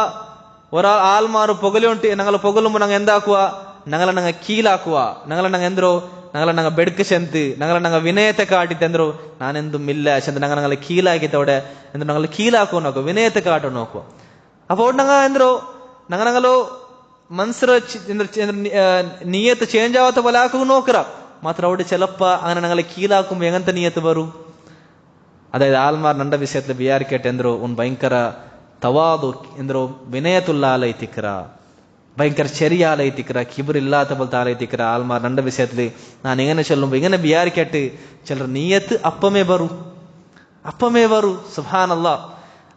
ഒരാൾ ആൾമാർ പൊകലുണ്ട്, ഞങ്ങൾ പൊകലുമ്പോ ഞങ്ങൾ എന്താക്കുക, ഞങ്ങളെ കീഴാക്കുക, ഞങ്ങളെ എന്തോ ഞങ്ങളെ ಬೆಡ್ಕ ಚೆಂತು ഞങ്ങളെ ವಿನಯತೆ ಕಾಟಿತೆಂದ್ರು ನಾನೆಂದುം ಇಲ್ಲ ಚೆಂದ ഞങ്ങളെ ಕೀಳಾಗಿತ್ತವಡೆ ಎಂದು ഞങ്ങൾ ಕೀಳಾಕೋ ನೋಕೋ ವಿನಯತೆ ಕಾಟೋ ನೋಕೋ. അപ്പോൾ ഞങ്ങൾ എന്തോ ഞങ്ങളോ മനസ്സിൽ നീയത്ത് ചേഞ്ച് ആവാത്ത പോലെ ആക്കുക നോക്കറ മാത്ര അവിടെ ചിലപ്പോ അങ്ങനെ ഞങ്ങളെ കീഴാക്കുമ്പോ എങ്ങനത്തെ നീയത്ത് വരും. അതായത് ആൾമാർ നണ്ട വിഷയത്തിൽ വിചാരിക്കട്ടെ എന്തോ ഒന്ന് ഭയങ്കര തവാതു എന്തോ വിനയത്തുള്ള ആലയിത്തിക്കറ, ഭയങ്കര ചെറിയ ആലയിത്തിക്കറ, കിബറില്ലാത്ത പോലത്തെ ആലയിത്തിക്കറ ആൾമാർ നണ്ട വിഷയത്തില് ഞാൻ ഇങ്ങനെ ചൊല്ലുമ്പോ ഇങ്ങനെ വിചാരിക്കട്ട് ചിലർ നീയത്ത് അപ്പമേ വരൂ സുബ്ഹാനല്ലാഹ്.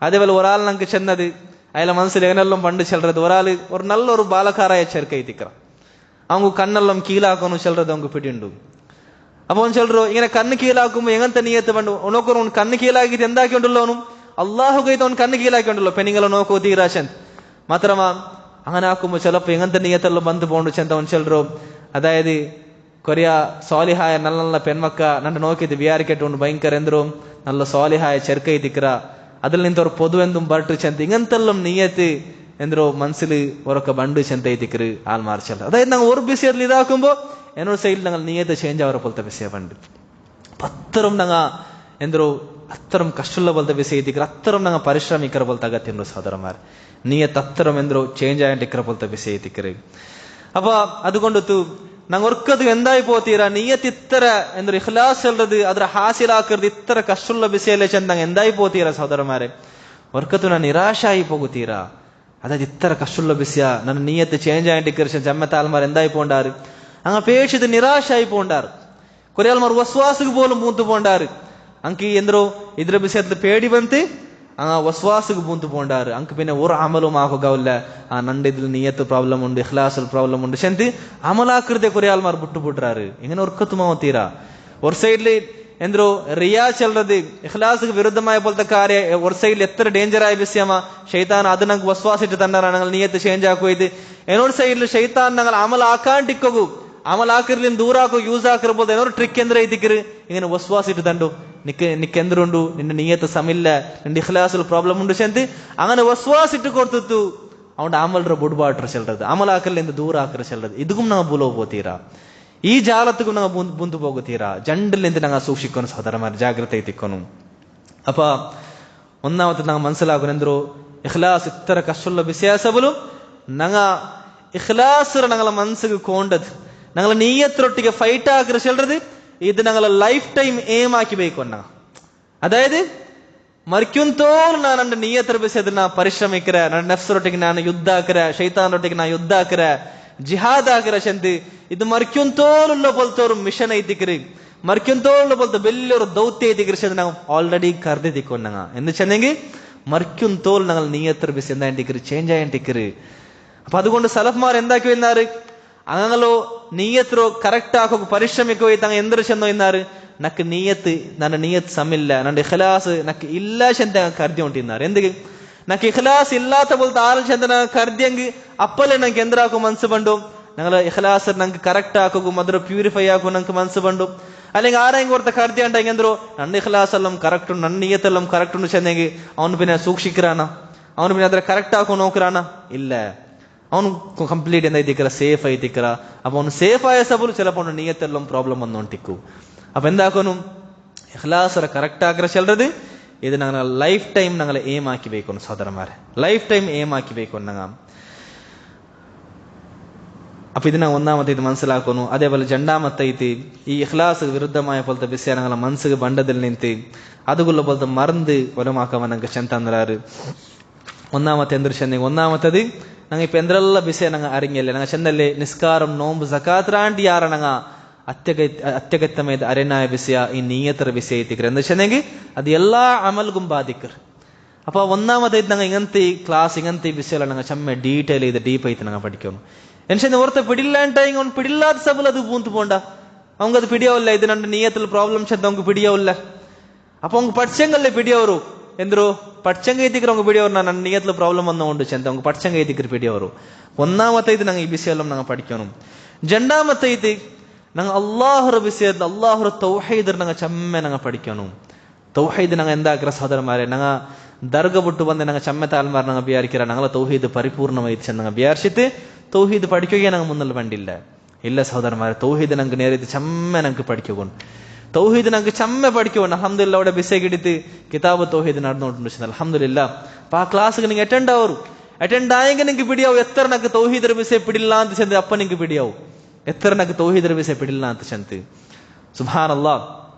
അതേപോലെ ഒരാൾ ഞങ്ങൾക്ക് ചെന്നത് അയാളെ മനസ്സിൽ എങ്ങനെല്ലാം പണ്ട് ചെല്ലത്, ഒരാൾ ഒരു നല്ലൊരു ബാലക്കാരായ ചെറുക്കൈത്തിക്കറ, அவங்க കണ്ണെല്ലാം കീഴാക്കുന്നു ചെല്ലത് அவங்க പിടിയുണ്ട്. അപ്പൊ അവൻ ചെല്ലറോ ഇങ്ങനെ കണ്ണ് കീഴാക്കുമ്പോ എങ്ങനത്തെ നീയത്ത് പണ്ട് നോക്കോ, കണ്ണ് കീഴാക്കിട്ട് എന്താക്കിയുണ്ടല്ലോ അവനും അള്ളാഹു കൈത്ത് അവൻ കണ്ണ് കീഴാക്കിയുണ്ടല്ലോ, പെണ്ണുങ്ങളെ നോക്കോ തീരാശൻ മാത്രമാ അങ്ങനെ ആക്കുമ്പോ ചിലപ്പോ എങ്ങനത്തെ നീയത്തെല്ലാം ബന്ധു പോകണ്ടു ചെന്ത അവൻ ചെല്ലറോ. അതായത് കൊറിയ സ്വാലിഹായ നല്ല നല്ല പെൺമക്ക നണ്ട് നോക്കിയിട്ട് വിചാരിക്കട്ടുണ്ട് ഭയങ്കര എന്തോ നല്ല സ്വാലിഹായ ചെറുക്കൈത്തിക്കറ, അതിൽ നിന്നൊരു പൊതുവെന്തും ബർട്ട് ചെന്ത് ഇങ്ങനത്തെല്ലാം നീയത്ത് എന്തോ മനസ്സിൽ ഉറക്കെ ബണ്ട് ചെന്തൈത്തിക്കറ് ആൾമാർ ചെല്ല. അതായത് ഞങ്ങൾ ഒരു വിഷയത്തിൽ ഇതാക്കുമ്പോ എന്നോട് സൈഡിൽ ഞങ്ങൾ നീയത്ത് ചേഞ്ച് ആവറെ പോലത്തെ വിഷയം പണ്ട് അത്തരം ഞങ്ങൾ എന്തോ അത്തരം കഷ്ടമുള്ള പോലത്തെ വിഷയത്തിക്കറ, അത്തരം ഞങ്ങൾ പരിശ്രമിക്കറ പോലത്തെ അകത്തുണ്ടോ സഹോദരന്മാർ, നീയത്ത് അത്തരം എന്തോ ചേഞ്ച് ആയിട്ടിക്കറ പോലത്തെ വിഷയത്തിക്കറ്. അപ്പൊ അതുകൊണ്ട് ഞങ്ങൾ ഒർക്കത് എന്തായി പോത്തീര നീയത്ത് ഇത്ര എന്തോ ഇഖ്ലാസ് ചെല്ലത് അದ್ರ ಹಾಸಿಲಾಕறது ഇത്ര കഷ്ടമുള്ള വിഷയല്ലേ ചെന്ന് ഞങ്ങൾ എന്തായി പോത്തീര സഹോദരന്മാരെ, ഒർക്കത്തു ഞാൻ നിരാശായി പോകുത്തീര. അതായത് ഇത്ര കഷ്ടമുള്ള വിഷയ ನನ್ನ നീയത്ത് ചേഞ്ച് ആയിട്ടിക്കറ ജമ്മത്തെ ആൾമാർ എന്തായി പോണ്ടാറ്, അങ്ങ് അപേക്ഷിച്ച് നിരാശായി പോണ്ടാറ്. കുറെ ആൾമാർ വസ്വാസിക്ക് പോലും പൂത്തു പോണ്ടാറ്, ಅಂಕಿ ಎಂದ್ರು ಇದ್ರ ವಿಷಯದ ಪೇಡಿ ಬಂತು ವಸ್ವಾಸಿಗೆ ಬೂಂತು ಪೋಂಡಾರು ಅಂಕ പിന്നെ ഒരു അമലും ആകുകയില്ല. നണ്ട് ഇതിൽ നിയത്ത് പ്രോബ്ലം ഉണ്ട്, ഇഖ്ലാസിൽ പ്രോബ്ലം ഉണ്ട് ചെന്ത് അമലാക്കൃതെ കുറെ ആൾമാർ വിട്ടുപോട്ടാറ്. ഇങ്ങനെ ഒർക്കത്തുമാവ തീരാ. ഒരു സൈഡില് എന്തോ റിയാ ചെല്ലത് ഇഖ്ലാസിക്ക് വിരുദ്ധമായ പോലത്തെ കാര്യം, ഒരു സൈഡിൽ എത്ര ഡേഞ്ചർ ആയ വിഷയമാ ഷെയ്ത്താൻ അത് ഞങ്ങൾക്ക് വസ്വാസിട്ട് തന്നാറാണ് ഞങ്ങൾ നിയത്ത് ചേഞ്ച് ആക്കുക. ഇത് എന്നോട് സൈഡിൽ ഷെയ്ത്താൻ ഞങ്ങൾ അമലാക്കാണ്ടിക്കൂ, അമലാക്കറിലും ദൂരാക്കോ യൂസ് ആക്കറ പോലെ എന്നൊരു ട്രിക്ക് എന്തിനാ ഇതിക്കറ് ഇങ്ങനെ വസ്വാസിട്ട് തണ്ടു നിക്കെന്തുണ്ടു നിന്റെ നീയത്ത് സമില്ല, നിന്റെ ഇഖ്ലാസിൽ പ്രോബ്ലം ഉണ്ട് ചെന്ത് അങ്ങനെ വസ്വാസിട്ട് കൊടുത്തു അവന്റെ അമലರ ಬುಡ್ಬಾಟ್ರ ಚೆಲ್ಲದು, ಅಮಲಾಕಲ್ಲಿಂದ ದೂರ ಹಾಕರ ಚೆಲ್ಲದು. ಇದಕ್ಕೂ ನಾವು ಬುಲೋ ಹೋತೀರಾ, ಈ ಜಾಲತ್ತಿಗೂ ನಾವು ಮುಂದೆ ಹೋಗುತ್ತೀರಾ. ജണ്ടിലിಂದ ನಾವು ಸೂಕ್ಷಿಕೊಂಡು ಸಹೋದರಮಾರ ಜಾಗ್ರತೆ ತಿಕ್ಕೊನು. ಅಪ್ಪ ഒന്നാമത്തെ ನಾವು മനസ്സിലാകുന്നെಂದ್ರು ഇഖ്ലാസ് ഇത്ര കഷ്ടമുള്ള വിശ്വാസബലും ഞങ്ങ ഇഖ്ലാസ് ഞങ്ങളെ മനസ്സിಗೆ ಕೊಂಡದು ഞങ്ങളെ നീയത്തിനൊട്ടിಗೆ ഫൈറ്റ് ആക്കರ ಚೆಲ್ಲದು. ഇത് ഞങ്ങളെ ലൈഫ് ടൈം എയിം ആക്കി ಬೇಕನ್ನ. അതായത് മരിക്കുന്തോറും ನಾನು ನನ್ನ ನೀಯತ್ತರ ವಿಷಯದಲ್ಲಿ ನಾನು ಪರಿಶ್ರಮಿಕರ, ನನ್ನ ನಫ್ಸರೊಟ್ಟಿಗೆ ನಾನು ಯುದ್ಧ ಹಾಕರ, ಶೈತಾನರೊಟ್ಟಿಗೆ ನಾನು ಯುದ್ಧ ಹಾಕರ, ಜಿಹಾದ್ ಹಾಕರ ಶಂತಿ. ಇದು ಮರಿക്കുന്തോറുള്ള പോലത്തെ ഒരു മിഷൻ ಐತಿಕ್ರಿ, മരിക്കുന്തോറുള്ള പോലത്തെ വലിയൊരു ദൗത്യം ಐತಿಕ್ರಿ. ನಾವು ಆಲ್ರೆಡಿ കരുതിക്കൊണ്ടങ്ങ എന്ന് ചെന്നെങ്കിൽ മരിക്കുന്തോൾ ഞങ്ങൾ നീയത്ತರ വിഷയം എന്തായിട്ടിക്രി ചേഞ്ച് ആയിട്ടിക്രി. അപ്പൊ അതുകൊണ്ട് സലഫ്മാർ എന്താക്കി വന്നാറ്, അങ്ങനല്ലോ നീയത്രോ കറക്റ്റ് ആക്കോ പരിശ്രമിക്കോ തങ്ങ എന്തൊരു ചെന്നോ എന്നാറ് നക്ക് നീയത്ത് ನನ್ನ നീയത്ത് സമില്ല, ನನ್ನ ഇഖ്ലാസ് നക്ക് ഇല്ല ചെന്ത കരുതിക്കൊണ്ടിരുന്നാറ്. എന്തെങ്കിൽ നക്ക് ഇഖ്ലാസ് ഇല്ലാത്ത പോലത്തെ ആറ് ചെന്ത കരുതിയെങ്കിൽ അപ്പല്ലേ ഞങ്ങൾക്ക് എന്തിനാക്കും മനസ്സ് പണ്ടു, ഞങ്ങൾ ഇഖ്ലാസ് ഞങ്ങൾക്ക് കറക്റ്റ് ആക്കും, അതൊരു പ്യൂരിഫൈ ആക്കും ഞങ്ങൾക്ക് മനസ്സ് പണ്ടു. അല്ലെങ്കിൽ ആരെങ്കിലും കൊടുത്ത കരുതി ഉണ്ടെങ്കിൽ എന്തോ ನನ್ನ ഇഖ്ലാസ് എല്ലാം കറക്റ്റ് ഉണ്ട്, ನನ್ನ നീയത്തെല്ലാം കറക്റ്റ് ഉണ്ട് ചെന്നെങ്കിൽ അവന് പിന്നെ സൂക്ഷിക്കറാണ്, അവന് പിന്നെ അത്ര കറക്റ്റ് ആക്കും നോക്കറാണ് ഇല്ല, ಅವನು ಕಂಪ್ಲೀಟ್ എന്തായിത്തിക്കറ സേഫ് ആയിത്തിക്കറ. അപ്പൊ അവನು സേഫ് ആയ സബുൽ ചിലപ്പോൾ അവന്റെ നീയത്തെല്ലാം പ്രോബ്ലം വന്നോണ്ടിക്കൂ. അപ്പൊ എന്താക്കണം ഇഖ്ലാസ് കറക്റ്റ് ആക്കറ ചെല്ലത്. ഇത് ഞങ്ങൾ ലൈഫ് ടൈം ഞങ്ങളെ എയിം ആക്കി ಬೇಕನ್ನು സഹോദരന്മാരെ, ലൈഫ് ടൈം എയിം ആക്കി ಬೇಕನ್ನು. അപ്പൊ ഇതിനെ ഒന്നാമത്തെ ഇത് മനസ്സിലാക്കുന്നു. അതേപോലെ രണ്ടാമത്തെ ഇത് ഈ ഇഖ്ലാസ് വിരുദ്ധമായ പോലത്തെ വിഷയ ഞങ്ങളെ മനസ്സിಗೆ ಬಂಡದಲ್ಲಿ ನಿಂತು അതുകൊള്ള പോലത്തെ മറந்து ഒലമാക്കാൻ ഞങ്ങൾക്ക് ചെന്തന്നറാറ്. ഒന്നാമത്തെ എന്തൊരു ചെന്നെങ്കിൽ ഒന്നാമത്തത് ഞങ്ങൾ ഇപ്പൊ എന്തെല്ലാം വിഷയം ഞങ്ങൾ അറിഞ്ഞല്ലേ, ഞങ്ങൾ ചെന്നല്ലേ നിസ്കാരം നോമ്പ് സക്കാത്ത് റാണ്ടി ಯಾರ ഞങ്ങൾ ಅತ್ಯಗತ್ಯವಾದ ಅರೆನಾಯ ವಿಷಯ ಈ ನೀಯತರ ವಿಷಯ ಐತಿಕ್ರೆ ಎಂದು ಚೆನ್ನೆങ്കിൽ ಅದು ಎಲ್ಲಾ ಅಮಲ್ಗೂ ಬಾಧಿಕ್ರ. ಅಪ್ಪ ഒന്നാമതായിട്ട് ഞങ്ങൾ ഇങ്ങനത്തെ ക്ലാസ് ഇങ്ങനത്തെ വിഷയം ഞങ്ങൾ ചമ്മ ഡീറ്റെയിൽ ചെയ്ത് ഡീപ്പ് ആയിട്ട് ഞങ്ങൾ പഠിക്കണം. എന്നുവെച്ചാൽ ഓർത്ത പിടില്ലാണ്ടായി ಅವ್ನು പിടില്ലാത്ത സബൽ ಅದು പൂന്തു പോണ്ട, അവങ്കത് പിടിയാവില്ല. ഇത് രണ്ട് നീയത്തിൽ പ്രോബ്ലം ചെന്ന് അവങ്ക് പിടിയാവില്ല. ಅಪ್ಪ ಅವ್ಗೆ ಪಡ್ಸಂಗಲ್ಲೇ ಪಿಡಿಯವರು ಎಂದ್ರು ಪಡ್ಸಂಗ ಐತಿಕ್ರ ಅವ್ಗೆ ಪಿಡಿಯವರು ನನ್ನ ನಿಯತ್ಲು ಪ್ರಾಬ್ಲಮ್ ಅನ್ನ ಉಂಡು ಚೆಂತ ಅವ್ಗೆ ಪಡ್ಸಂಗ ಐತಿಕ್ರ ಪಿಡಿಯವರು ഒന്നാമത്തേത് ഞങ്ങൾ ഈ വിഷയം ഞങ്ങൾ പഠിക്കണം. രണ്ടാമത്തേത് ഞങ്ങൾ അള്ളാഹുടെ വിഷയത്തിൽ അള്ളാഹുടെ തൗഹീദ് ഞങ്ങൾ ചമ്മ ഞങ്ങൾ പഠിക്കണം. തൗഹീദ് ഞങ്ങൾ എന്താക്കിற സഹോദരന്മാരെ ഞങ്ങൾ ದರ್ಗ ಬಿಟ್ಟು ಬಂದು ನಂಗೆ ಚಮ್ಮೆ ತಾಲ್ಮಾರ್ ನಂಗೆ ಬಿಯಾರಿಕಿರ ನಂಗಲ ತೌಹೀದ್ ಪರಿಪೂರ್ಣವಾಯ್ತು ಚೆಂದ ನಂಗೆ ಬಿಯಾರಿಸಿತ್ತು ತೌಹೀದ್ പഠിക്കുകയെ ನಂಗೆ ಮುನ್ನಲ್ ಬಂದಿಲ್ಲ. ಇಲ್ಲ ಸಹೋದರന്മാരെ ತೌಹೀದ್ ನಂಗೆ നേരിട്ട് ചമ്മ ನಂಗೆ പഠിക്കണം. തൗഹീദ് ನಂಗೆ ചമ്മ പഠിക്കണം. അൽഹംദുലില്ലാ അവിടെ ബിസേ കിടിത്ത് കിതാബ് തൗഹീദ് നടന്നുകൊണ്ടിരുന്നു. അൽഹംദുലില്ലാ അപ്പൊ ആ ക്ലാസ്സിಗೆ ನಿಂಗೆ ಅಟೆಂಡ್ ಆയെങ്കിൽ ನಿಂಗೆ പിടിയാവും എത്ര ನಂಗೆ ತೌಹೀದರ ವಿಷಯ പിടിಲ್ಲ ಅಂತ ಚಂದ ಅಪ್ಪ ನಿಂಗೆ പിടിയാവും എത്ര ನಂಗೆ ತೌಹೀದರ ವಿಷಯ പിടിಲ್ಲ ಅಂತ ಚಂದ. സുബ്ഹാനല്ലാഹ്.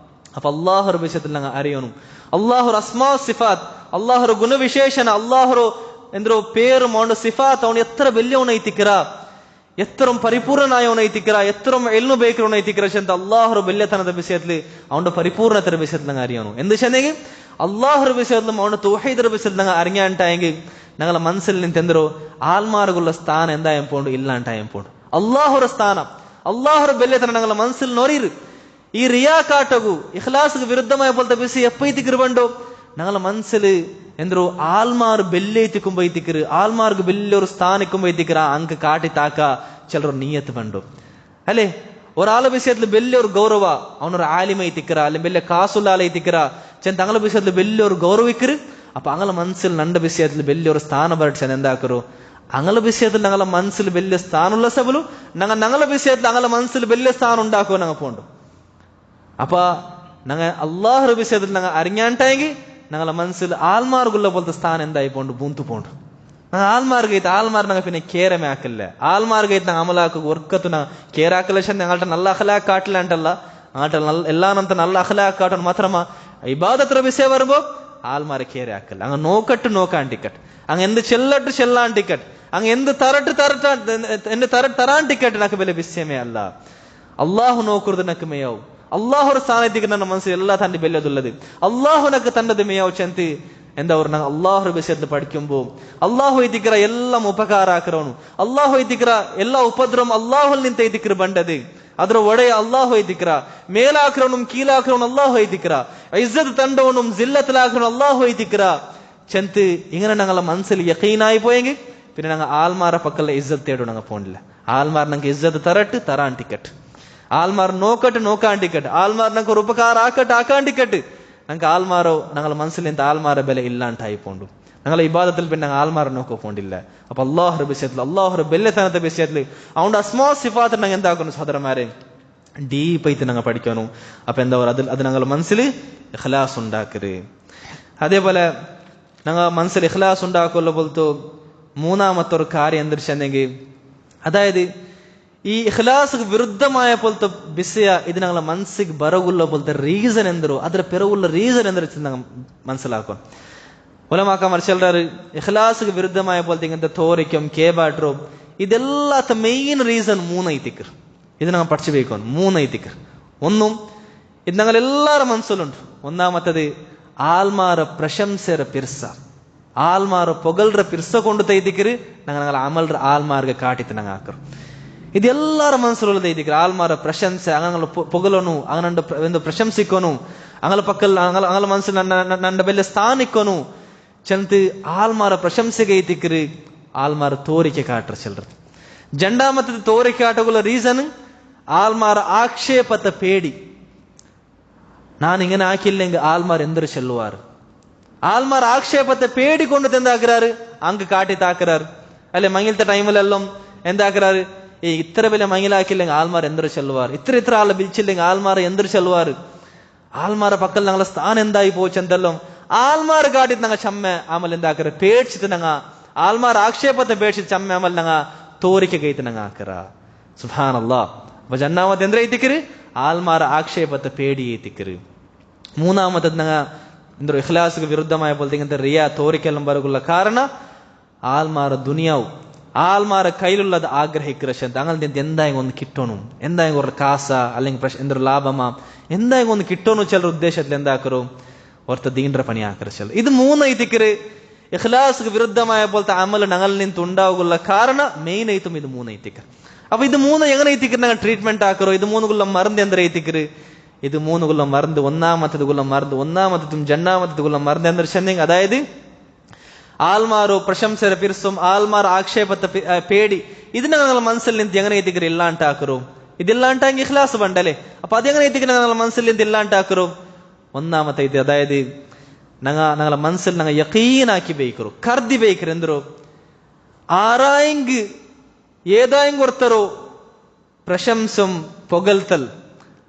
അപ്പൊ അല്ലാഹുവിന്റെ വിഷയത്തിൽ ഞങ്ങൾ അറിയണം. അല്ലാഹുവിന്റെ അസ്മാ സിഫാത്ത് അല്ലാഹുവിന്റെ ഗുണവിശേഷಣ അല്ലാഹുവിന്റെ ಎಂದ್ರು പേര് മോണ്ട സിഫാത്ത് ಅವನು എത്ര വലിയവನೈತಿക്കರ എത്ര പരിപൂർണനായവനൈತಿക്കര എത്ര എൽമു ಬೇಕರವನೈತಿക്കರ ಅಂತ അല്ലാഹുവിന്റെ വലിയತನದ ವಿಷಯത്തിൽ അവന്റെ പരിപൂർണതയുടെ വിഷയത്തിൽ ഞങ്ങൾ അറിയണം. എന്ത് ചെന്നെങ്കിൽ അല്ലാഹുവിന്റെ വിഷയത്തിൽ അവന്റെ തൗഹീദರ വിഷയത്തിൽ ഞങ്ങൾ അറിഞ്ഞാണ്ടായെങ്കിൽ ഞങ്ങളെ മനസ്സിൽ നിന്നെന്തರೋ ആൽമാർഗുള്ള സ്ഥാനം എന്തായും പോണ്ട് ഇല്ലാണ്ടായും പോണ്ട്. അല്ലാഹുവിന്റെ സ്ഥാനം അല്ലാഹുവിന്റെ വലിയತನ ഞങ്ങളെ മനസ്സിൽ നൊರಿರು. ഈ റിയാ കാട്ടകു ഇഖ്ലാസിಗೆ ವಿರುದ್ಧമായ പോലത്തെ വിഷയം എപ്പൈതിക്കರು ಬಂಡು ഞങ്ങളെ മനസ്സിൽ ಎಂದ್ರು ಆಲ್ಮಾರ್ ಬೆಲ್ಲೈತಿക്കുമ്പೈತಿക്കರು ಆಲ್ಮಾರ್ಗ್ ಬೆಲ್ಲൊരു സ്ഥാനിക്കുമ്പൈತಿക്കರ ಅಂಕ ಕಾಟಿ ತಾಕ ചിലർ നിയത്ത് ಬಂಡು അല്ലേ. ഒരാളെ വിഷയത്തിൽ വലിയൊരു ഗൗരവ അവനൊരു ആലിമൈത്തിക്കര അല്ലെങ്കിൽ വലിയ കാസുല്ലാലൈത്തിക്കര ചെന്ന് തങ്ങളുടെ വിഷയത്തിൽ വലിയൊരു ഗൗരവിക്കര്. അപ്പൊ അങ്ങളെ മനസ്സിൽ നണ്ട വിഷയത്തിൽ വലിയൊരു സ്ഥാനം ഭരിച്ചാൽ എന്താക്കരു അങ്ങളെ വിഷയത്തിൽ ഞങ്ങളെ മനസ്സിൽ വലിയ സ്ഥാനമുള്ള സബലു ഞങ്ങളെ വിഷയത്തിൽ അങ്ങളെ മനസ്സിൽ വലിയ സ്ഥാനം ഉണ്ടാക്കുവോ ഞങ്ങൾ പോണ്ടു. അപ്പൊ ഞങ്ങൾ അള്ളാഹുടെ വിഷയത്തിൽ ഞങ്ങൾ അറിഞ്ഞാണ്ടായെങ്കിൽ ഞങ്ങളെ മനസ്സിൽ ആൽമാർഗുള്ള പോലത്തെ സ്ഥാനം എന്തായി പോണ്ട് ബൂന്തു പോണ്ട്. ആൽമാർഗൈത്ത് ആൽമാർ ഞങ്ങൾ പിന്നെ കേരമേ ആക്കല്ലേ. ആൽമാർഗൈത്ത് ഞങ്ങൾ അമലാക്കുക ഒർക്കത്തുന കേരാക്കല ഞങ്ങളുടെ നല്ല അഖലാഖ് കാട്ടില്ല ಅಂತಲ್ಲ അങ്ങോട്ട് എല്ലാനಂತ നല്ല അഖലാഖ് കാട്ടണം മാത്രമാ ഇബാദತ್ರ വിഷയ വരുമ്പോ ആൽമാരെ കേരെ ആക്കല്ല. അങ്ങ് നോക്കാൻ ടിക്കറ്റ് അങ്ങ് എന്ത് ചെല്ലാൻ ടിക്കറ്റ് അങ്ങ് എന്ത് തരാൻ ടിക്കറ്റ് నాకు വലിയ വിഷയമേ അല്ല. അള്ളാഹു നോക്കുന്നത് నాకు മേയാവും. അള്ളാഹുടെ സ്ഥാനത്തേക്ക് ನನ್ನ മനസ്സിൽ എല്ലാ തന്റെ ಬೆಲ್ಲದುള്ളത് അള്ളാഹുനക്ക് തന്നത് മേയാവും ചെന്ത് എന്താ പറഞ്ഞ അള്ളാഹുടെ വിഷയത്തിൽ പഠിക്കുമ്പോ അള്ളാഹു ಐತಿಕರ എല്ലാം ಉಪಕಾರ ಆಕರವನು ಅಲ್ಲಾಹು ಐತಿಕರ ಎಲ್ಲ ಉಪದ್ರವಂ ಅಲ್ಲಾಹುಲ್ ನಿಂತ ಐತಿಕರ ಬಂಡದು ಅದರ ಒಡೆಯ ಅಲ್ಲಾಹು ಐತಿಕರ ಮೇಲಾಕ್ರವನು ಕೀಲಾಕ್ರವನು ಅಲ್ಲಾಹು ಐತಿಕರ ഇസ്സത്ത് തണ്ടവനും ജില്ലത്തിലാക്രവനും അല്ലാഹു ಐತಿಕರ ചെന്ത് ഇങ്ങനെ ഞങ്ങളെ മനസ്സിൽ യഖീനായി പോയെങ്കിൽ പിന്നെ ഞങ്ങൾ ആൽമാര പക്കല്ല ഇസ്സത്ത് തേടും ഞങ്ങൾ പോണില്ല. ആൽമാർ ഞങ്ങൾക്ക് ഇസ്സത്ത് തരാൻ ടിക്കറ്റ് ആൽമാർ നോക്കാൻ ടിക്കറ്റ് ആൽമാർ ഞങ്ങൾക്ക് ഒരു ഉപകാരം ആക്കാൻ ടിക്കറ്റ് ഞങ്ങൾക്ക് ആൽമാരോ ഞങ്ങളെ മനസ്സിൽ എന്ത് ആൽമാര ബല ഇല്ലാണ്ടായി പോണ്ടു. ഞങ്ങളെ ഇബാദത്തിൽ പിന്നെ ഞങ്ങൾ ആൽമാര നോക്കാൻ പോണ്ടില്ല. അപ്പൊ അള്ളാഹുടെ വിഷയത്തിൽ അള്ളാഹുടെ ബല്യത്തനത്തെ വിഷയത്തിൽ അവന്റെ അസ്മാ സിഫാത്ത് ഞങ്ങൾ എന്താക്കുന്നു സഹോദരന്മാരെ ഡീപ്പായിട്ട് ഞങ്ങൾ പഠിക്കാനു. അപ്പൊ എന്താ പറയുക അത് ഞങ്ങളുടെ മനസ്സിൽ ഇഖ്ലാസ് ഉണ്ടാക്കരുത്. അതേപോലെ ഞങ്ങൾ മനസ്സിൽ ഇഖ്ലാസ് ഉണ്ടാക്കുള്ള പോലത്തെ മൂന്നാമത്തെ ഒരു കാര്യം എന്ത് വെച്ചെങ്കിൽ അതായത് ഈ ഇഖ്ലാസിಗೆ ವಿರುದ್ಧമായ പോലത്തെ വിഷയ ഇത് ഞങ്ങളെ മനസ്സിಗೆ ಬರಗುಲ್ಲ പോലത്തെ റീസൺ എന്തൊരു ಅದರ പിറകുള്ള റീസൺ എന്തൊരു ഞങ്ങൾ മനസ്സിലാക്കും. ഉലമാക്കന്മാർ ചിലർ ഇഖ്ലാസിಗೆ വിരുദ്ധമായ പോലത്തെ ഇങ്ങനത്തെ തോരയ്ക്കും കേബാട്ടറും ഇതെല്ലാത്ത മെയിൻ റീസൺ മൂന്നൈത്തിക്കർ. ഇത് ഞങ്ങൾ പഠിച്ചു പോയിക്കോണം. മൂന്നൈത്തിക്കർ ഒന്നും ഇത് ഞങ്ങൾ എല്ലാവരുടെ മനസ്സിലുണ്ട്. ഒന്നാമത്തത് ആൽമാര പ്രശംസര പിർസ ആൽമാര പൊകളರ പിർസ കൊണ്ട് തൈതിക്കര് ഞങ്ങൾ അമൽರ ആൽമാർಗೆ കാട്ടിത്ത് ഞങ്ങൾ ആക്കർ. ഇത് എല്ലാവരുടെ മനസ്സിലുള്ളത് ಐತಿಕರ ആൽമാര പ്രശംസ അങ്ങനെ പൊകളನು അങ്ങനെ പ്രശംസിക്കോನು അങ്ങനെ പക്കൽ അങ്ങനെ മനസ്സിൽ ನನ್ನ ಬೆಲೆ സ്ഥാനിക്കോನು ചെന്ത് ആൽമാര പ്രശംസಗೆ ಐತಿಕര് ആൽമാര തോരിಕೆ കാട്ടർ ചിലർ. രണ്ടാമത്തെ തോരിಕೆ കാട്ടുള്ള റീസൺ ആൽമാര ആക്ഷേപത്തെ പേടി. ನಾನು ഇങ്ങനെ ആക്കിയില്ലെങ്കിൽ ആൽമാർ എന്തൊരു ചെല്ലുവാർ ആൽമാർ ആക്ഷേപത്തെ പേടിക്കൊണ്ടിട്ട് എന്താക്കുறாரு അങ്ങ് കാട്ടി താക്കുறாரு അല്ലെ. മങ്ങിലത്തെ ടൈമിലെല്ലാം എന്താക്കുறாரு ഇത്ര വലിയ മങ്ങിലാക്കില്ലെങ്കിൽ ആൽമാർ എന്തൊരു ചെല്ലുവാർ ഇത്ര ആളെ വിളിച്ചില്ലെങ്കിൽ ആൽമാർ എന്തൊരു ചെല്ലുവാർ ആൽമാര പക്കൽ ഞങ്ങളെ സ്ഥാനം എന്തായി പോച്ചെന്തല്ലോ ആൽമാർ കാട്ടിട്ട് ഞങ്ങൾ ചമ്മ ആമൽ എന്താക്കുற പേടിച്ചിട്ട് ഞങ്ങൾ ആൽമാർ ആക്ഷേപത്തെ പേടിച്ചിട്ട് ചമ്മ ആമൽ ഞങ്ങൾ തോരിಕೆ കൈത്ത് ഞങ്ങൾ ആക്കറ. സുബ്ഹാനല്ലാഹ്. അപ്പൊ രണ്ടാമത്തെ എന്ത് ಐತಿಕര് ആൽമാര ആക്ഷേപത്തെ പേടി ಐತಿಕര്. മൂന്നാമത്തെ ഞങ്ങൾ എന്തോ ഇഖ്ലാസിಗೆ വിരുദ്ധമായ പോലത്തെ ഇങ്ങനത്തെ റിയ തോരിക്കെല്ലാം ಬರಗುಲ್ಲ ಕಾರಣ ആൽമാര ദുനിയാവ് ആൽമാര കയ്യിലുള്ളത് ആഗ്രഹിക്കുന്ന അങ്ങനെ എന്തായും ഒന്ന് കിട്ടണു എന്തായും ഒരു കാസ അല്ലെങ്കിൽ എന്തൊരു ലാഭമാ എന്തായും ഒന്ന് കിട്ടണു ചിലർ ഉദ്ദേശത്തിൽ എന്താക്കറോ ഓർത്ത ദീൻറെ പണി ആക്കറ ചില. ഇത് മൂന്ന് ಐತಿಕര് ഇഖ്ലാസിಗೆ വിരുദ്ധമായ പോലത്തെ അമൽ ഞങ്ങളിൽ നിന്ന് ഉണ്ടാകുള്ള കാരണ മെയിൻ ಐತುം ಇದು ಮೂന്ന് ಐತಿಕര്. അപ്പൊ ഇത് മൂന്ന് എങ്ങനെ ಐತಿಕര് ഞങ്ങൾ ട്രീറ്റ്മെന്റ് ആക്കറോ ഇത് മൂന്നുകുള്ള മരുന്ന് എന്തൊരു ಐತಿಕര് ഇത് മൂന്ന് കൊല്ലം മറന്ന് ഒന്നാമത്തത് കൊല്ലം മറന്ന് ഒന്നാമത്തതും രണ്ടാമത്തത് കൊല്ലം മറന്ന് എന്നൊരു ചെന്നെങ്കിൽ അതായത് ആൽമാರು ಪ್ರಶಂಸರ ಪಿರ್ಸುം ಆಲ್ಮಾರ್ ಆಕ್ಷೇಪತ പേടി ഇതിനെ ഞങ്ങൾ മനസ്സിൽ നിന്ന് എങ്ങനെ എത്തിക്കറി ഇല്ലാണ്ടാക്കറോ ഇതില്ലാണ്ടാങ്കി ഇഖ്ലാസ് വേണ്ടല്ലേ അപ്പൊ അതെങ്ങനെ എത്തിക്കുന്ന ഞങ്ങൾ മനസ്സിൽ നിന്ന് ഇല്ലാണ്ടാക്കറോ ഒന്നാമത്തെ ഇത് അതായത് ഞങ്ങളെ മനസ്സിൽ ഞങ്ങൾ യഖീനാക്കി ബേക്കറോ കർദി ബേക്കർ എന്തോ ആരായെങ്ക് ഏതായെങ്ക് ഒരുത്തരോ പ്രശംസം പൊകൽത്തൽ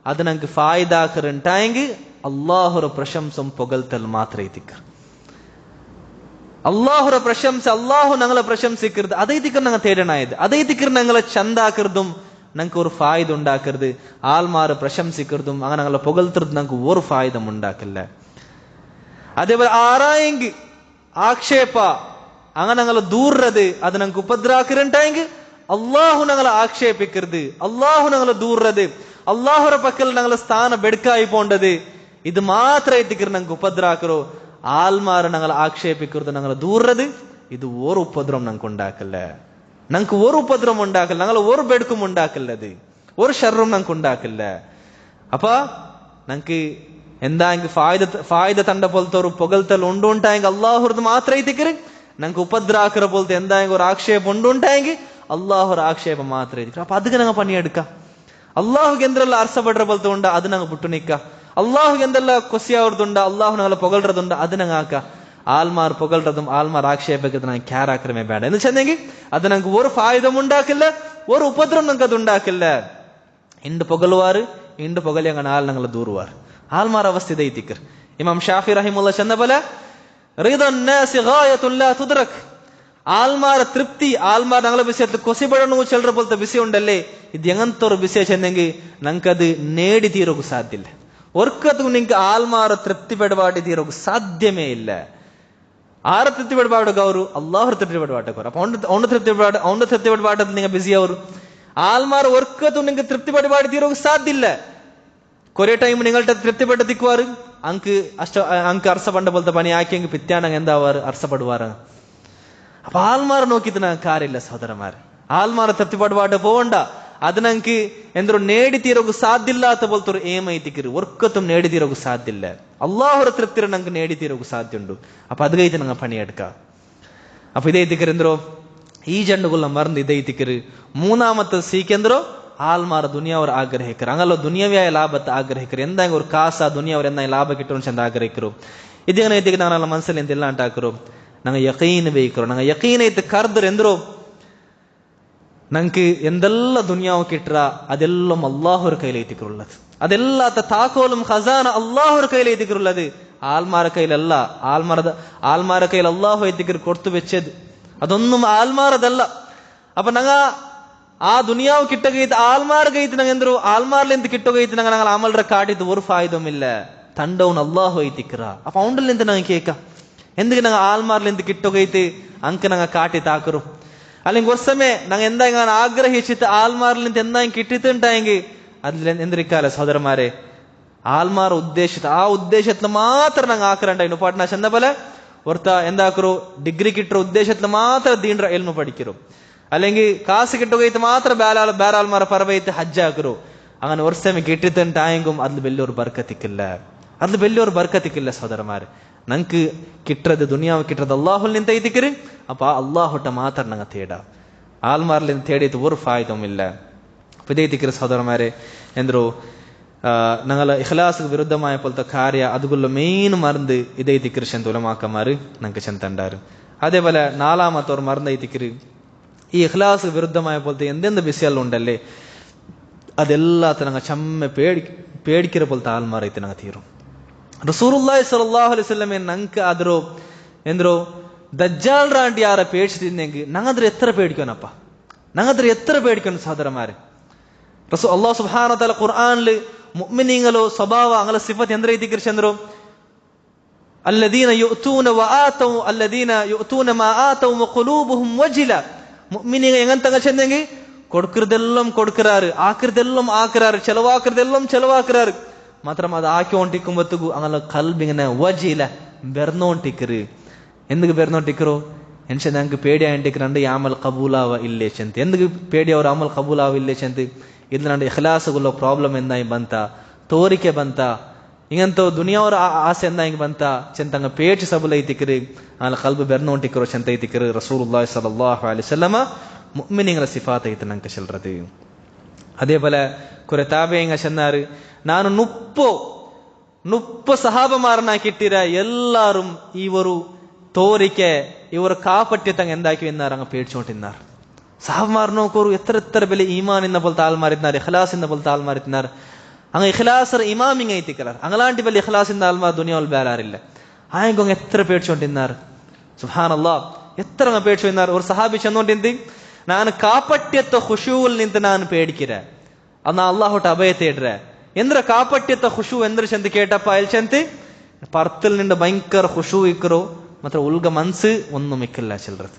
അത് ഞങ്ങൾക്ക് ഫായിദാക്കറുണ്ടായെങ്കിൽ അള്ളാഹുര പ്രശംസം പൊകൽത്തൽ മാത്രമേ എത്തിക്കർ അള്ളാഹുര പ്രശംസ അള്ളാഹു ഞങ്ങളെ പ്രശംസിക്കരുത് അതേ തിക്കർ ഞങ്ങൾ തേടണായത് അതേ തിക്കർ ഞങ്ങളെ ചന്താക്കരുതും ഞങ്ങൾക്ക് ഒരു ഫായിദ ഉണ്ടാക്കരുത് ആൽമാര് പ്രശംസിക്കരുതും അങ്ങനെ ഞങ്ങളെ പുകഴ്ത്തരുത് ഞങ്ങൾക്ക് ഒരു ഫായിദം ഉണ്ടാക്കില്ല അതേപോലെ ആരായെങ്കിൽ ആക്ഷേപ അങ്ങനെ ഞങ്ങളെ ദൂറത് അത് ഞങ്ങൾക്ക് ഉപദ്രാക്കരുണ്ടായെങ്കിൽ അള്ളാഹു ഞങ്ങളെ ആക്ഷേപിക്കരുത് അള്ളാഹു ഞങ്ങളെ ദൂറത് അള്ളാഹുര പക്കൽ ഞങ്ങളെ സ്ഥാനം ബെടുക്കായി പോണ്ടത് ഇത് മാത്രമേ തിക്കർ ഞങ്ങൾക്ക് ഉപദ്രാക്കറോ ആൽമാർ ഞങ്ങൾ ആക്ഷേപിക്കരുത് ഞങ്ങൾ ദൂറത് ഇത് ഒരു ഉപദ്രവം ഞങ്ങൾക്ക് ഉണ്ടാക്കല്ല ഞങ്ങൾക്ക് ഒരു ഉപദ്രവം ഉണ്ടാക്കല്ല ഞങ്ങൾ ഒരു ബെടുക്കും ഉണ്ടാക്കല്ലത് ഒരു ഷർറും ഞങ്ങൾക്ക് ഉണ്ടാക്കില്ല അപ്പ ഞങ്ങൾക്ക് എന്തായെങ്കിൽ ഫായിദ തണ്ട പോലത്തെ ഒരു പുകഴ്ത്തൽ ഉണ്ടുണ്ടായെങ്കിൽ അള്ളാഹുറത് മാത്രമേ തിക്കര് ഞങ്ങൾക്ക് ഉപദ്രാക്കറ പോലത്തെ എന്തായെങ്കിൽ ഒരു ആക്ഷേപം ഉണ്ടുണ്ടായെങ്കിൽ അള്ളാഹുർ ആക്ഷേപം മാത്രമേ തിക്കര് അപ്പൊ അതിന് ഞങ്ങൾ പണിയെടുക്കാം അള്ളാഹുക്ക് എന്തെല്ലാം അർസപ്പെടുற പോലത്തെ ഉണ്ട് അത് ഞങ്ങൾ വിട്ടുനിക്ക അള്ളാഹുക്ക് എന്തെല്ലാം കൊസിയാവുന്നതുണ്ട് അള്ളാഹു ഞങ്ങളെ പുകഴ്றതുണ്ട് അത് ഞങ്ങാക്ക ആൽമാർ പുകഴ്றതും ആൽമാർ ആക്ഷേപക്കത്ത് ഞങ്ങൾ ക്യാരാക്രമേ വേണ്ട എന്ന് വെച്ചെങ്കിൽ അത് ഞങ്ങൾക്ക് ഒരു ഫായുധം ഉണ്ടാക്കില്ല ഒരു ഉപദ്രവം ഞങ്ങൾക്ക് അത് ഉണ്ടാക്കില്ല ഇണ്ട് പുകഴുവാറ് ഇണ്ട് പുകലി അങ്ങനെ ആൾ ഞങ്ങൾ ദൂറുവാറ് ആൽമാർ അവസ്ഥ ഇതേ തിക്കർ ഇമാം ഷാഫി റഹിമുള്ള ചെന്ന പോലെ ആൽമാർ തൃപ്തി ആൽമാർ ഞങ്ങളെ വിഷയത്തിൽ കൊസിപടണു ചെല്ലറ പോലത്തെ വിഷയം ഉണ്ടല്ലേ ഇത് എങ്ങനത്തെ ഒരു വിഷയം ചെന്നെങ്കിൽ ഞങ്ങൾക്കത് നേടി തീരോക്ക് സാധ്യല്ല ഒർക്കത്തും നിങ്ങൾക്ക് ആൽമാർ തൃപ്തിപ്പെടുപാടി തീരോക്ക് സാധ്യമേ ഇല്ല ആരെ തൃപ്തിപ്പെടുപാടൊക്കെ ಅವರು അള്ളാഹു തൃപ്തിപ്പെടുപാടൊക്കെ ಅವರು അപ്പൊ അവന്റെ തൃപ്തിപ്പെടുപാടത്തിൽ നിങ്ങൾ ബിസി ಅವರು ആൽമാർ ഒർക്കത്തും നിങ്ങൾക്ക് തൃപ്തിപ്പെടുപാടി തീരോക്ക് സാധ്യല്ല കുറെ ടൈം നിങ്ങളുടെ തൃപ്തിപ്പെട്ട് തിക്കുവാറ് അങ്ക് അർസപ്പണ്ട പോലത്തെ പണി ആക്കിയെങ്കിൽ പിറ്റാണെങ്കിൽ എന്താവാറ് അർസപ്പെടുവാറ് അപ്പൊ ആൽമാർ നോക്കിയിട്ട് ഞങ്ങൾക്ക് കാര്യമില്ല സഹോദരന്മാർ ആൽമാർ തൃപ്തിപ്പെടുപാട് പോവണ്ട അത് ഞങ്ങൾക്ക് എന്തോ നേടിത്തീരോക്ക് സാധ്യമില്ലാത്ത പോലത്തെ ഒരു ഏമൈത്തിക്കര് ഒർക്കത്തും നേടിത്തീരോക്ക് സാധ്യമില്ല അള്ളാഹുര തൃപ്തി ഞങ്ങൾക്ക് നേടിത്തീരോക്ക് സാധ്യമുണ്ട് അപ്പൊ അത് കഴിഞ്ഞിട്ട് ഞങ്ങൾ പണിയെടുക്കാം അപ്പൊ ഇതേ തിക്കര് എന്തോ ഈ ജണ്ടുകൊള്ള മറന്ന് ഇതേ തിക്കര് മൂന്നാമത്തെ സീക്കെന്തോ ആൽമാർ ദുനിയാവർ ಆಗ್ರಹಿಕರು അങ്ങല്ലോ ദുനിയാവിയായ ലാഭത്തെ ಆಗ್ರಹಿಕರು എന്തായെങ്കിൽ ഒരു കാസ ദുനിയാവർ എന്തായാലും ലാഭ കിട്ടുമെന്ന് ചെന്ന് ಆಗ್ರಹಿಕರು ഇതിങ്ങനെ എത്തിക്ക് ഞങ്ങളെ മനസ്സിൽ എന്തെല്ലാം ഉണ്ടാക്കറോ ഞങ്ങൾ യഖീൻ വയ്ക്കറോ ഞങ്ങൾ യഖീനൈത്ത് കർദർ എന്തോ ഞങ്ങൾക്ക് എന്തെല്ലാം ദുനിയാവ് കിട്ടുക അതെല്ലാം അള്ളാഹുര കയ്യിലേറ്റിക്കുള്ളത് അതെല്ലാത്ത താക്കോലും ഖസാന അള്ളാഹുര കയ്യിലേറ്റിക്കുള്ളത് ആൽമാര കയ്യിലല്ല ആൽമാര കയ്യിൽ അള്ളാഹു എത്തിക്കർ കൊടുത്തു വെച്ചത് അതൊന്നും ആൽമാരതല്ല അപ്പൊ ഞങ്ങ ആ ദുനിയാവ് കിട്ടുകയിത്ത് ആൽമാർ കയ്യിട്ട് ഞങ്ങൾ എന്തോ ആൽമാരിൽ എന്ത് കിട്ടുകയിത്ത് ഞങ്ങൾ അമലറെ കാട്ടിത്ത് ഒരു ഫായുധമില്ല തണ്ടവും അള്ളാഹു എത്തിക്കറ അപ്പൊ അവണ്ടിൽ എന്ത് ഞങ്ങൾ കേൾക്കാം എന്തൊക്കെ ഞങ്ങൾ ആൽമാരിൽ എന്ത് കിട്ടുകയിത്ത് അങ്ക് ഞങ്ങൾ കാട്ടി താക്കറും അല്ലെങ്കിൽ ഒരു സമയം ഞങ്ങൾ എന്താ ആഗ്രഹിച്ചിട്ട് ആൽമാരിൽ നിന്ന് എന്തായും കിട്ടിയിട്ടുണ്ടായെങ്കിൽ അതിൽ എന്തിരിക്കാല സഹോദരന്മാരെ ആൽമാർ ഉദ്ദേശിച്ച ആ ഉദ്ദേശത്തിൽ മാത്രം ഞങ്ങൾ ആക്കറുണ്ടായിരുന്നു പാട്ന ചെന്ന പോലെ ഒരുത്ത എന്താക്കറു ഡിഗ്രി കിട്ടുന്ന ഉദ്ദേശത്തിൽ മാത്രം ദീണ്ട എൽമു പഠിക്കറു അല്ലെങ്കിൽ കാസ് കിട്ടുകയിട്ട് മാത്രം ബേരാൽമാരെ പറവയിട്ട് ഹജ്ജാക്കറു അങ്ങനെ ഒരു സമയം കിട്ടിയിട്ടുണ്ടായെങ്കും അതിൽ വലിയൊരു ബർക്കത്തിക്കില്ല സഹോദരന്മാരെ ഞങ്ങൾക്ക് കിട്ടത് ദുനിയാവ് കിട്ടത് അള്ളാഹുൽ നിന്ന് തൈതിക്കര് അപ്പൊ ആ അള്ളാഹുട്ട മാത്രം ഞങ്ങൾ തേടാ ആൽമാരിൽ നിന്ന് തേടിയിട്ട് ഒരു ഫായുധമില്ല അപ്പൊ ഇതേ തിക്കര് സഹോദരന്മാരെ എന്തോ ഞങ്ങളെ ഇഖ്ലാസ് വിരുദ്ധമായ പോലത്തെ കാര്യ അതുകൊള്ള മെയിൻ മറന്ന് ഇതേ തിക്കര് ചെന്തുലമാക്കന്മാര് ഞങ്ങൾക്ക് ചെന്തണ്ടാറ് അതേപോലെ നാലാമത്തോർ മറന്ന തിക്കര് ഈ ഇഖ്ലാസ് വിരുദ്ധമായ പോലത്തെ എന്തെന്ത് വിഷയമെല്ലാം ഉണ്ടല്ലേ അതെല്ലാത്ത ഞങ്ങൾ ചമ്മ പേടിக்கிற പോലത്തെ ആൽമാറായിട്ട് ഞങ്ങൾ തീരും റസൂലുള്ളാഹി സ്വല്ലല്ലാഹു അലൈഹി വസല്ലം ഞങ്ങൾക്ക് അതിരോ എന്തോ ദജ്ജാൽ റാണ്ടി ആരെ പേടിച്ചിരുന്നെങ്കിൽ ഞങ്ങൾ എത്ര പേടിക്കാനപ്പ ഞങ്ങൾ എത്ര പേടിക്കണം സഹോദരന്മാരെ അല്ലാഹു സുബ്ഹാനഹു വ തആല ഖുർആനിൽ മുഅ്മിനീങ്ങളോ സ്വഭാവ അങ്ങനെ സിഫത്ത് എന്ത് ರೀತಿ ಕಿರ್ಚಂದ್ರು الذين يؤتون وآتوا الذين يؤتون ما آتوا وقلوبهم وجلة മുഅ്മിനീങ്ങൾ എങ്ങനത്തെ ചെന്നെങ്കിൽ കൊടുക്കறதெல்லாம் കൊടുക്കறாரு ആക്കறதெல்லாம் ആക്കறாரு ചെലവാക്കறதெல்லாம் ചെലവാക്കறாரு മാത്രം അത് ആക്കിക്കൊണ്ടിരിക്കുമ്പോഴത്തേക്കു അങ്ങനെ കൽബിങ്ങനെ വജില ബെർന്നോണ്ടിക്കറ് എന്തൊക്കെ ബെർന്നോണ്ടിക്കറോ എൻഷ ഞങ്ങൾക്ക് പേടിയായിട്ടിക്കണ്ട് ഈ അമൽ കബൂലാവ ഇല്ലേ ചെಂತ എന്തൊക്കെ പേടി അവർ അമൽ കബൂലാവ ഇല്ലേ ചെಂತ ഇതിലാണ്ട് ഇഖ്ലാസുള്ള ಪ್ರಾಬ್ಲಮ್ എന്തായി ಬಂತ ತೋರಿಕೆ ಬಂತ ಇಂಗಂತ ದುನಿಯಾವರ ಆಸೆ ಅಂದ ಹಿಂಗೆ ಬಂತ ಚೆಂತಂಗ ಪೇಚು ಸಬಲ ಐತಿಕ್ರಿ ಆಲ ಕಲ್ಬು ಬೆರ್ನೋಂಟಿಕ್ರೋ ಚೆಂತ ಐತಿಕ್ರಿ ರಸೂಲುಲ್ಲಾಹಿ ಸಲ್ಲಲ್ಲಾಹು ಅಲೈಹಿ ವಸಲ್ಲಮ ಮುಅ್ಮಿನೀಗಳ ಸಿಫಾತ್ ಐತ ನಂಕ ಚೆಲ್ರದಿ. അതേപോലെ കുറെ താബേങ്ങ ചെന്നാറ് ನಾನು ನುಪ್ಪು സഹാബമാരനാക്കിട്ടിര എല്ലാരും ഇവരു തോരിക്കെ ഇവർ കാപ്പറ്റ്യത്തങ്ങ് എന്താക്കി എന്നാർ അങ്ങ് പേടിച്ചോണ്ടിരുന്നാർ. സഹാബമാർ നോക്കൂ എത്ര എത്ര വലിയ ഈമാൻ എന്ന പോലത്തെ ആൾമാരിന്നാർ, ഇഖ്ലാസ് എന്ന പോലത്തെ ആൾമാരിന്നാർ. അങ്ങ് ഇഖ്ലാസർ ഇമാമിങ് ഐത്തിക്കലാർ. അങ്ങലാണ്ടി വലിയ ഇഖ്ലാസിന്റെ ആൾമാർ ദുനിയാവിൽ വേലാറില്ല. ആയെങ്കൊങ്ങ് എത്ര പേടിച്ചോണ്ടിരുന്നാർ. സുബ്ഹാനല്ലാഹ്, എത്ര അങ്ങ് പേടിച്ചോണ്ടിരുന്നാർ. ഒരു സഹാബി ചെന്നോണ്ടിന്ത് ನಾನು ಕಾಪಟ್ಯತ್ತ ಖುಷೂಲ್ ನಿಂತ ನಾನು ಪೇಡಿಕಿರ ಅನ್ನ ಅಲ್ಲಾಹೊಟ್ಟ ಅಭಯ ತೇಡ್ರ ಎಂದ್ರ ಕಾಪಟ್ಯತ್ತ ಖುಷು ಎಂದ್ರ ಚಂದ ಕೇಟಪ್ಪ ಎಲ್ ಚಂತಿ ಪರ್ತಲ್ ನಿಂದ ಭಯಂಕರ ಖುಷು ಇಕ್ಕರು ಮಾತ್ರ ಉಲ್ಗ ಮನ್ಸು ಒಂದು ಮಿಕ್ಕಿಲ್ಲ ಚೆಲ್ರದು.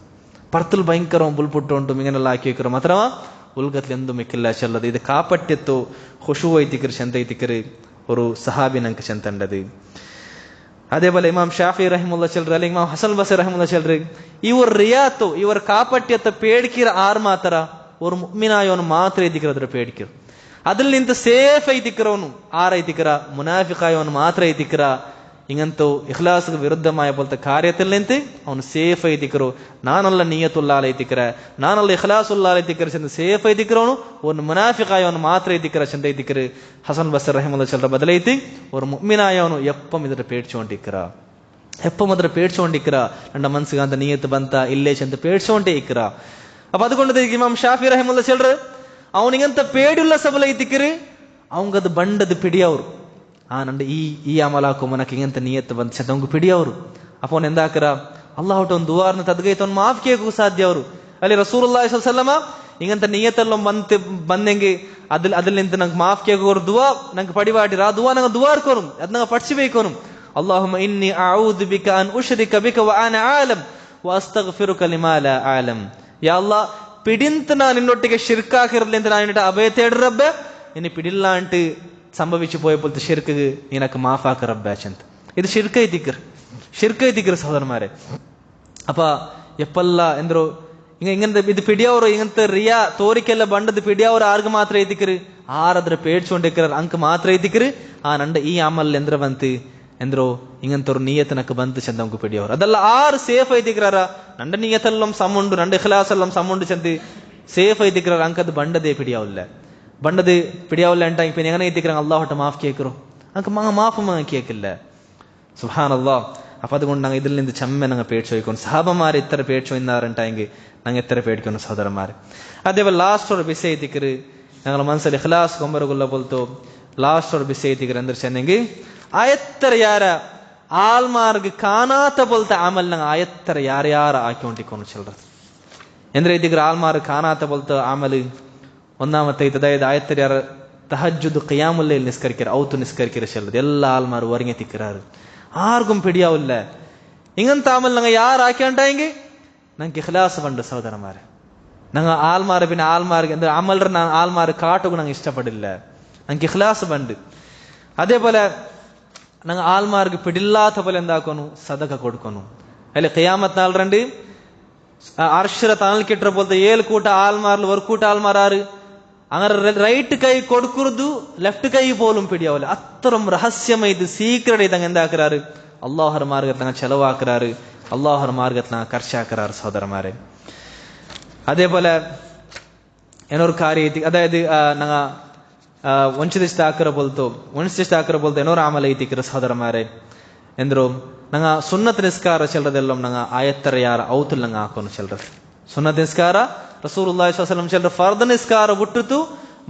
ಪರ್ತಲ್ ಭಯಂಕರ ಬುಲ್ಪುಟ್ಟು ಉಂಟು ಮಿಂಗನೆಲ್ಲ ಹಾಕಿ ಇಕ್ಕರು ಮಾತ್ರ ಉಲ್ಗತ್ಲಿ ಎಂದು ಮಿಕ್ಕಿಲ್ಲ ಚೆಲ್ಲದು. ಇದು ಕಾಪಟ್ಯತ್ತು ಖುಷು ಐತಿಕರು ಚಂದ ಐತಿಕರು ஒரு சஹாபி ನಂಕ ಚಂತಂಡದು. അതേപോലെ ഇമാം ഷാഫി റഹിമുള്ള ചെൽറ് അല്ലെങ്കിൽ ഇമാം ഹസൻ ബസരി റഹിമുള്ള ചെൽറ് ഇവർ റിയാത്തോ ഇവർ കാപ്പಟ್യത്തെ പേടിക്കിற ആർ ಮಾತ್ರ ഒരു മുഅ്മിനായവನು ಮಾತ್ರ ಐತಿಕರ പേടിക്കിற അതിൽ നിന്ന് ಸೇಫ್ ಐತಿಕರವನು ಆರ್ ಐತಿಕರ ಮುನಾಫಿಕಾಯವನು ಮಾತ್ರ ಐತಿಕರ ಇಂಗಂತೂ ಇಖ್ಲಾಸ್ಗೆ ವಿರುದ್ಧമായ പോലത്തെ കാര്യത്തിൽ നിന്ന് ಅವನು ಸೇಫ್ ಐತಿಕರು. ನಾನಲ್ಲ ನಿಯತುಲ್ಲಾಹ ಐತಿಕರ, ನಾನಲ್ಲ ಇಖ್ಲಾಸುಲ್ಲಾಹ ಐತಿಕರ ಚೆಂದ ಸೇಫ್ ಐತಿಕರವನು ಒಂದು ಮುನಾಫಿಕಾಯವನು ಮಾತ್ರ ಐತಿಕರ ಚೆಂದ ಐತಿಕರ. ಹಸನ್ ಬಸರಿ ರಹಿಮುಲ್ಲಾ ಚೆಲ್ರ ಬದಲೈತಿ ஒரு ಮುಅ್ಮಿನಾಯವನು ಎಪ್ಪಂ ಇದರ ಪೇಡ್ಚೋಂಡಿಕ್ಕರ എപ്പം അതിൽ പേടിച്ചോണ്ടിരിക്കുക. എൻ്റെ മനസ്സിൽ അന്ത നീയത്ത് ബന്ത ഇല്ലേ ചെന്ന് പേടിച്ചോണ്ടേ ഇരിക്കുക. അപ്പൊ അതുകൊണ്ട് ഇമാം ഷാഫി റഹിമുള്ള ചെല്ലറ് അവനിങ്ങനത്തെ പേടിയുള്ള സബല ഇത്തിക്കര് അവങ്കത് ബണ്ടത് പിടിയവർ ನಂದು ಈ ಅಮಲಾಕು ಮನಕ್ಕೆ ಇಂಗಂತ ನಿಯತ್ತು ಬಂದ ಚೆಂದ ಅವಂಗ ಪಿಡಿಯವರು. ಅಪ್ಪ ಅವನು ಎಂದಾಕರ ಅಲ್ಲಾಹೊಟ್ಟ ಒಂದು ದುವಾರ್ನ ತದ್ಗೈತ ಅವ್ನು ಮಾಫ್ ಕೇಕು ಸಾಧ್ಯ ಅವರು. ಅಲ್ಲಿ ರಸೂಲುಲ್ಲಾಹಿ ಸ್ವಲ್ಲಲ್ಲಾಹು ಅಲೈಹಿ ವಸಲ್ಲಮ ಇಂಗಂತ ನಿಯತ್ತಲ್ಲ ಬಂದೆಂಗೆ അതിൽ നിന്ന് ನಂಗೆ ಮಾಫ್ ಕೇಕು ಅವರು ದುವಾ ನಂಗೆ ಪಡಿವಾಡಿರ ಆ ದುವಾ ನಂಗೆ ದುವಾರ್ಕೋನು ಅದು ನಂಗೆ ಪಡಿಸಬೇಕೋನು. اللهم إني أعوذ بك أن أشرك بك وأنا عالم وأستغفرك لما لا أعلم. يا الله പിടിന്ത ഞാൻ നിന്നൊട്ടിക്ക് ഷിർക്കാക്കിറില്ല എന്ന് ഞാൻ എന്നിട്ട് അഭയ തേട് റബ്ബേ, ഇനി പിടില്ലാണ്ട് സംഭവിച്ചു പോയപ്പോഴത്തെ ഷിർക്ക് നിനക്ക് മാഫാക്ക റബ്ബേ ചെന്ത. ഇത് ഷിർക്കൈതിക്കർ സഹോദരന്മാരെ. അപ്പ എപ്പല്ല ಎಂದ್ರು ഇങ്ങനത്തെ ഇത് പിടിയವರು ഇങ്ങനത്തെ റിയ തോരിക്കെಲ್ಲ ಬಂಡದ್ പിടിയವರು ಆರ್ಗ ಮಾತ್ರ ಐತಿಕರು ಆರದ್ರ പേടിച്ചോണ്ടിരിക്കർ ಅಂಕ ಮಾತ್ರ ಐತಿಕರು ಆ ನಂಡ ಈ ಅಮಲ್ ಎಂದ್ರ ಬಂತು ಎಂದ್ರೋ ಇಂಗಂತವ್ರು ನಿಯತನಕ್ಕೆ ಬಂತು ಚಂದ ಅಂಕು ಪಿಡಿಯವರು ಅದೆಲ್ಲ ಆರು ಸೇಫ್ ಐತಿಕ್ರಾರ ನಂಡ ನಿಯತಲ್ಲಂ ಸಮುಂಡು ನಂಡ ಇಖ್ಲಾಸ್ ಅಲ್ಲಂ ಸಮುಂಡು ಚಂದಿ ಸೇಫ್ ಐತಿಕ್ರಾರ ಅಂಕದ್ ಬಂಡದೇ ಪಿಡಿಯಾವಲ್ಲ ಬಂಡದ್ ಪಿಡಿಯಾವಲ್ಲ ಅಂತ ഇപ്പൊ എങ്ങനെ ಐತಿക്രാ അല്ലാഹുട്ട മാഫ് കേക്കറോ ಅಂಕ മാഫ് കേക്കില്ല. സുബ്ഹാനല്ലാഹ്. അപ്പൊ അതുകൊണ്ട് ഞങ്ങൾ ഇതിൽ നിന്ന് ചമ്മ ഞങ്ങൾ പേടിച്ചോയിക്കണം. സഹാബമാർ ഇത്ര പേടിച്ചോയിന്നാറുണ്ടായെങ്കിൽ ഞങ്ങൾ എത്ര പേടിക്കണം സഹോദരന്മാർ. അതേപോലെ ലാസ്റ്റ് ഒരു വിഷയ ಐತಿಕ್ರು ഞങ്ങൾ മനസ്സിൽ ഇഖ്ലാസ് കൊമ്പരಗುಲ್ಲ ಬೋಲ್ತು ಲಾಸ್ಟ್ ഒരു ವಿಷಯ ಐತಿಕ್ರು ಅಂದ್ರೆ ಚೆನ್ನೆಂಗಿ ಆಯತ್ತರ ಯಾರ ಆಲ್ಮಾರ್ಗ್ ಕಾನಾತ ಬೋಲ್ತ ಆಮಲ್ ನಂಗೆ ಆಯತ್ತರ ಯಾರ್ಯಾರ ಆಕಿಕೊಂಡಿಕೊಂಡು ಚೆಲ್ರ ಎಂದ್ರೆ ഇതിಗ್ರ ಆಲ್ಮಾರ್ಗ್ ಕಾನಾತ ಬೋಲ್ತ ಆಮಲ್ ഒന്നാമത്തെ അതായത് ആയത്തര ಯಾರ തഹജ്ജുദ് ഖിയാമുൽ ലൈൽ നിസ്കരിക്കര ഔത്ത് നിസ്കരിക്കര ചെല്ലത് എല്ലാ ആൽമാർ ഒരങ്ങി തിക്കറാറ് ആർക്കും പിടിയാവില്ല. ഇങ്ങനത്തെ ആമൽ ഞങ്ങൾ യാർ ആക്കിയാണ്ടെങ്കിൽ ഞങ്ങൾക്ക് ഇഖ്ലാസ് ഉണ്ട് സഹോദരന്മാരെ. ഞങ്ങൾ ആൽമാർ പിന്നെ ആൽമാർക്ക് എന്താ അമലർ ആൽമാർ കാട്ടുക ഞങ്ങൾ ഇഷ്ടപ്പെടില്ല. ഞങ്ങൾക്ക് ഇഖ്ലാസ് ഉണ്ട്. അതേപോലെ ഞങ്ങൾ ആൽമാർക്ക് പിടില്ലാത്ത പോലെ എന്താക്കുന്നു സദക കൊടുക്കുന്നു. അതിൽ ഖിയാമത്ത് നാൾ രണ്ട് അർശിര തണൽ കിട്ടുന്ന പോലത്തെ 7 കൂട്ട ആൽമാരിൽ ഒരു കൂട്ട ആൽമാർ അങ്ങനെ റൈറ്റ് കൈ കൊടുക്കുന്നത് ലെഫ്റ്റ് കൈ പോലും പിടിയാവില്ല. അത്രയും രഹസ്യമായത് സീക്രട്ട് ചെയ്ത് അങ്ങ് എന്താക്കാറ് അള്ളാഹുർ മാർഗത്തിൽ അങ്ങ് ചെലവാക്കാറ് അള്ളാഹുർ മാർഗത്തിൽ അങ്ങ് ಖರ್ಚಾക്കാറ് സഹോദരന്മാരെ. അതേപോലെ ಏನೋರು ಕಾರ್ಯ ಐತಿ ಅದಾയത് ഞങ്ങ ವಂಚಿತ ಹಾಕಿರ ಬೋಲ್ತು ಏನೋರು ಆಮಲ ಐತಿಕ್ರ ಸಹೋದರന്മാരെ ಎಂದ್ರು ನಂಗ ಸುನ್ನತ್ ನಿಸ್ಕಾರ ಚೆಲ್ರದೆಲ್ಲ ನಂಗ ಆಯತ್ತರ ಯಾರ ಔತುಲ್ ನಂಗ ಹಾಕೋನು ಚೆಲ್ರದು ಸುನ್ನತ್ ನಿಸ್ಕಾರ റസൂലുള്ളാഹി സ്വല്ലല്ലാഹു അലൈഹി വസല്ലം ചെല്ലുന്ന ഫർദ് നിസ്കാരം വിട്ടിട്ടു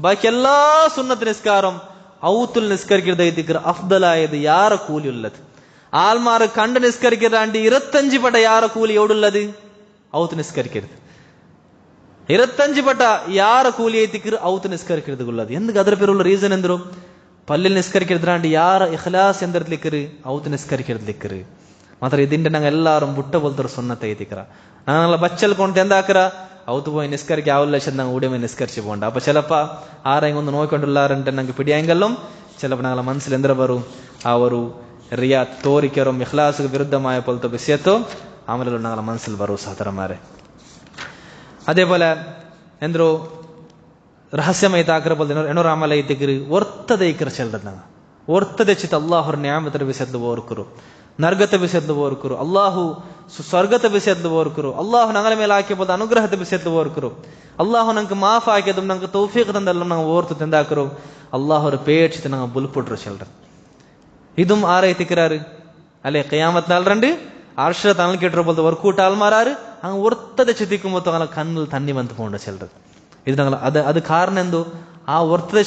ബാക്കി എല്ലാ സുന്നത്ത് നിസ്കാരം ഔത്തുൽ നിസ്കരിക്കുന്നത് ഇതിക്ര അഫ്ദലായത് യാര കൂലിയുള്ളത് ആൽമാർ കണ്ട് നിസ്കരിക്കാണ്ട് 25 പട്ട യാര കൂലി എവിടുള്ളത് ഔത്ത് നിസ്കരിക്കരുത് 25 പട്ട യാര കൂലി ಐತಿಕ್ರ ಔത്ത് ನಿಸ್കരിಕ್கிறது ಉള്ളത് ಎಂದಕ್ಕೆ ಅದರ ಪೇರುള്ള ರೀಸನ್ ಎಂದ್ರು പല്ലിൽ നിസ്കരിക്കരുതാണ്ട് യാര ഇഖ്ലാസ് എന്തിർലിക്കര് ഔത്ത് നിസ്കരിക്കരുതിലിക്കര് മാത്ര ഇതിന്റെ ഞങ്ങൾ എല്ലാവരും വിട്ട പോലത്തെ സുന്നത്ത് ಐತಿಕ್ರ ഞങ്ങളെ ബച്ചൽ കൊണ്ട് എന്താക്കര ഔത്ത് പോയി നിസ്കരിക്ക ആവില്ല ചെന്ന് ഊടിയമായി നിസ്കരിച്ച് പോകണ്ട. അപ്പൊ ചിലപ്പോ ആരെയും ഒന്ന് നോക്കിക്കൊണ്ടുള്ളാറുണ്ട് ഞങ്ങൾക്ക് പിടിയെങ്കിലും ചിലപ്പോൾ ഞങ്ങളെ മനസ്സിൽ എന്തിനാ വരും ആ ഒരു റിയ തോരിക്കറും ഇഖ്ലാസ് വിരുദ്ധമായ പോലത്തെ വിഷയത്തോ ആമലും ഞങ്ങളെ മനസ്സിൽ വരും സഹോദരന്മാരെ. അതേപോലെ ಎಂದ್ರು ರಹಸ್ಯಮಯ ತಾಕರ ಬೋಲ್ದ ಏನೋ ರಾಮಲ ಐತಿಕ್ರಿ ಒರ್ತದ ಐಕ್ರ ಚೆಲ್ರದ ಒರ್ತದೆಚ್ಚಿತ ಅಲ್ಲಾಹರ ನ್ಯಾಮತರ ವಿಷಯದ ಓರ್ಕರು, ನರ್ಗತ ವಿಷಯದ ಓರ್ಕರು, ಅಲ್ಲಾಹು ಸ್ವರ್ಗತ ವಿಷಯದ ಓರ್ಕರು, ಅಲ್ಲಾಹು ನಂಗಲ ಮೇಲೆ ಹಾಕಿಬೋದ ಅನುಗ್ರಹದ ವಿಷಯದ ಓರ್ಕರು, ಅಲ್ಲಾಹು ನಂಗೆ ಮಾಫ್ ಹಾಕಿದ್ದು ನಂಗೆ ತೌಫೀಕ್ ತಂದೆಲ್ಲ ನಂಗೆ ಓರ್ತು ತಂದಾಕರು, ಅಲ್ಲಾಹರ ಪೇಚಿತ ನಂಗೆ ಬುಲ್ಪುಟ್ರು ಚೆಲ್ರ. ഇതും ആരായിത്തിക്കരാറ് അല്ലെ ഖിയാമത്ത് നാളണ്ട് അർശ തണൽ കെട്ടിറപ്പോലത്തെ വർക്കൂട്ട് ആൾമാരാറ് അങ്ങ് ഒർത്തതെ ചിന്തിക്കുമ്പോൾ അങ്ങനെ കണ്ണിൽ തണ്ണി വന്ന് പോകണ്ട ചിലർ. ഇത് ഞങ്ങൾ അത് കാരണം എന്തോ ആ ഒർത്തതെ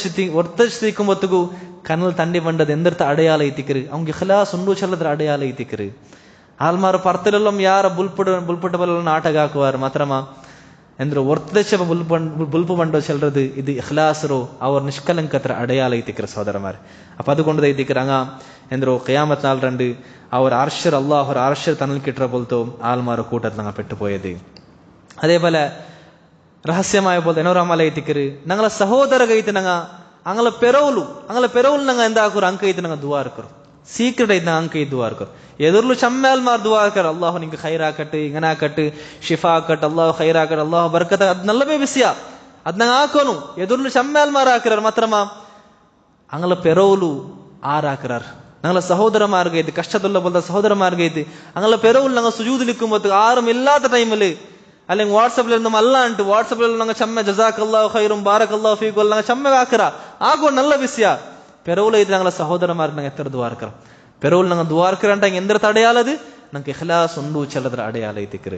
ചിന്തിക്കുമ്പോഴത്തേക്കു കണ്ണിൽ തണ്ണി വേണ്ടത് എന്തെടുത്ത അടയാള എത്തിക്കര് அவங்க ഇഖ്ലാസ് ഉണ്ടോ ചിലದ್ರ അടയാള എത്തിക്കര്. ആൾമാർ പർത്തിലെല്ലാം യാര ബുൽപുട്ട പോലെല്ലാം നാಟಕ ಹಾಕುವಾರು ಮಾತ್ರಮ ಎಂದ್ರೆ ಒರ್ತದೆಚ್ಚ ಬುಲ್ಪು ಬಂಡೋ ಚೆಲ್றது ಇದು ಇಖ್ಲಾಸರು ಅವ್ರ ನಿಷ್ಕಲಂಕತ್ರ ಅಡಯಾಲ ಐತಿಕ್ರ ಸೋದರಮಾರೆ. ಅಪ್ಪ അതുകൊണ്ട് ಐತಿಕ್ರ ಹಂಗ ಎಂದ್ರು ഖിയാമത്ത് നാൾ രണ്ട് അവർ അർശർ അല്ലാഹുർ അർശർ തണൽ കിട്ടற പോലത്തോ ആൽമാർ കൂട്ടത്തിൽ ഞങ്ങൾ പെട്ടുപോയത്. അതേപോലെ രഹസ്യമായ പോലെ എനോരമല ಐತಿಕ್ರು ഞങ്ങളെ സഹോദരഗൈത്ത് ഞങ്ങളെ പെരൗಲು ഞങ്ങൾ എന്താക്കുರು ಅಂಕ ಐತಿ ഞങ്ങൾ ದುವಾ ಇರ್ಕರು ಸೀಕ್ರೆಟ್ ಐತಿ ಅಂಕ ಐತಿ ದುವಾ ಇರ್ಕರು ಎದುರ್ಲು ಚಮ್ಮೇಲ್ ಮಾರ್ ದುವಾ ಇರ್ಕರು ಅಲ್ಲಾಹು ನಿಂಗೆ ಖೈರ್ ಹಾಕಟ್ಟು ಇಂಗನ ಹಾಕಟ್ಟು ಶಿಫಾ ಹಾಕಟ್ಟು ಅಲ್ಲಾಹು ಖೈರ್ ಹಾಕಟ್ಟು ಅಲ್ಲಾಹು ಬರ್ಕತ ಅದನ್ನೆಲ್ಲವೇ ವಿಷಯ ಅದ್ ನಂಗೆ ಹಾಕೋನು ಎದುರ್ಲು ಚಮ್ಮೇಲ್ ಮಾರ್ ಹಾಕಿರಾರ ಮಾತ್ರಮ ಅಂಗಲ ಪೆರೌಲು ಆರ್ ಹಾಕಿರಾರ್ ഞങ്ങളെ സഹോദരന്മാർഗൈത്ത് കഷ്ടത്തുള്ള പോലത്തെ സഹോദരന്മാർഗൈത്ത് ഞങ്ങളെ പെരൗൽ ഞങ്ങൾ സുജൂദിലിക്കുമ്പോൾ ആരും ഇല്ലാത്ത ടൈമില് അല്ലെങ്കിൽ വാട്സപ്പിലൊന്നും അല്ലാണ്ട് വാട്സപ്പിലുള്ള ഞങ്ങൾ ചമ്മ ജസാഖല്ലാഹു ഖൈറും ബാറക്കല്ലാഹു ഫീക്കും ഞങ്ങൾ ചമ്മ ಹಾಕಿರ ಆಗೋ നല്ല ವಿಷಯ പെരൗൽ ಐತಿ ഞങ്ങളെ സഹോദരന്മാർക്ക് ഞങ്ങൾ എത്ര ദ്വാ ഇರ್ಕರ പെരൗൽ ഞങ്ങൾ ദ്വാ ഇರ್ಕರ ಅಂತ ಎಂದ್ರ ತಡೆಯಾಲದು ನಂಗೆ ಇಖ್ಲಾಸ್ ಉಂಡು ಚೆಲ್ಲದ್ರ ಅಡೆಯಾಲ ಐತಿಕ್ರು.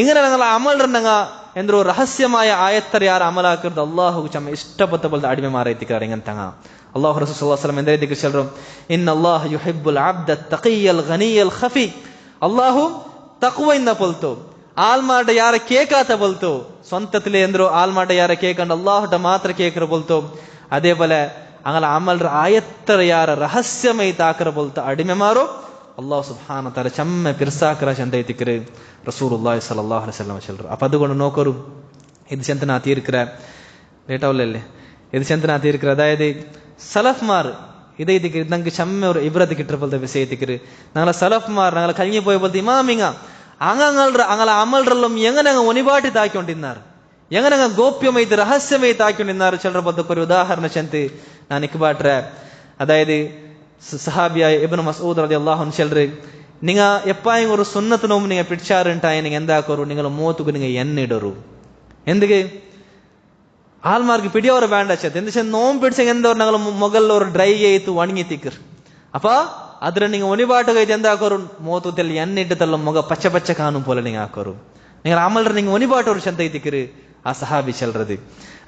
ഇങ്ങനെ ഞങ്ങൾ അമൽರ ഞങ്ങൾ ಎಂದ್ರು ರಹಸ್ಯമായ ಆಯತ್ತರ ಯಾರ ಅಮಲ ಹಾಕಿರ್ದು ಅಲ್ಲಾಹು ಚಮ್ಮ ಇಷ್ಟಪಟ್ಟ ಬಲ್ದ ಅಡಿಮೆ ಮಾರೈತಿಕ್ರ ಹಿಂಗಂತಂಗ ಅಲ್ಲಾಹು ರಸೂಲ್ ಸಲ್ಲಲ್ಲಾಹು ಅಲೈಹಿ ವಸಲ್ಲಂ ಎಂದೈತಿಕ್ರು ಚೆಲ್ಲರು ಇನ್ನಲ್ಲಾಹ ಯುಹಿಬ್ಬುಲ್ ಅಬ್ದ ತಕಿಯಲ್ ಗನಿಯಲ್ ಖಫಿ ಅಲ್ಲಾಹು ತಕ್ವಯಿಂದ ಪೊಲ್ತು ಆಲ್ಮಾಟ ಯಾರ ಕೇಕಾತ ಬಲ್ತು ಸ್ವಂತത്തിലെ ಎಂದ್ರು ಆಲ್ಮಾಟ ಯಾರ ಕೇಕಂಡು ಅಲ್ಲಾಹುಟ ಮಾತ್ರ ಕೇಕರ ಬಲ್ತು അതേപോലെ അങ്ങനെ അമൽರ ആയത്തර ಯಾರ ರಹಸ್ಯಮಯ ತಾಕರ ಬಲ್ತು ಅಡಿಮೆ ಮಾರೋ അല്ലാഹു സുബ്ഹാനഹു വതആല ചമ്മ പിർസാക്കര ചന്തൈതിക്ರು റസൂലുള്ളാഹി സ്വല്ലല്ലാഹു അലൈഹി വസല്ലം ചെല്ലರು. അപ്പൊ അതുകൊണ്ട് നോക്കರು ഇത് ചെന്തനാത്തി ഇരിക്കற ലേറ്റാവല്ലേ ഇത് ചെന്തനാത്തി ഇരിക്കற അതായത് സലഫ്മാർ ഇതൈതിക്ರು ನಂಗೆ ಚಮ್ಮ ಅವರು ಇಬ್ರತ್ കിട്ടற പോലത്തെ വിഷയത്തിക്ರು ഞങ്ങളെ സലഫ്മാർ ഞങ്ങളെ കഴിഞ്ഞു പോയ പോലത്തെ ഇമാമിങ്ങ അങ്ങനെ അമൽറെല്ലാം എങ്ങനെ ഒനിബാട്ടി താക്കിക്കൊണ്ടിരുന്നാർ എങ്ങനെ ഗോപ്യമൈത്ത് രഹസ്യമൈത്ത് ആക്കിക്കൊണ്ടിരുന്നാർ ചിലർ പോലത്തെ ഒരു ഉദാഹരണ ചെന്ത് ഞാൻ ഇക്ബാട്ര അതായത് സഹാബിയായ ഇബ്നു മസ്ഊദ് റളിയല്ലാഹു അൻഹു ചെല്ലറ് നിങ്ങ എപ്പായും ഒരു സുന്നത്ത് നോമ്പ് നിങ്ങൾ പിടിച്ചാറുണ്ടായി നിങ്ങൾ എന്താക്കോರು നിങ്ങൾ മൂത്തുക്ക് നിങ്ങൾ എണ്ണിടರು എന്തുക്ക് ആൾമാർക്ക് പിടിയവർ വേണ്ട ചെത്ത് എന്താ നോമ്പ് പിടിച്ചെങ്കിൽ എന്തോർ ഞങ്ങൾ മുകളിൽ ഡ്രൈ ചെയ്ത് ഉണങ്ങി തിക്കർ അപ്പൊ ಅದ್ರ ನೀವು ಒನಿಬಾಟಗೈತೆ ಎಂದ ಹಾಕೋರು ಮೋತುದಲ್ಲಿ ಎಣ್ಣಿಟ್ಟದಲ್ಲ ಮೊಗ ಪಚ್ಚ ಪಚ್ಚ ಕಾನು ಪೋಲ ನೀವು ಹಾಕೋರು നിങ്ങൾ അമൽರ നിങ്ങൾ ഒനിബാട്ടോർ ചെന്ത ಐತಿಕ್ರು ആ സഹാബി ചെല്ലறது.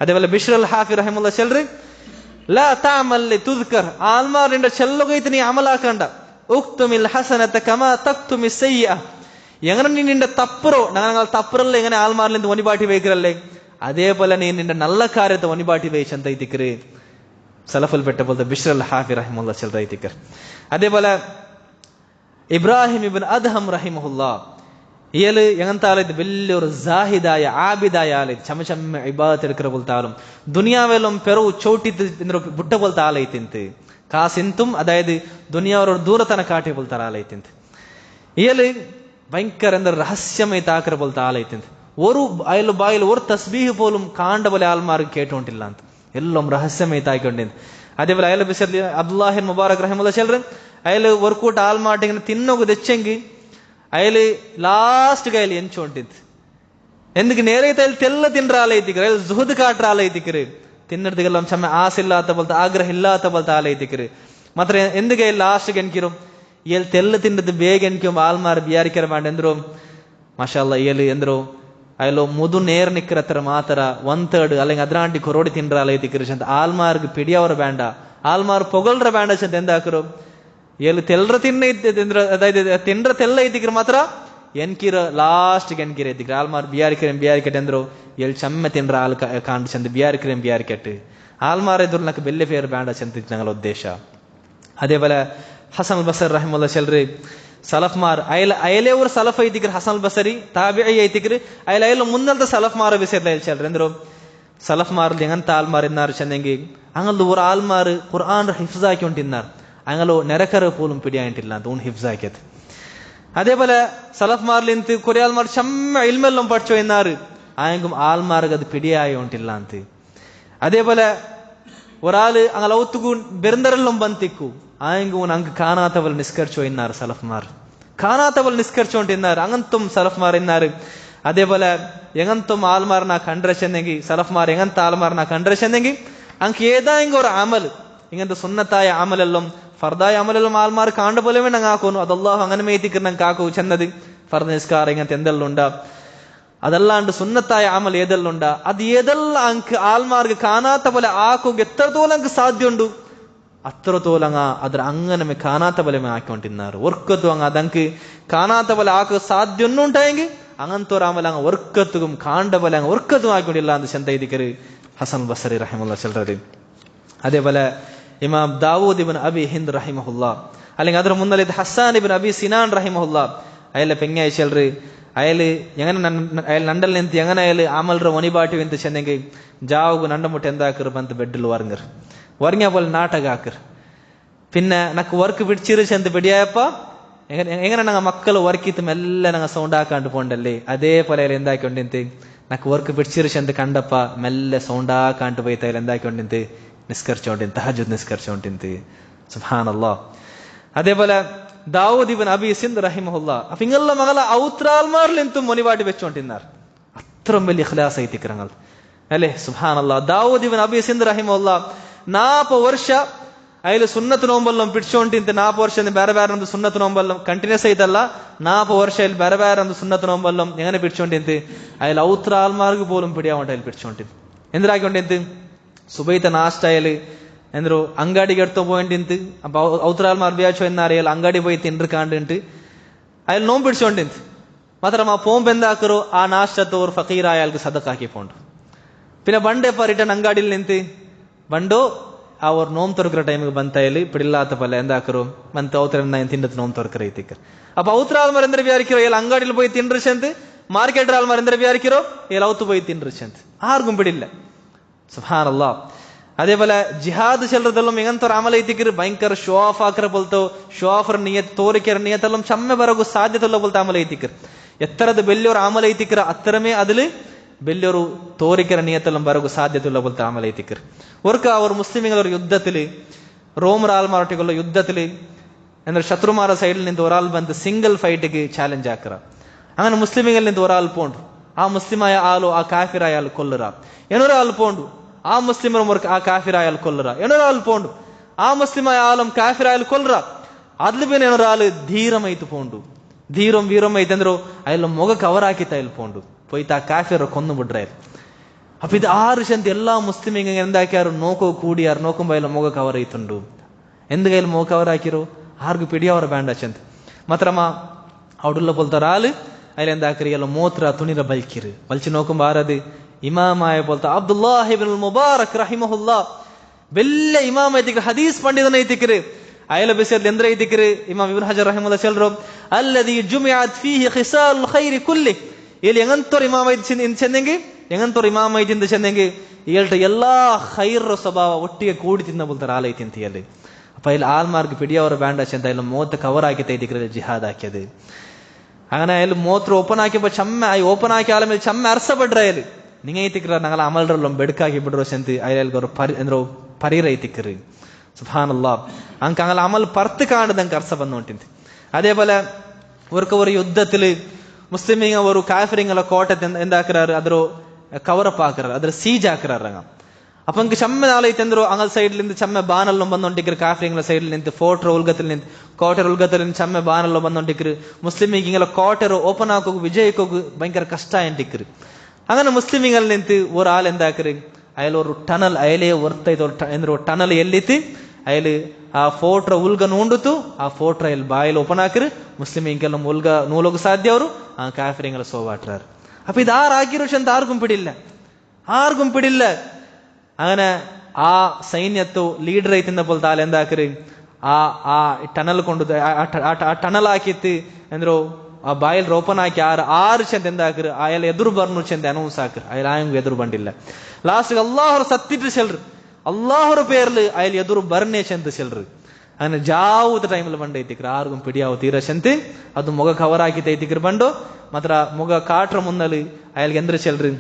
അതേപോലെ ബിശ്ർ അൽ ഹാഫി റഹിമഹുല്ലാഹ് ചെല്ലറ് ലാ തഅമൽ തുദ്കർ ആൽമാറിന്റെ ചെല്ലുകൈത്ത് നീ അമലാക്കണ്ട ഉക്തുമിൽ ഹസനത കമാ തക്തുമി സയ്യിഅ എങ്ങനെ നീ നിന്റെ തപ്പറോ ഞങ്ങൾ തപ്പറല്ല എങ്ങനെ ആൽമാറിൽ നിന്ന് ഒനിബാട്ടി വയ്ക്കറല്ലേ അതേപോലെ നീ നിന്റെ നല്ല കാര്യത്തെ ഒനിബാട്ടി വയ്ച്ച് ചെന്ത ಐತಿಕ್ರು സലഫുൽ പെട്ട പോലത്തെ ബിശ്ർ അൽ ഹാഫി റഹിമഹുല്ലാഹ് ചെല്ലറ് ಐತಿಕ್ರು. അതേപോലെ ഇബ്രാഹിം ഇബ്നു അദ്ഹം റഹിമഹുല്ലാഹ് ഇയാള് എങ്ങനത്തെ വലിയൊരു ജാഹിദായ ആബിദായ ആള് ചമ്മ ചമ്മ ഇബാദത്ത് എടുക്കുന്ന പോലത്തെ ആളും ദുനിയാവെല്ലാം പെറവ് ചൗട്ടിത്ത് ബുട്ട പോലത്തെ ആളൈത്തിന്ത് കാസിന്തും അതായത് ദുനിയാവരോട് ദൂരത്തന കാട്ടിയ പോലത്തെ ആളൈത്തിന്ത് ഇയാള് ഭയങ്കര എന്താ രഹസ്യമായി താക്കര പോലത്തെ ആളൈത്തിന്ത് ഒരു അയാൾ ബായിൽ ഒരു തസ്ബീഹ് പോലും കാണ്ട പോലെ ആൾമാർക്ക് കേട്ടോണ്ടില്ല ಅಂತ എല്ലാം രഹസ്യമായി താക്കിക്കൊണ്ടിരുന്നു. അതേപോലെ അയാൾ വിഷയത്തിൽ അബ്ദുല്ലാഹിൻ മുബാറക് റഹിമഹുല്ലാഹ് ചെല്ലറ് അയാൾ ഒരു കൂട്ട ആൾമാട്ട് ഇങ്ങനെ തിന്നോക്ക് തെച്ചെങ്കിൽ അയാള് ലാസ്റ്റ് കയ്യിൽ എഞ്ചോണ്ടിದ್ದು ఎందుకు నేరైతే తెల్ల తినరాలైతిక్రు అయాൾ జుహద్ కాట్రాలైతిక్రు తిన్నదిಗೆಲ್ಲ ಚಮ್ಮ ಆಸೆ ಇಲ್ಲಾತ ಬಲ್ತ ಆಗ್ರಹ ಇಲ್ಲಾತ ಬಲ್ತ ಆಲೈತಿಕ್ರು ಮಾತ್ರ ఎందుకు ಲಾಸ್ಟ್ ಎನ್ಕಿರು ಇಯಲ್ ತೆಲ್ಲ ತಿನ್ನದು ಬೇಗ ಎನ್ಕಿಯೋ ಆಲ್ಮಾರ್ ಬಿಯಾರಿಕರ ಮಾಡಿ ಎಂದ್ರು ಮಾಷಾ ಅಲ್ಲಾ ಇಯಲ್ ಎಂದ್ರು ಅಯಲು ಮುದು ನೇರ ನಿಕ್ಕರ ಹತ್ರ ಮಾತ್ರ 1/3 അല്ലെങ്കിൽ ಅದ್ರಾಂಟಿ ಕೊರೋಡಿ ತಿನ್ನರಾಲೈತಿಕ್ರು ಅಂತ ಆಲ್ಮಾರ್ಗ್ ಪಿಡಿಯವರ ಬೇಂಡ ಆಲ್ಮಾರ್ ಪೊಗಳ್ರ ಬೇಂಡ ಅಂತ ಎಂದಾಕರು ಎಲ್ಲಿ ತೆಲ್ರ അതായത് തിன்ற തെല്ല ಐತಿಕ್ರು ಮಾತ್ರ ಎನ್ಕಿರ ಲಾಸ್ಟ್ ಎನ್ಕಿರ ಐತಿಕ್ರು ಆಲ್ಮಾರ್ ಬಿಯಾರಿಕೆಟ್ ಎಂದ್ರು ಎಲ್ಲಿ ಚಮ್ಮ ತಿನ್ರ ಆಲ್ ಕಾಂಡ್ ಚಂದ ಬಿಯಾರಿಕೆಟ್ ಆಲ್ಮಾರ್ ಎದುರು ನಕ್ಕೆ ಬೆಲ್ಲೆ ಫೇರ್ ಬೇಂಡ ಚಂದ ഞങ്ങളുടെ ഉദ്ദേശ. അതേപോലെ ഹസൻ അൽ ബസരി റഹിമഹുല്ലാഹ് ചെല്ലറ് സലഫ്മാർ അയലേ ഒരു സലഫ് ಐತಿಕ್ರು ഹസൻ അൽ ബസരി താബിഈ ಐತಿಕ್ರು അയല മുന്നത്തെ സലഫ്മാർ വിഷയത്തിൽ ചെല്ലറ് എന്ದ್ರು സലഫ്മാരിൽ എങ്ങനത്തെ ആൽമാർ ഇന്നാർ ചെന്നെങ്കിൽ അങ്ങനെ ഒരു ആൽമാർ ഖുർആൻ ഹിഫ്സ് ആക്കിക്കൊണ്ടിരുന്നാർ അങ്ങനെ ನೆರಕರ പോലും പിടിയായിട്ടില്ല തോൺ ഹിഫ്സ് ആക്കിയത്. അതേപോലെ സലഫ്മാരിലിന്ത് കുറെ ആൾമാർ ചമ്മ ഇൽമെല്ലാം പഠിച്ചോ എന്നാറ് ആയെങ്കും ആൾമാർക്ക് അത് പിടിയായോണ്ടില്ല ಅಂತ. അതേപോലെ ഒരാള് അങ്ങനെ ഔത്തുകൂ ബെരുന്തരെല്ലാം ಬಂತಿಕ್ಕು ಆಯಂಗು ನಂಗೆ ಕಾನಾತವಲ್ ನಿಷ್ಕರ್ಚೋ ಇನ್ನಾರು ಸಲಫ್ಮಾರ್ ಕಾನಾತವಲ್ ನಿಷ್ಕರ್ಚೋ ಅಂಟಿన్నారు ಅಂಗಂತುಂ ಸಲಫ್ಮಾರ್ ಇన్నారు. അതേപോലെ എങ്ങനത്തും ആൽമാറിനാ കണ്ടരച്ചെന്നെങ്കിൽ സലഫ്മാർ എങ്ങനത്തെ ആൽമാറിനാ കണ്ടരച്ചെന്നെങ്കിൽ അങ്ങ് ഏതായെങ്കിൽ ഒരു അമൽ ഇങ്ങനത്തെ സുന്നത്തായ അമലെല്ലാം ഫർദായ അമലെല്ലാം ആൽമാർ കാണുപോലെ വേണം ആക്കുന്നു. അത് അല്ലാഹു അങ്ങനെ മേത്തിക്ക് ನಂಗೆ കാക്കു ചെന്നത് ഫർദ് നിസ്കാര ഇങ്ങനത്തെ എന്തെല്ലാം ഉണ്ടാ അതല്ലാണ്ട് സുന്നത്തായ അമൽ ഏതെല്ലാം ഉണ്ടാ അത് ഏതെല്ലാം അങ്ക് ആൽമാർക്ക് കാണാത്ത പോലെ ആക്കുക എത്രത്തോളം അങ്ക് സാധ്യമുണ്ട് അത്രത്തോളം അದ್ರ അങ്ങനെ കാണാത്ത പോലെ ആക്കിക്കൊണ്ടിരുന്നാറ്. ഒർക്കത്തും അങ്ങ് അതങ്ക് കാണാത്ത പോലെ ആക്കുക സാധ്യമൊന്നും ഉണ്ടായെങ്കിൽ അങ്ങനത്തെ അമൽ അങ്ങ് ഒർക്കത്തും കാണ്ട പോലെ അങ്ങ് ഒർക്കത്തും ആക്കിക്കൊണ്ടില്ല എന്ന് ചെന്ത ഇതിക്കര് ഹസൻ ബസറി റഹിമുള്ള ചെല്ലത്. അതേപോലെ ഇമാം ദാവൂദ് ഇബ്നു അബി ഹിന്ദ് റഹിമഹുല്ല അല്ലെങ്കിൽ ಅದರ മുന്നേ ഹസ്സാൻ ഇബ്നു അബി സിനാൻ റഹിമഹുല്ല അയാളെ പെങ്ങായി ചെല്ലറ് അയാള് എങ്ങനെ അയാൾ നണ്ടൽ നിന്ത് എങ്ങനെ അയാൾ അമൽರ ಒನಿಬಾಟಿ ಅಂತ ಚೆನ್ನೆಗೆ ಜಾವುಗು ನಂಡ ಮುಟ್ಟ ಎಂದಾಕರು ಬಂತು ಬೆಡ್ಡಿಲ್ ವರ್ಗರ್ ವರ್ಗ പോലെ ನಾಟಕ ಹಾಕರ್ പിന്നെ നക്ക് വർക്ക് പിടിച്ചിരു ചെന്ത് പിടിയായപ്പ എങ്ങനെ ഞങ്ങൾ മക്കള് വർക്കിത്ത് മെല്ലെ ഞങ്ങൾ സൗണ്ട് ആക്കാണ്ട് പോണ്ടല്ലേ അതേപോലെ അതിൽ എന്താക്കിക്കൊണ്ടിന്ത് നക്ക് വർക്ക് പിടിച്ചിരു ചെന്ത് കണ്ടപ്പ മെല്ലെ സൗണ്ട് ആക്കാണ്ട് പോയിട്ട് അതിൽ എന്താക്കിക്കൊണ്ടിന്ത് നിസ്കരിച്ചോണ്ടിന്ത് തഹജ്ജുദ് നിസ്കരിച്ചോണ്ടിന്ത് സുബ്ഹാനല്ലാഹ്. അതേപോലെ ദാവൂദ് ഇബ്നു അബി സിന്ദ് റഹിമഹുല്ല അപ്പൊ ഇങ്ങുള്ള മകളെ ഔത്രാൽമാരിലെന്തും മൊനിവാട്ടി വെച്ചോണ്ടിരുന്നാർ അത്രയും വലിയ ഇഖ്ലാസ് ഐതിക്രങ്ങൾ അല്ലേ സുബ്ഹാനല്ലാഹ്. ദാവൂദ് ഇബ്നു അബി സിന്ദ് റഹിമഹുല്ല 40 ವರ್ಷ അതിൽ സുന്നത്ത് നോമ്പെല്ലാം പിടിച്ചോണ്ടിന്ത് 40 ವರ್ಷ ಬೇರೆ ಬೇರೆ ನಮ್ದು ಸುನ್ನತ್ ನೋಂಬೆല്ലാം ಕಂಟಿನ್ಯೂಸ್ ಐತಲ್ಲ 40 ವರ್ಷ ಇಲ್ಲಿ ಬೇರೆ ಬೇರೆ ನಮ್ದು ಸುನ್ನತ್ നോമ്പെല്ലാം എങ്ങനെ പിടിച്ചോണ്ടിന്ത് അതിൽ ഔത്രാൽമാർക്ക് പോലും പിടിയാവണ്ട അതിൽ പിടിച്ചോണ്ടിന്ത് എന്തിനാക്കൊണ്ടിന്ത് സുബൈത്തെ നാഷ്ട അയാല് ಎಂದ್ರು ಅಂಗಡಿಗೆ ಎಡ್ತೋ പോയിന്റ് ಅಪ್ಪ ಔತ್ರಾಲ್ಮಾರ್ ಬ್ಯಾಚೋ എന്നറിയാൽ ಅಂಗಡಿ പോയി തിണ്ടിക്കാണ്ടിട്ട് അയാൾ നോമ്പ് പിടിച്ചോണ്ടിന്ത് മാത്രം ആ പോമ്പ് എന്താക്കറോ ആ നാഷ്ടത്തോർ ഫക്കീർ അയാൾക്ക് സദക്കാക്കി പോണ്ട്. പിന്നെ ಬಂಡೆಪ್ಪ ರಿಟರ್ನ್ ಅಂಗಡಿയിൽ ನಿಂತು ಬಂಡೋ ಅವ್ರು ನೋಮ್ ತೊರಕಿರೋ ಟೈಮಿಗೆ ಬಂತ ಇಲ್ಲಿ ಪಿಡಿಲ್ಲಾತ ಪಲ್ಲ ಎಂದಾಕರು ಮಂತ್ ಔತ್ರ ತಿಂಡತ್ ನೋಮ್ ತೊರಕರ ಐತಿಕ್ಕರ್ ಅಪ್ಪ ಔತ್ರಾಲ್ಮಾರ್ ಎಂದ್ರೆ ವಿಚಾರಿக்கிறೋ ಎಲ್ಲ ಅಂಗಡಿയിൽ പോയി ತಿಂಡ್ರಿಸಂತ ಮಾರ್ಕೆಟ್ ಆಲ್ಮಾರ್ ಎಂದ್ರೆ ವಿಚಾರಿக்கிறೋ ಎಲ್ಲ ಔತು പോയി ತಿಂಡ್ರಿಸಂತ ആർക്കും പിടില്ല. സുബ്ഹാനല്ലാഹ്. അതേപോലെ ജിഹാദ് ചെല്ലതെല്ലാം എങ്ങനത്തെ അമൽ ಐತಿಕ್ಕರು ಭಯಂಕರ ಶೋ ಆಫ್ ಹಾಕರ ಬೋಲ್ತೋ ಶೋ ಆಫರ್ ನಿಯತ್ ತೋರಿಕೆರ ನಿಯತೆಲ್ಲ ಚಮ್ಮೆ ಬರಗು ಸಾಧ್ಯತೆಲ್ಲ ಬೋಲ್ತ ಅಮಲ್ ಐತಿಕ್ಕರು ಎತ್ತರದ ಬೆಲ್ಲಿಯವರು ಅಮಲ್ ಐತಿಕ್ಕರು ಅತ್ತರಮೇ അതില് വലിയൊരു തോരിക്കര നിയത്തെല്ലാം ബറകു സാധ്യതയുള്ള പോലത്തെ അമൽ ಐತಿಕ್ಕರು. ഒർക്ക അവർ മുസ്ലിമുകളുടെ യുദ്ധത്തില് റോമർ ആൽമാരൊട്ടിക്കുള്ള യുദ്ധത്തില് എന്നാൽ ശത്രുമാരുടെ സൈഡിൽ നിന്ന് ഒരാൾ ಬಂದು സിംഗിൾ ഫൈറ്റിക്ക് ചാലഞ്ച് ആക്കറ. അങ്ങനെ മുസ്ലിമുകളിൽ നിന്ന് ഒരാൾ പോണ്ടു ആ മുസ്ലിമായ ആളോ ആ കാഫിറായ ആൾ കൊല്ലറ എന്നൊരാൾ പോണ്ടു ആ മുസ്ലിമർ ആ കാഫിറായ ആൾ കൊല്ലറ എന്നൊരാൾ പോണ്ടു ആ മുസ്ലിമായ ആളും കാഫിറായ കൊല്ലറ അതിൽ പിന്നെ എന്നൊരാൾ ധീരമൈത്ത് പോണ്ടു ധീരം വീരമೈತ್ ಅಂದ್ರು ಅಯ್ಯಲ್ಲ ಮೊಗ ಕವರ್ ಹಾಕಿತ್ತ ಇಲ್ಲಿ ಪೋಂಡು പോയിട്ട് ആ കാഫിർ കൊന്നു വിಡ್ರಾಯರು. അപ്പൊ ഇത് 6 ശന്ത് എല്ലാ മുസ്ലിമിങ് എന്താക്കിയാರು നോക്കോ കൂടിയാರು നോക്കുമ്പോ ಎಲ್ಲ ಮೊಗ ಕವರ್ ಐತುಂಡು എന്ത് കയ്യിൽ ಮೊಗ കവർ ಹಾಕಿರೋ ആർക്ക് പിടിയവರ ಬ್ಯಾಂಡ್ ಅಚಂತ ಮಾತ್ರಮ್ಮ ಅವಡುಲ್ಲ ಪೊಲ್ತಾರ ಆಳು അതിൽ എന്താക്കറി ಎಲ್ಲ ಮೂತ್ರ ತುಣಿರ ಬಲ್ಕಿರು ಬಲ್ಚಿ ನೋക്കുമ്പോ ಆರದು ഇമാമായ പോലത്തെ അബ്ദുല്ലാഹി ഇബ്നുൽ മുബാറക് റഹിമഹുല്ലാ വലിയ ഇമാം ಐತಿಕ್ರು ಹದೀಸ್ ಪಂಡಿತನ ಐತಿಕ್ರು അയല ബിസർ എന്ത്ര ಐತಿಕ್ರು ഇമാം ഇബ്നു ഹജർ റഹിമഹുല്ലാ ചെല്ലರು അല്ലദീ ജുമിഅത് ഫീഹി ഖിസാലുൽ ഖൈരി കുല്ലി ಇಲ್ಲಿ ಎಂಗಂತೋರ್ ಇಮಾಮ್ ಐತಿ ಚೆಂದೆಂಗೆ ಎಂಗಂತೋರ್ ಇಮಾಮ್ ಐತಿ ಅಂತ ಚೆಂದೆಂಗೆ ಹೇಳ್ತ ಎಲ್ಲಾ ಖೈರ್ ಸ್ವಭಾವ ಒಟ್ಟಿಗೆ ಕೂಡಿ ತಿನ್ನ ಬೋಲ್ತಾರೆ ಆಲ್ ಐತಿ ಅಂತ ಹೇಳಿ ಅಪ್ಪ ಇಲ್ಲಿ ಆಲ್ಮಾರ್ಗ್ പിടിയവರ ಬ್ಯಾಂಡ್ ಅಚ್ಚಂತ ಇಲ್ಲ 30 ಕವರ್ ಹಾಕಿತ ಐತಿಕ್ರೆ ಜಿಹಾದ್ ಹಾಕಿയത് അങ്ങനെ അതിൽ മൂത്ര ഓപ്പൺ ആക്കിയപ്പോ ചമ്മ ഓപ്പൺ ആക്കിയ ആളെ ಮೇಲೆ ചമ്മ അർസപ്പെട്ര അതിൽ നിങ്ങൾ ಐತಿಕ್ರ ഞങ്ങൾ അമൽറെല്ലാം ಬೆಡ್ಕಾಗಿ ಬಿಡ್ರೋ ಚೆಂತ അതിൽ ಪರಿರ ಐತಿಕ್ರಿ സുബ്ഹാനല്ലാഹ് ಅಂಕ അങ്ങനെ അമൽ ಪರ್ತ್ ಕಾಣದಂಗೆ ಅರ್ಸ ಬಂದೊಂಟಿಂತ. അതേപോലെ ഒരു യുദ്ധത്തില് മുസ്ലിമീങ്ങ ഒരു കാഫിറിങ്ങളെ കോട്ടത്തെ എന്താക്കാറ് അದ್ರ കവറപ്പ് ആക്കാറ് ಅದ್ರ സീജ് ആക്കാറങ്ങ. അപ്പൊ എനിക്ക് ചമ്മ നാളൈತೆ ಅಂದ್ರು ಅಂಗಲ್ ಸೈಡ್ಲ್ ನಿಂತು ಚಮ್ಮೆ ಬಾನಲ್ಲೋ ಬಂದೊಂಟಿಕ್ರು ಕಾಫಿರಿಂಗ್ಲ ಸೈಡ್ಲ್ ನಿಂತು ಫೋರ್ಟ್ರ ಉಲ್ಗത്തിൽ ನಿಂತು ಕೋಟೆರ ಉಲ್ಗത്തിൽ ಚಮ್ಮೆ ಬಾನಲ್ಲೋ ಬಂದೊಂಟಿಕ್ರು ಮುಸ್ಲಿಮಿಗೆ ಹಿಂಗೆಲ್ಲ ಕೋಟೆರು ಓಪನ್ ಹಾಕೋಗು ವಿಜಯಕೋಗು ಭಯಂಕರ ಕಷ್ಟ ಎಂಟಿಕ್ರು. അങ്ങനെ മുസ്ലിമിങ്ങൾ നിന്ത് ഒരാൾ എന്താക്കറ് അയാൾ ഒരു ടണൽ അയലേ വർത്തൈത് എന്തൊരു ടണൽ എല്ലിത്ത് അയാൾ ಆ ಫೋಟ್ರ ಉಲ್ಗ ನೋಂಡುತ್ತು ಆ ಫೋಟ್ರ ಇಲ್ಲಿ ಬಾಯಲ್ಲಿ ಓಪನ್ ಹಾಕಿರು ಮುಸ್ಲಿಮೀಗೆಲ್ಲ ಉಲ್ಗ ನೂಲೋಗು ಸಾಧ್ಯ ಅವರು ಆ ಕಾಫಿರಿಂಗಳ ಸೋವಾಟ್ರಾರು. അപ്പൊ ഇത് ആറാക്കിರೋ ചെന്ത് ആർക്കും പിടില്ല. അങ്ങനെ ആ സൈന്യത്തു ലീഡർ ಐತಿಂದ പോലത്തെ ആൾ എന്താക്കറ് ആ ടണൽ കൊണ്ട് ആ ടണൽ ಹಾಕಿತ್ತು ಎಂದ್ರು ಆ ಬಾಯಲ್ಲಿ ಓಪನ್ ಹಾಕಿ 6 ಚೆಂದ ಎಂದಾಕರು ಅಯಾಲ ಎದುರು ಬರ್ನು ಚೆಂದ ಅನೌನ್ಸ್ ಹಾಕರು ಅಯಾಲ ಆಯಂಗು ಎದುರು ಬಂದಿಲ್ಲ. ಲಾಸ್ಟ್ ಅಲ್ಲಾಹರು ಸತ್ತಿಟ್ಟು ಚೆಲ್ರು ಅಲ್ಲಾಹರ പേരിൽ അയാൾ എതിർ ബർണേ ചെന്ത് ചെല്ലറ്. അങ്ങനെ ജാവുത ടൈമിൽ ಬಂಡ ಐತಿಕ್ರು ಆರ್ಗುಂ ಪಿಡಿಯಾವ ತೀರ ಚೆಂತೆ ಅದು ಮೊಗ ಕವರ್ ಹಾಕಿತ ಐತಿಕ್ರು ಬಂಡು ಮಾತ್ರ ಮೊಗ ಕಾಟ್ರ ಮುನ್ನಲು ಅಯಾಲ್ಗೆ ಎಂದ್ರ ಚೆಲ್ರು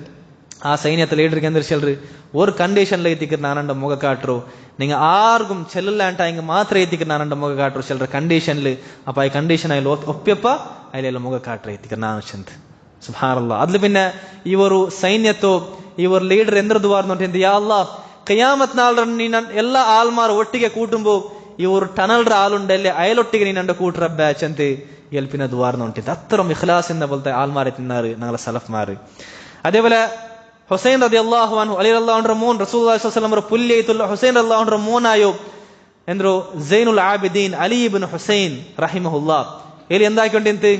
ಆ ಸೈನ್ಯದ ಲೀಡರ್ಗೆ ಅಂದ್ರೆ ಹೇಳ್ರಿ ஒரு ಕಂಡೀಷನ್ல ಐತಿಕ್ರ ನಾನಂಡ ಮುಗ ಕಾಟ್ರು நீங்க ஆர்கும் செல்லலான்டா இங்க மாத்திர ஐத்திக்ರ ನಾನಂಡ ಮುಗ ಕಾಟ್ರು ಹೇಳ್ರ ಕಂಡೀಷನ್ல ಅಪ್ಪ ಈ ಕಂಡೀಷನ್ ಆಯ್ಲು ಒಪ್ಪ್ಯಪ್ಪ ಅಲ್ಲೆಲ್ಲ ಮುಗ ಕಾಟ್ರ ಐತಿಕ್ರ ನಾನು ಚಂದ ಸುಬ್ಹಾನಲ್ಲಾಹ್ ಅದ್ಲು ಪಿನ್ನ ಇವರು ಸೈನ್ಯತ್ತು ಇವರು ಲೀಡರ್ ಎಂದ್ರದು ವಾರ್ನೊಂಟಿಂದ ಯಾ ಅಲ್ಲಾಹ್ ಕಿಯಾಮತ್ ನಾಳ್ರ ನೀನು ಎಲ್ಲ ಆಲ್ಮಾರ್ ಒಟ್ಟಿಗೆ ಕೂಟುಂಬು ಇವರು ಟನಲ್ರ ಆಲುಂಡಲ್ಲಿ ಅಯಲೊಟ್ಟಿಗೆ ನೀನಂಡ ಕೂಟ್ರ ಬ್ಯಾಚ್ ಅಂತ ಎಲ್ಪಿನ ದುವಾರ್ನ ಉಂಟಿದ್ದು ಅತ್ತರಂ ಇಖ್ಲಾಸಿಂದ ಬಲ್ತಾ ಆಲ್ಮಾರಿ ತಿನ್ನಾರು ನಂಗಲ ಸಲಫ್ ಮಾರು അതേപോലെ ഹുസൈൻ റളിയല്ലാഹു അൻഹു അലി റളിയല്ലാഹു അൻഹു മോൻ റസൂലുള്ളാഹി സ്വല്ലല്ലാഹു അലൈഹി വസല്ലം പുല്ലിയത്തുൽ ഹുസൈൻ റളിയല്ലാഹു അൻഹു മോനായോ ಎಂದ್ರು ಝೈನುಲ್ ಆಬಿದೀನ್ ಅಲಿ ಇಬ್ನ್ ಹುಸೈನ್ ರಹಿಮಹುಲ್ಲಾ ಇಲ್ಲಿ ಎಂದಾಕೊಂಡಂತೆ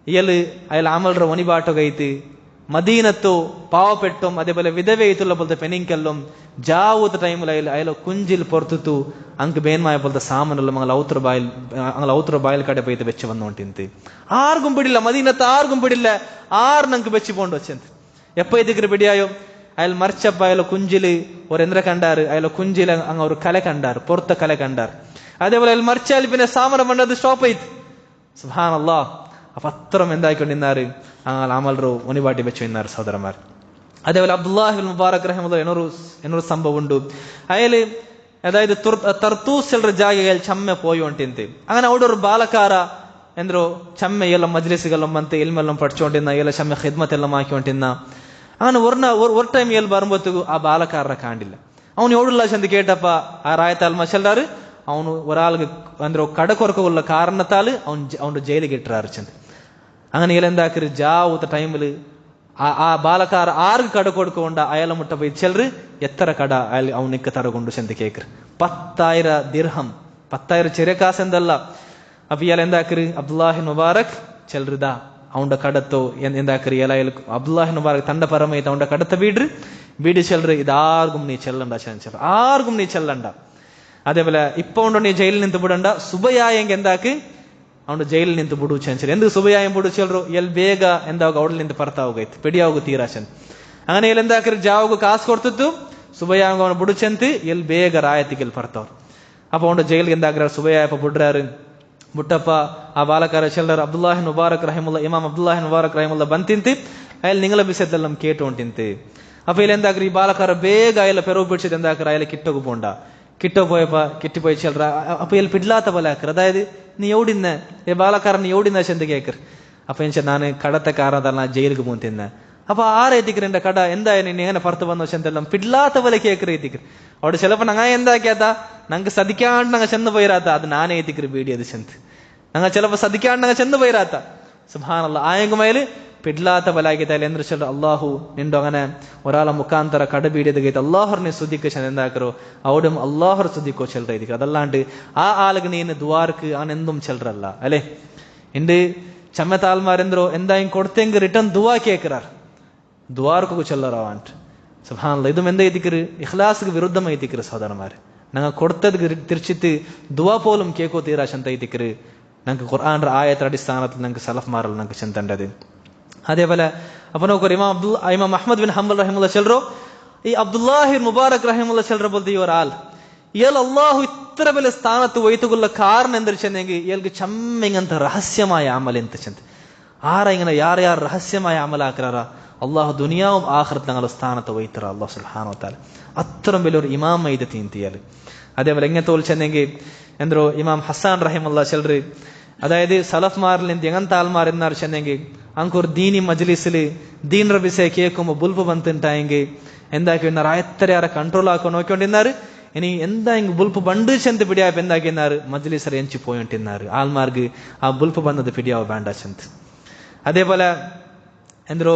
ಇಲ್ಲಿ ಅಯಲ ಅಮಲ್ರ ಒನಿಬಾಟೋಗೈತಿ ಮದೀನತ್ತು ಪಾವಪೆಟ್ಟುಂ അതേപോലെ വിധവേ ഇതുള്ള പോലത്തെ പെനിങ്കല്ലും ജാവൂത ടൈമിൽ അയല കുഞ്ചിൽ പൊർത്തുത്തു ಅಂಕ ಬೇನ್ಮಾಯ പോലത്തെ ಸಾಮಾನೆಲ್ಲ ಮಂಗಲ ಔತ್ರ ಬಾಯಿಲ್ ಕಡೆ ಪೈತೆ ಬೆಚ್ಚ വന്നുകൊണ്ടിಂತೆ ആർക്കും പിടില്ല മദീനത്ത് ആർക്കും പിടില്ല ആർ നങ്ക് വെച്ച് പോണ്ട് വെച്ചಂತೆ എപ്പ ഇതിക്ക് പിടിയായോ അയാൾ മറിച്ചപ്പ അയാൾ കുഞ്ചില് ഒരു എന്ത്ര കണ്ടാറ് അയാൾ കുഞ്ചില് അങ്ങ് ഒരു കല കണ്ടാറ് പുറത്ത കല കണ്ടാറ് അതേപോലെ അയാൾ മറിച്ചാൽ പിന്നെ സാമനം പണ്ടത് സ്റ്റോപ്പ് ആയിട്ട് സുബ്ഹാനല്ലാഹ് അപ്പൊ അത്രയും എന്തായിക്കൊണ്ടിരുന്നാറ് അങ്ങനെ അമൽರು ഒനിബാട്ടി വെച്ചു ഇന്നാറ് സഹോദരന്മാർ അതേപോലെ അബ്ദുല്ലാഹി ഇബ്നു മുബാറക് റഹിമഹുല്ലാഹ് എന്നൊരു സംഭവം ഉണ്ട് അയാള് അതായത് തർത്തൂസ് ಜಾಗಗಳು ಚಮ್ಮೆ പോയി ಹೊಂಟಿಂತೆ അങ്ങനെ അവിടെ ഒരു ಬಾಲಕಾರ ಎಂದ್ರು ಚಮ್ಮೆ ಎಲ್ಲ ಮಜ್ಲಿಸ್ಗೆಲ್ಲ ಬಂತೆ ಇಲ್ಮೆಲ್ಲ ಪಡ್ಚೊಂಟಿನ್ನ ಎಲ್ಲ ಚಮ್ಮೆ ಖಿದ್ಮತ್ ಎಲ್ಲ ಮಾಕಿ ಹೊಂಟಿನ್ನ അങ്ങനെ ഒരു ടൈം എൽ വരുമ്പോഴത്തേക്ക് ആ ബാലക്കാരനെ കാണില്ല അവൻ എവിടെയുള്ള ചെന്ന് കേട്ടപ്പ ആ റായത്താൽ മഷല്ലാറ് അവന് ഒരാൾക്ക് ಅಂದ್ರೆ കടക്കൊറക്കുള്ള കാരണത്താൽ അവന്റെ ജയിലിൽ ഇട്ടാറ് ചെന്ന് അങ്ങനെ ഇയാൾ എന്താക്കര് ജാവൂത്ത ടൈമില് ആ ബാലക്കാർ ആർക്ക് കട കൊടുക്കൊണ്ട അയാളെ മുട്ട പോയി ചെല്ലറ് എത്ര കട അയാൾ അവനിക്ക് തറകൊണ്ടു ചെന്ന് കേക്കറ് 10,000 ദിർഹം 10,000 ചെറിയ കാശ് എന്തല്ല അപ്പൊ ഇയാൾ എന്താക്കര് അബ്ദുല്ലാഹി മുബാറക് ചെല്ലറുതാ അവന്റെ കടത്തോ എന്താക്കര് ഇയാൾ അബ്ദുല്ലാഹി മുബാറക് തന്റെ പരമായിട്ട് അവന്റെ കടത്ത വീട് ചെല്ലറ് ഇതാർക്കും നീ ചെല്ലണ്ട ചെല്ലറ് ആർക്കും നീ ചെല്ലണ്ട അതേപോലെ ഇപ്പൊ ഉണ്ടോ നീ ജയിലിൽ നിന്ന് ಬಿಡണ്ട ಸುಬಯಾಯಂಗೆ ಎಂದಾಕಿ ಅವನು ಜೈಲಿൽ ನಿಂತು ಬಿಡು ಚಂಚಲ್ ಎಂದು ಸುಬಯಾಯಂ ಬಿಡು ಚೆಲ್ರು ಎಲ್ ಬೇಗ ಎಂದಾಗ ಅವಳು ನಿಂತು ಬರ್ತಾ ಹೋಗೈತಿ ಪೆಡಿಯಾവുക തീരാച്ചൻ അങ്ങനെ ಎಲ್ ಎಂದಾಕಿ ಜಾವಗು ಕಾಸು ಕೊಡ್ತಿತ್ತು ಸುಬಯಾಯಂ ಅವನು ಬಿಡು ಚಂತಿ ಎಲ್ ಬೇಗ ರಾಯತಿಗೆ ಬರ್ತಾವ್ರು ಅಪ್ಪ ಅವನು ಜೈಲಿಗೆ ಎಂದಾಗ್ರ ಸುಬಯಾಯಪ್ಪ ಬಿಡ್ರಾರು ಬುಟ್ಟಪ್ಪ ಆ ಬಾಲಕಾರ ಚೆಲ್ಲರು ಅಬ್ದುಲ್ಲಾಹಿ ಮುಬಾರಕ್ ರಹಿಮುಲ್ಲಾ ಇಮಾಮ್ ಅಬ್ದುಲ್ಲಾಹಿ ಮುಬಾರಕ್ ರಹಿಮುಲ್ಲಾ ಬಂತಿಂತಿ ಅಯಲ್ ನಿಂಗಳ ಬಿಸೆದೆಲ್ಲ ಕೇಟು ಉಂಟಿಂತಿ ಅಪ್ಪ ಇಲ್ಲಿ ಎಂದಾಗ್ರಿ ಈ ಬಾಲಕಾರ ಬೇಗ ಎಲ್ಲ ಪೆರವು ಬಿಡಿಸಿದ ಎಂದಾಕ್ರ ಅಯಲ ಕಿಟ್ಟೋಗು പോണ്ട കിട്ടോപ്പോയപ്പ കിട്ടിപ്പോയി ചെല്ലറ അപ്പൊ എൽ പിടില്ലാത്ത പോലെ ആക്കർ അതായത് നീ എവിടിന്ന ഏ ബാലക്കാരൻ നീ എവിടിന്ന ചെന്ത് കേക്കർ അപ്പൊ എനിക്ക് ನಾನು ಕಡತ ಕಾರಣದಲ್ಲ ನಾ ಜೈಲಿಗೆ പോಂತಿನ್ನ അപ്പൊ ആരെത്തിക്കർ എന്റെ കട എന്തായാലും നീ എങ്ങനെ പുറത്ത് വന്നോ ചെന്തെല്ലാം പിടില്ലാത്ത പോലെ കേക്കർ എത്തിക്കർ അവിടെ ചിലപ്പോ ഞങ്ങ എന്താക്കിയാത്ത ഞങ്ങൾക്ക് സദിക്കാണ്ട് ഞങ്ങൾ ചെന്ന് പോയിരാത്ത അത് നാനേ എത്തിക്കർ ബീഡിയത് ചെന്ത് ഞങ്ങൾ ചിലപ്പോ സദിക്കാണ്ട് ഞങ്ങൾ ചെന്ന് പോയിരാത്ത സുബ്ഹാനല്ലാഹ് ആയെങ്കുമേല് പിടില്ലാത്ത ബലാಗಿದ್ದಾಲೆ ಅಂದ್ರೆ ಚಲ ಅಲ್ಲಾಹು ನಿಂಡು അങ്ങനെ ഒരാളെ മുഖാന്തര കടബീടിയതಗೈತೆ അല്ലാഹുർനെ സുദിക്ക ചെന്താക്കറോ അവിടും അല്ലാഹുർ സുദിക്കോ ചെല്ലറൈതിക്ക് അതല്ലാണ്ട് ആ ആളുകൾ നീന് ദുആർക്ക് അവനെന്തും ചെല്ലറല്ല അല്ലേ ഇണ്ട് ചമ്മത്താൽമാരെന്തോ എന്തായും കൊടുത്തെങ്കിൽ റിട്ടേൺ ദുആ കേക്കറാർ ദുആർക്ക് ചെല്ലറാവാണ്ട് സുബ്ഹാനല്ലാഹ് ഇതും എന്തായിതിക്കറ് ഇഖ്ലാസ്ക്ക് വിരുദ്ധമായിതിക്കറ് സഹോദരന്മാരെ ഞങ്ങൾ കൊടുത്തത് തിരിച്ചിട്ട് ദുആ പോലും കേക്കോ തീരാശന്തൈതിക്കറ് ഞങ്ങൾക്ക് ഖുർആന്റെ ആയത്തിന്റെ അടിസ്ഥാനത്തിൽ ഞങ്ങൾക്ക് സലഫ്മാരല്ല ഞങ്ങൾക്ക് ചിന്തണ്ടത് അതേപോലെ അപ്പൊ നോക്കൂ ഇമാം അഹ്മദ് ബിൻ ഹംബൽ റഹിമഹുല്ലാ ചെല്ലറോ ഈ അബ്ദുല്ലാഹി മുബാറക് റഹിമഹുല്ലാ ചെല്ലറ പോലത്തെ ഈ ഒരാൾ ഇയാൾ അള്ളാഹു ഇത്ര വലിയ സ്ഥാനത്ത് വൈത്തുകൊള്ള കാരണം എന്താ ചെന്നെങ്കിൽ ഇയാൾക്ക് ചമ്മിങ്ങനത്തെ രഹസ്യമായ അമൽ എന്ത് ചെന്ത് ആരാ ഇങ്ങനെ യാർ രഹസ്യമായ അമലാക്കാറ അള്ളാഹു ദുനിയാവും ആഖിറത്ത് ഞങ്ങളുടെ സ്ഥാനത്ത് വൈത്തറ അള്ളാഹു സുബ്ഹാനഹു വ തആല അത്രയും വലിയൊരു ഇമാം ഇത് തീന്തിയാൽ അതേപോലെ എങ്ങനെ തോൽ ചെന്നെങ്കിൽ എന്തോ ഇമാം ഹസാൻ റഹിമഹുല്ലാ ചെല്ലറ് അതായത് സലഫ്മാരിൽ നിന്ന് എങ്ങനത്തെ ആൾമാർ എന്നാರು ചെന്നെങ്കിൽ ಅಂಕುರ್ ದೀನಿ ಮಜ್ಲಿಸ್ಲಿ ದೀನರ ವಿಷಯ ಕೇൾക്കുമ്പോൾ ಬುಲ್ಪು ಬಂತುಂಟಾയെങ്കിൽ എന്താക്കി എന്നാറ് എത്രയേറെ കൺട്രോൾ ആക്കാൻ നോക്കിക്കൊണ്ടിരുന്നാറ് ഇനി എന്താ ബുൽപ്പ് ബണ്ട് ചെന്ത് പിടിയായപ്പോ എന്താക്കി എന്നാറ് മജ്ലിസർ എഞ്ചി പോയിട്ടിരുന്നാറ് ആൾമാർക്ക് ആ ബുൽപ്പ് ബന്നത് പിടിയാവ് വേണ്ട ചെന്ത് അതേപോലെ എന്തോ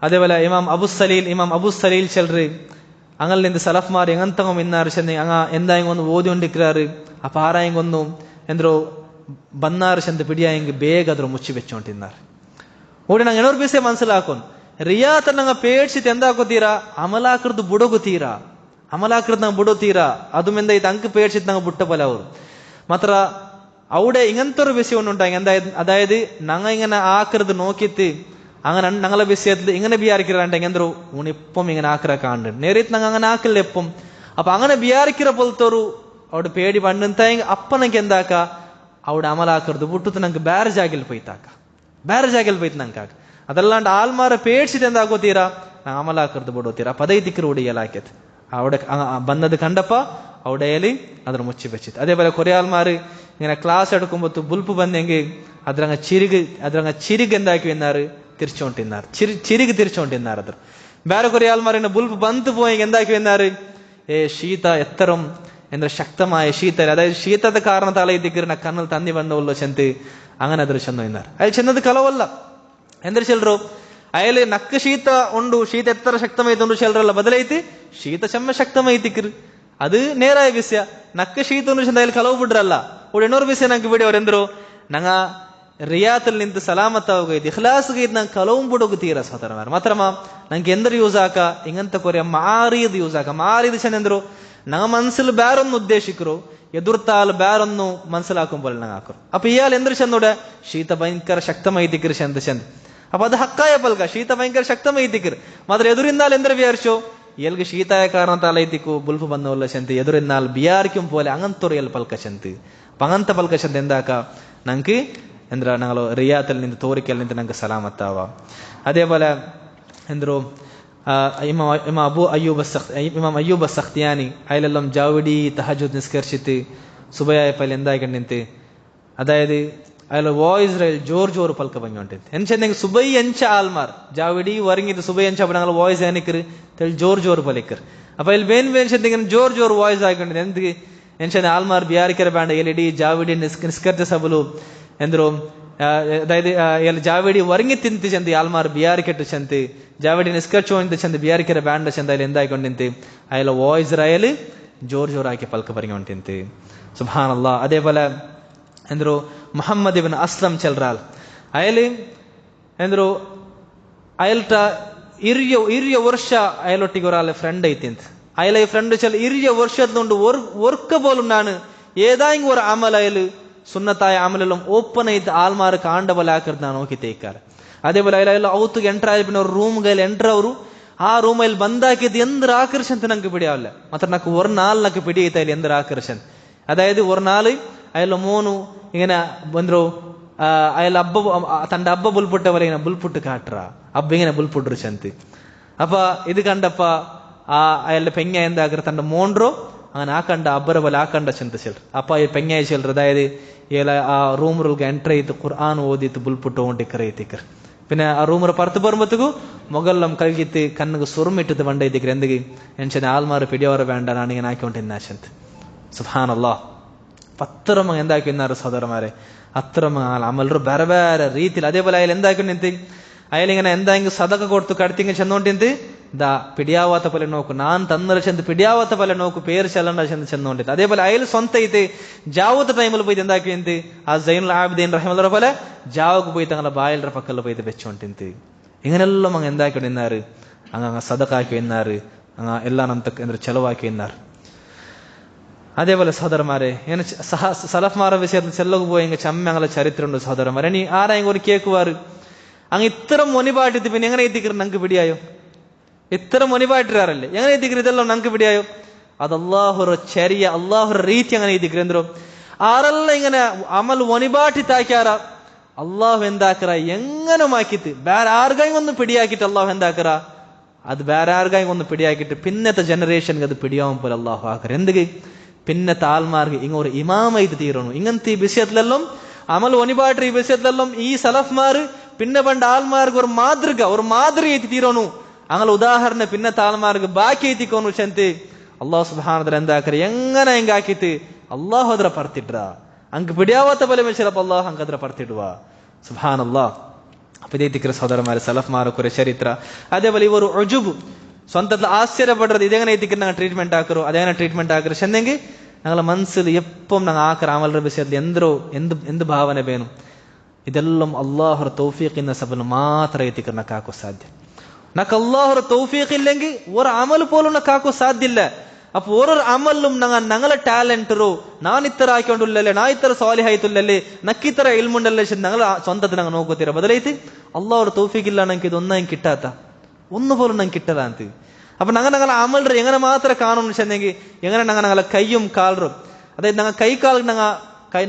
അതേപോലെ ഇമാം അബു സലീൽ ചെല്ലറ് അങ്ങനെ നിന്ന് സലഫ്മാർ എങ്ങനത്തങ്ങും ഇന്നാറ് ചെന്ന് അങ്ങ എന്തായെങ്കിൽ ഒന്ന് ഓതിക്കൊണ്ടിരിക്കാറ് അപ്പൊ ആരായെങ്കിൽ ഒന്നും എന്തോ ಬನ್ನಾರು ಚೆಂದ പിടിയായെങ്കിൽ ಬೇಗ ಅದ್ರ ಮುಚ್ಚಿ വെച്ചോണ്ടിരുന്നാറ് ಓಡಿ ನಂಗೆ ಏನೋರ್ ಬಿಸೆ ಮನ್ಸಲಾಕೋನ್ ರಿಯಾತ ನಂಗೆ ಪೇಡ್ಸಿತ್ ಎಂದಾಕೋತೀರಾ ಅಮಲಾಕೃದ್ ಬುಡೋಗುತ್ತೀರಾ ಅಮಲಾಕೃದ್ ನಂಗೆ ಬುಡೋತೀರಾ ಅದು ಮೆಂದ ಇದು ಅಂಕ ಪೇಡ್ಸಿತ್ ನಂಗೆ ബുട്ട പോലെ അവർ മാത്ര അവിടെ ഇങ്ങനത്തെ ഒരു വിഷയം ഉണ്ടായി അതായത് ഞങ്ങൾ ഇങ്ങനെ ആക്കരുത് നോക്കിയിട്ട് അങ്ങനെ ഞങ്ങളെ വിഷയത്തിൽ ഇങ്ങനെ ബിയാരിക്കറുണ്ടെങ്കിൽ എന്തോ ഉണിപ്പം ഇങ്ങനെ ആക്കറ കാണുന്നുണ്ട് നേരിട്ട് ഞങ്ങൾ അങ്ങനെ ആക്കില്ല എപ്പം അപ്പൊ അങ്ങനെ ബിയാരിക്കിற പോലത്തെ ഒരു അവിടെ പേടി പണ്ടുണ്ടായെങ്കിൽ അപ്പൊ ನಂಗೆ എന്താക്ക അവിടെ അമലാക്കരുത് ബുട്ടത്ത് ನಂಗೆ ಬೇರೆ ಜಾಗಲ್ಲಿ പോಯ್ತಾಕ ಬೇರೆ ಜಾಗಲ್ಲಿ പോಯ್ತು ನಂಗೆ ಅದಲ್ಲಾಂಡ್ ಆಲ್ಮಾರ ಪೇಡ್ಸಿದೆ ಎಂದಾಗೋತೀರಾ അമലാക്കരുത് ബോടോത്തിര പതൈതിക്കറോട് ഇയലാക്കിയത് അവിടെ ബന്നത് കണ്ടപ്പ അവിടെ അದ್ರ മുಚ್ಚಿ വെച്ചിട്ട്. അതേപോലെ കുറെ ആൾമാർ ഇങ്ങനെ ക്ലാസ് എടുക്കുമ്പോൾ ബുൽപ്പ് ಬಂದೆಂಗೆ ಅದ್ರಂಗ ಚಿರಿಗ್ എന്താക്കി എന്നാറ് തിരിച്ചോണ്ടിന്നാറ് ചിരിഗ് തിരിച്ചോണ്ടിന്നാറ്. അದ್ರ ಬೇರೆ കുറെ ആൾമാർ ഇങ്ങനെ ബുൽപ്പ് ಬಂತು പോയെങ്കിൽ എന്താക്കി എന്നാറ് ശീത എത്തരം എന്താ ശക്തമായ ശീത, അതായത് ശീതದ ಕಾರಣತಾಲ ಇದ್ದಿಕ್ಕರೆ ನಾ ಕಣ್ಣಲ್ಲಿ ತಂದಿ ಬಂದವಲ್ಲ ಚೆಂತಿ അങ്ങനെ ಅದ್ರ ಚೆಂದ എന്നാറ്. ಅಯ್ಯ ಚೆನ್ನದ ಕಲವಲ್ಲ ಎಂದ್ರೆ ಚೆಲ್ರು ಅಯ್ಯಲ್ಲಿ ನಕ್ಕ ಶೀತ ಉಂಡು ಶೀತ ಎತ್ತರ ಶಕ್ತಮೈತಿ ಉಂಡು ಚೆಲ್ರಲ್ಲ ಬದಲೈತಿ ಶೀತ ಚೆಮ್ಮ ಶಕ್ತಮೈತಿಕ್ರು ಅದು ನೇರಾಯ ವಿಷಯ. ನಕ್ಕ ಶೀತ ಉಂಡು ಚೆಂದ ಅಲ್ಲಿ ಕಲವು ಬಿಡ್ರಲ್ಲ ಉಡು ಇನ್ನೊರು ವಿಷಯ ನಂಗೆ ಬಿಡಿ ಅವ್ರೆಂದ್ರು ನಂಗ ರಿಯಾತಲ್ಲಿ ನಿಂತು ಸಲಾಮತ್ ಆಗೋಗೈತಿ ಇಖ್ಲಾಸ್ಗೆ ಇದು ನಂಗೆ ಕಲವು ಬಿಡೋಗು ತೀರ ಸೋದರ ಮಾತ್ರಮ್ಮ ನಂಗೆ ಎಂದರು ಯೂಸ್ ಆಕ ಹಿಂಗಂತ ಕೊರಿಯ ಮಾರಿದು ಯೂಸ್ ಆಕ ಮಾರಿದು ಚೆಂದ್ರು ನಂಗ ಮನ್ಸಲ್ಲಿ ಬೇರೊಂದು ಉದ್ದೇಶಿಕರು ಎದುರ್ತಾಲ್ ಬೇರೊಂದು ಮನ್ಸಲ್ಲಿ ಹಾಕೊಂಬೋಲ್ಲ ನಂಗೆ ಹಾಕರು ಅಪ್ಪ ಇಯಾಲ್ ಎಂದ್ರು ಚೆಂದೋಡ ಶೀತ ಭಯಂಕರ ಶಕ್ತಮೈತಿಕ್ರು ಚೆಂದ ಚೆಂದ അപ്പൊ അത് ഹക്കായ പൽക ശീത ഭയങ്കര ശക്തമൈത്തിക്കർ മാത്ര എതിരിന്നാൽ എന്തൊരു വിചാരിച്ചോ എൽക്ക് ശീതായ കാരണം തലൈത്തിക്കു ബുൽഫ് ബന്ധവല്ല ചെന്ത് എതിരിന്നാൽ ബിയാരിക്കും പോലെ അങ്ങനത്തൊരു എൽ പൽക്ക ചെന്ത് അപ്പൊ അങ്ങനത്തെ പൽക്ക ചെന്ത് എന്താക്ക ഞങ്ങൾക്ക് എന്താ ഞങ്ങൾ റിയാത്തിൽ നിന്ന് തോറിക്കൽ നിന്ന് ഞങ്ങൾക്ക് സലാമത്താവാം. അതേപോലെ എന്തോ ഇമാം അയ്യൂബ് സഖ്തിയാനി അതിലെല്ലാം ജാവടി തഹജുദ് നിസ്കരിച്ചിട്ട് സുബയായപ്പോൾ എന്തായിക്കൊണ്ട് നിಂತು അതായത് അതിൽ വോയിസ് ജോർ പൽക്ക ಬಂದಿದೆ ಎಂಚೆಂದಂಗೆ ಸುಬೈ ಎಂಚ ಆಲ್ಮಾರ್ ಜಾವಿಡಿ ವರಂಗಿದ ಸುಬೈ ಎಂಚ ഞങ്ങൾ വോയിസ് എനിക്കർ ജോർ പലിക്കർ അപ്പൊ അതിൽ ಬೇನ್ ಎಂಚೆಂದಂಗೆ ಜೋರ್ ವಾಯ್ಸ್ ಆಗಿಕೊಂಡಿದೆ ಎಂದಿಗೆ ಎಂಚೆಂದ ಆಲ್ಮಾರ್ ಬಿಯಾರಿಕರ ಬ್ಯಾಂಡ್ ಎಲ್ಇಡಿ ಜಾವಿಡಿ ನಿಸ್ಕರ್ಜ ಸಬಲು ಎಂದ್ರು അതായത് ಎಲ್ಲ ಜಾವಿಡಿ ವರಂಗಿ ತಿಂತು ಚೆಂದ ಆಲ್ಮಾರ್ ಬಿಯಾರಿಕೆಟ್ಟು ಚೆಂದ ಜಾವಿಡಿ ನಿಸ್ಕರ್ಚೋ ಅಂತ ಚೆಂದ ಬಿಯಾರಿಕರ ಬ್ಯಾಂಡ್ ಚೆಂದ ಅಲ್ಲಿ ಎಂದಾಯ್ಕೊಂಡಿಂತು അതിൽ വോയിസ് ರಾಯಲ್ ಜೋರ್ ಆಕಿ ಪಲ್ಕ ಬರಂಗಿಂತು ಸುಬ್ಹಾನല്ലാ. അതേപോലെ ಎಂದ್ರು മുഹമ്മദ് ഇബ്നു അസ്ലം ചെൽറാൽ അയാള് ಎಂದ್ರು അയാൾട്ട ഇരിയ വർഷ അയാളൊട്ടിಗೆ ഒരാളെ ഫ്രണ്ട് ಐತಿಂತ അയാളെ ഫ്രണ്ട് ചെൽ ഇരിയ വർഷത്തുകൊണ്ട് വർക്ക പോലുണ്ടാണ് ഏതായെങ്കിലും ഒരു അമൽ അയാള് സുന്നത്തായ അമലെല്ലാം ഓപ്പൺ ആയിട്ട് ആൾമാർ കാണ്ടപോലെ ആക്കരുത് ನಾನು നോക്കി തേക്കാറ്. അതേപോലെ അയാൾ ഔത്തുಗೆ ಎಂಟರ್ ಆಗಿ പിന്നെ ഒരു റൂമുകൾ ಎಂಟರ್ ಅವರು ആ റൂമിൽ ಬಂದಾಕಿದ್ದು എന്തൊരു ആകർഷণ ನಂಗೆ പിടിയാവില്ല ಮಾತ್ರ నాకు ഒരു നാൾ నాకు പിടിയിത്ത അതിൽ എന്തൊരു ആകർഷণ. അതായത് ഒരു നാൾ അയാൾ മോനു ഇങ്ങനെ ಬಂದ್ರು അയാൾ തന്റെ അബ്ബ ബുൽപുട്ട പോലെ ഇങ്ങനെ ബുൽപുട്ട് കാട്ടറ അബ്ബ ഇങ്ങനെ ബുൽപുട്ടു ചെന്ത്. അപ്പൊ ഇത് കണ്ടപ്പ അയാളുടെ പെങ്ങ എന്താക്കറ തന്റെ മോണ്ട്രോ അങ്ങനെ ആക്കണ്ട അബ്ബറ പോലെ ആക്കണ്ട ചെന്ത് ചെല്ലർ. അപ്പൊ ഈ പെങ്ങായി ചെല്ലർ അതായത് ഇയാളെ ആ റൂമുകൾക്ക് ಎಂಟರ್ ಆಯ್ತು ഖുർആൻ ಓದಿತ್ತು ಬುಲ್ಪುಟ್ಟು ಹೊಂಟಿಕ್ಕರ್ പിന്നെ ആ റൂമർ പുറത്ത് പോകുമ്പോഴത്തേക്കും മുകളിലും കഴുകിത്ത് കണ്ണുക്ക് സുറുമിട്ടത് വണ്ടൈത്തിക്കർ എന്തെങ്കിലും എൻഷൻ ആൾമാർ പിടിയവർ വേണ്ട നാണിങ്ങനെ ആക്കിക്കൊണ്ടിരുന്ന ചെന്ത്. സുബ്ഹാനല്ലാഹ് അത്രമ എന്താക്കി എന്നാറ് സഹോദരന്മാരെ അത്രമ അമലರು ಬೇರೆ ಬೇರೆ ರೀತಿയിൽ. അതേപോലെ അയാൾ എന്താക്കി നിಂತು അയാളിങ്ങനെ എന്തായെങ്കിലും സദക കൊടുത്തു കടത്തിങ്ങ ചെന്നോണ്ടിന്ത് ദാ പിടിയാവാത്ത പോലെ നോക്കു നാൻ തന്നര ചെന്ന് പിടിയാവാത്ത പോലെ നോക്കു പേര് ചെല്ലണ്ട ചെന്ന് ചെന്നോണ്ടിന്ത്. അതേപോലെ അയാൾ സ്വന്ത ഇത് ജാവത്ത ടൈമിൽ പോയി എന്താക്കി നിಂತು ആ സൈനുൽ ആബിദീൻ റഹിമഹുല്ലാഹ് പോലെ ജാവക്ക് പോയി തങ്ങളുടെ ബായലരുടെ പക്കൽ പോയി വെച്ചോണ്ടിന്ത്. ഇങ്ങനെല്ലാം അങ്ങ് എന്താക്കി നിന്നാറ് അങ്ങ് സദകാക്കി എന്നാറ് അങ്ങ് എല്ലാം നമുക്ക് എന്താ ചെലവാക്കി എന്നാറ്. അതേപോലെ സഹോദരന്മാരെ ഇങ്ങനെ സലഫ്മാരുടെ വിഷയത്തിൽ ചെല്ലകു പോയെങ്കിൽ ചമ്മ ഞങ്ങളെ ചരിത്രമുണ്ട് സഹോദരന്മാരെ. ഇനി ആരെങ്കിലും ഒരു കേൾക്കുവാറ് അങ്ങ് ഇത്ര മൊനിപാട്ടിട്ട് പിന്നെ എങ്ങനെ എത്തിക്കറ് ഞങ്ങൾക്ക് പിടിയായോ ഇത്ര മൊനിപായിട്ടിരാറല്ലേ എങ്ങനെ എത്തിക്കറ് ഇതെല്ലാം ഞങ്ങൾക്ക് പിടിയായോ അത് അള്ളാഹുറ ചരിയ അള്ളാഹുറ ರೀತಿ അങ്ങനെ എത്തിക്കറ് എന്തോ ആരെല്ലാം ഇങ്ങനെ അമൽ ഒനിപാട്ടി താക്കാറ അള്ളാഹു എന്താക്കറ എങ്ങനെ മാക്കിത്ത് വേറെ ആർക്കായും ഒന്ന് പിടിയാക്കിട്ട് അള്ളാഹു എന്താക്കറ അത് വേറെ ആർക്കായും ഒന്ന് പിടിയാക്കിട്ട് പിന്നത്തെ ജനറേഷൻക്ക് അത് പിടിയാവും പോലെ അള്ളാഹു ആക്കറ. എന്തൊക്കെ പിന്നത്തെ ആൾമാർക്ക് ഇങ്ങ ഒരു ഇമാമായിട്ട് തീരണു ഇങ്ങനത്തെ ഈ വിഷയത്തിലെല്ലാം അമൽ ഒനിപാട്ട് ഈ വിഷയത്തിലെല്ലാം ഈ സലഫ്മാർ പിന്നെ പണ്ട് ആൾമാർക്ക് ഒരു മാതൃകയായിട്ട് തീരണു അങ്ങനെ ഉദാഹരണ പിന്നത്തെ ആൾമാർക്ക് ബാക്കി എത്തിക്കോന്നു ചെന്ത് അള്ളാഹു സുബ്ഹാനഹു വ തആല എന്താക്കറ എങ്ങനെ ಹೆಂಗಾಕಿತ್ತು അള്ളാഹു ಅದರ ಪರ್ತಿಟ್ರ ಅಂಕ പിടിയാവാത്ത പോലെ ചിലപ്പോൾ അള്ളാഹു ಅಂಕ ಅದರ ಪರ್ತಿಡುವ സുബ്ഹാനല്ലാഹ്. അപ്പൊ ഇതേ തിക്ര സഹോദരന്മാരെ സലഫ്മാർക്ക് ഒരു ചരിത്ര. അതേപോലെ ഇവർ ഉജുബ് സ്വന്തത്തിൽ ആശ്ചര്യപ്പെടുறது ഇതെങ്ങനെ എത്തിക്കുന്ന ഞങ്ങൾ ട്രീറ്റ്മെന്റ് ആക്കറോ അതെങ്ങനെ ട്രീറ്റ്മെന്റ് ആക്കറോ ചെന്നെങ്കിൽ ഞങ്ങളെ മനസ്സിൽ എപ്പം ഞങ്ങൾ ആക്കറ അമലರ വിഷയത്തിൽ എന്ത് ഭാവന വേണം ഇതെല്ലാം അള്ളാഹുರ തൗഫീഖിನ സബൽ ಮಾತ್ರ എത്തിക്കുന്ന കാക്കോ സാധ്യം. നക്ക് അള്ളാഹുರ തൗഫീഖ് ഇല്ലെങ്കിൽ ഒരു അമൽ പോലും കാക്കോ സാധ്യല്ല. അപ്പൊ ഓരോ അമലും ഞങ്ങളെ ടാലന്ററോ ഞാൻ ഇത്ര ആയിക്കൊണ്ടില്ലല്ലേ ഞാൻ ഇത്ര സ്വാലിഹായിട്ടില്ലല്ലേ നക്കിത്ര ഇൽമുണ്ടല്ലേ ഞങ്ങൾ സ്വന്തത്തിൽ ഞങ്ങൾ നോക്കത്തിര ബദലൈത്ത് അള്ളാഹുರ തൗഫീഖ് ಇಲ್ಲ ನಂಗೆ ಇದೊಂದು ನಂಗೆ ಕಿಟ್ಟಾತ ഒന്ന് പോലും ನಂಗೆ കിട്ടല ಅಂತ. അപ്പൊ ഞങ്ങൾ അമലർ എങ്ങനെ മാത്രം കാണും ചെന്നെങ്കിൽ എങ്ങനെ ഞങ്ങളെ കൈയും കാലും അതായത് ഞങ്ങൾ കൈ കാൽ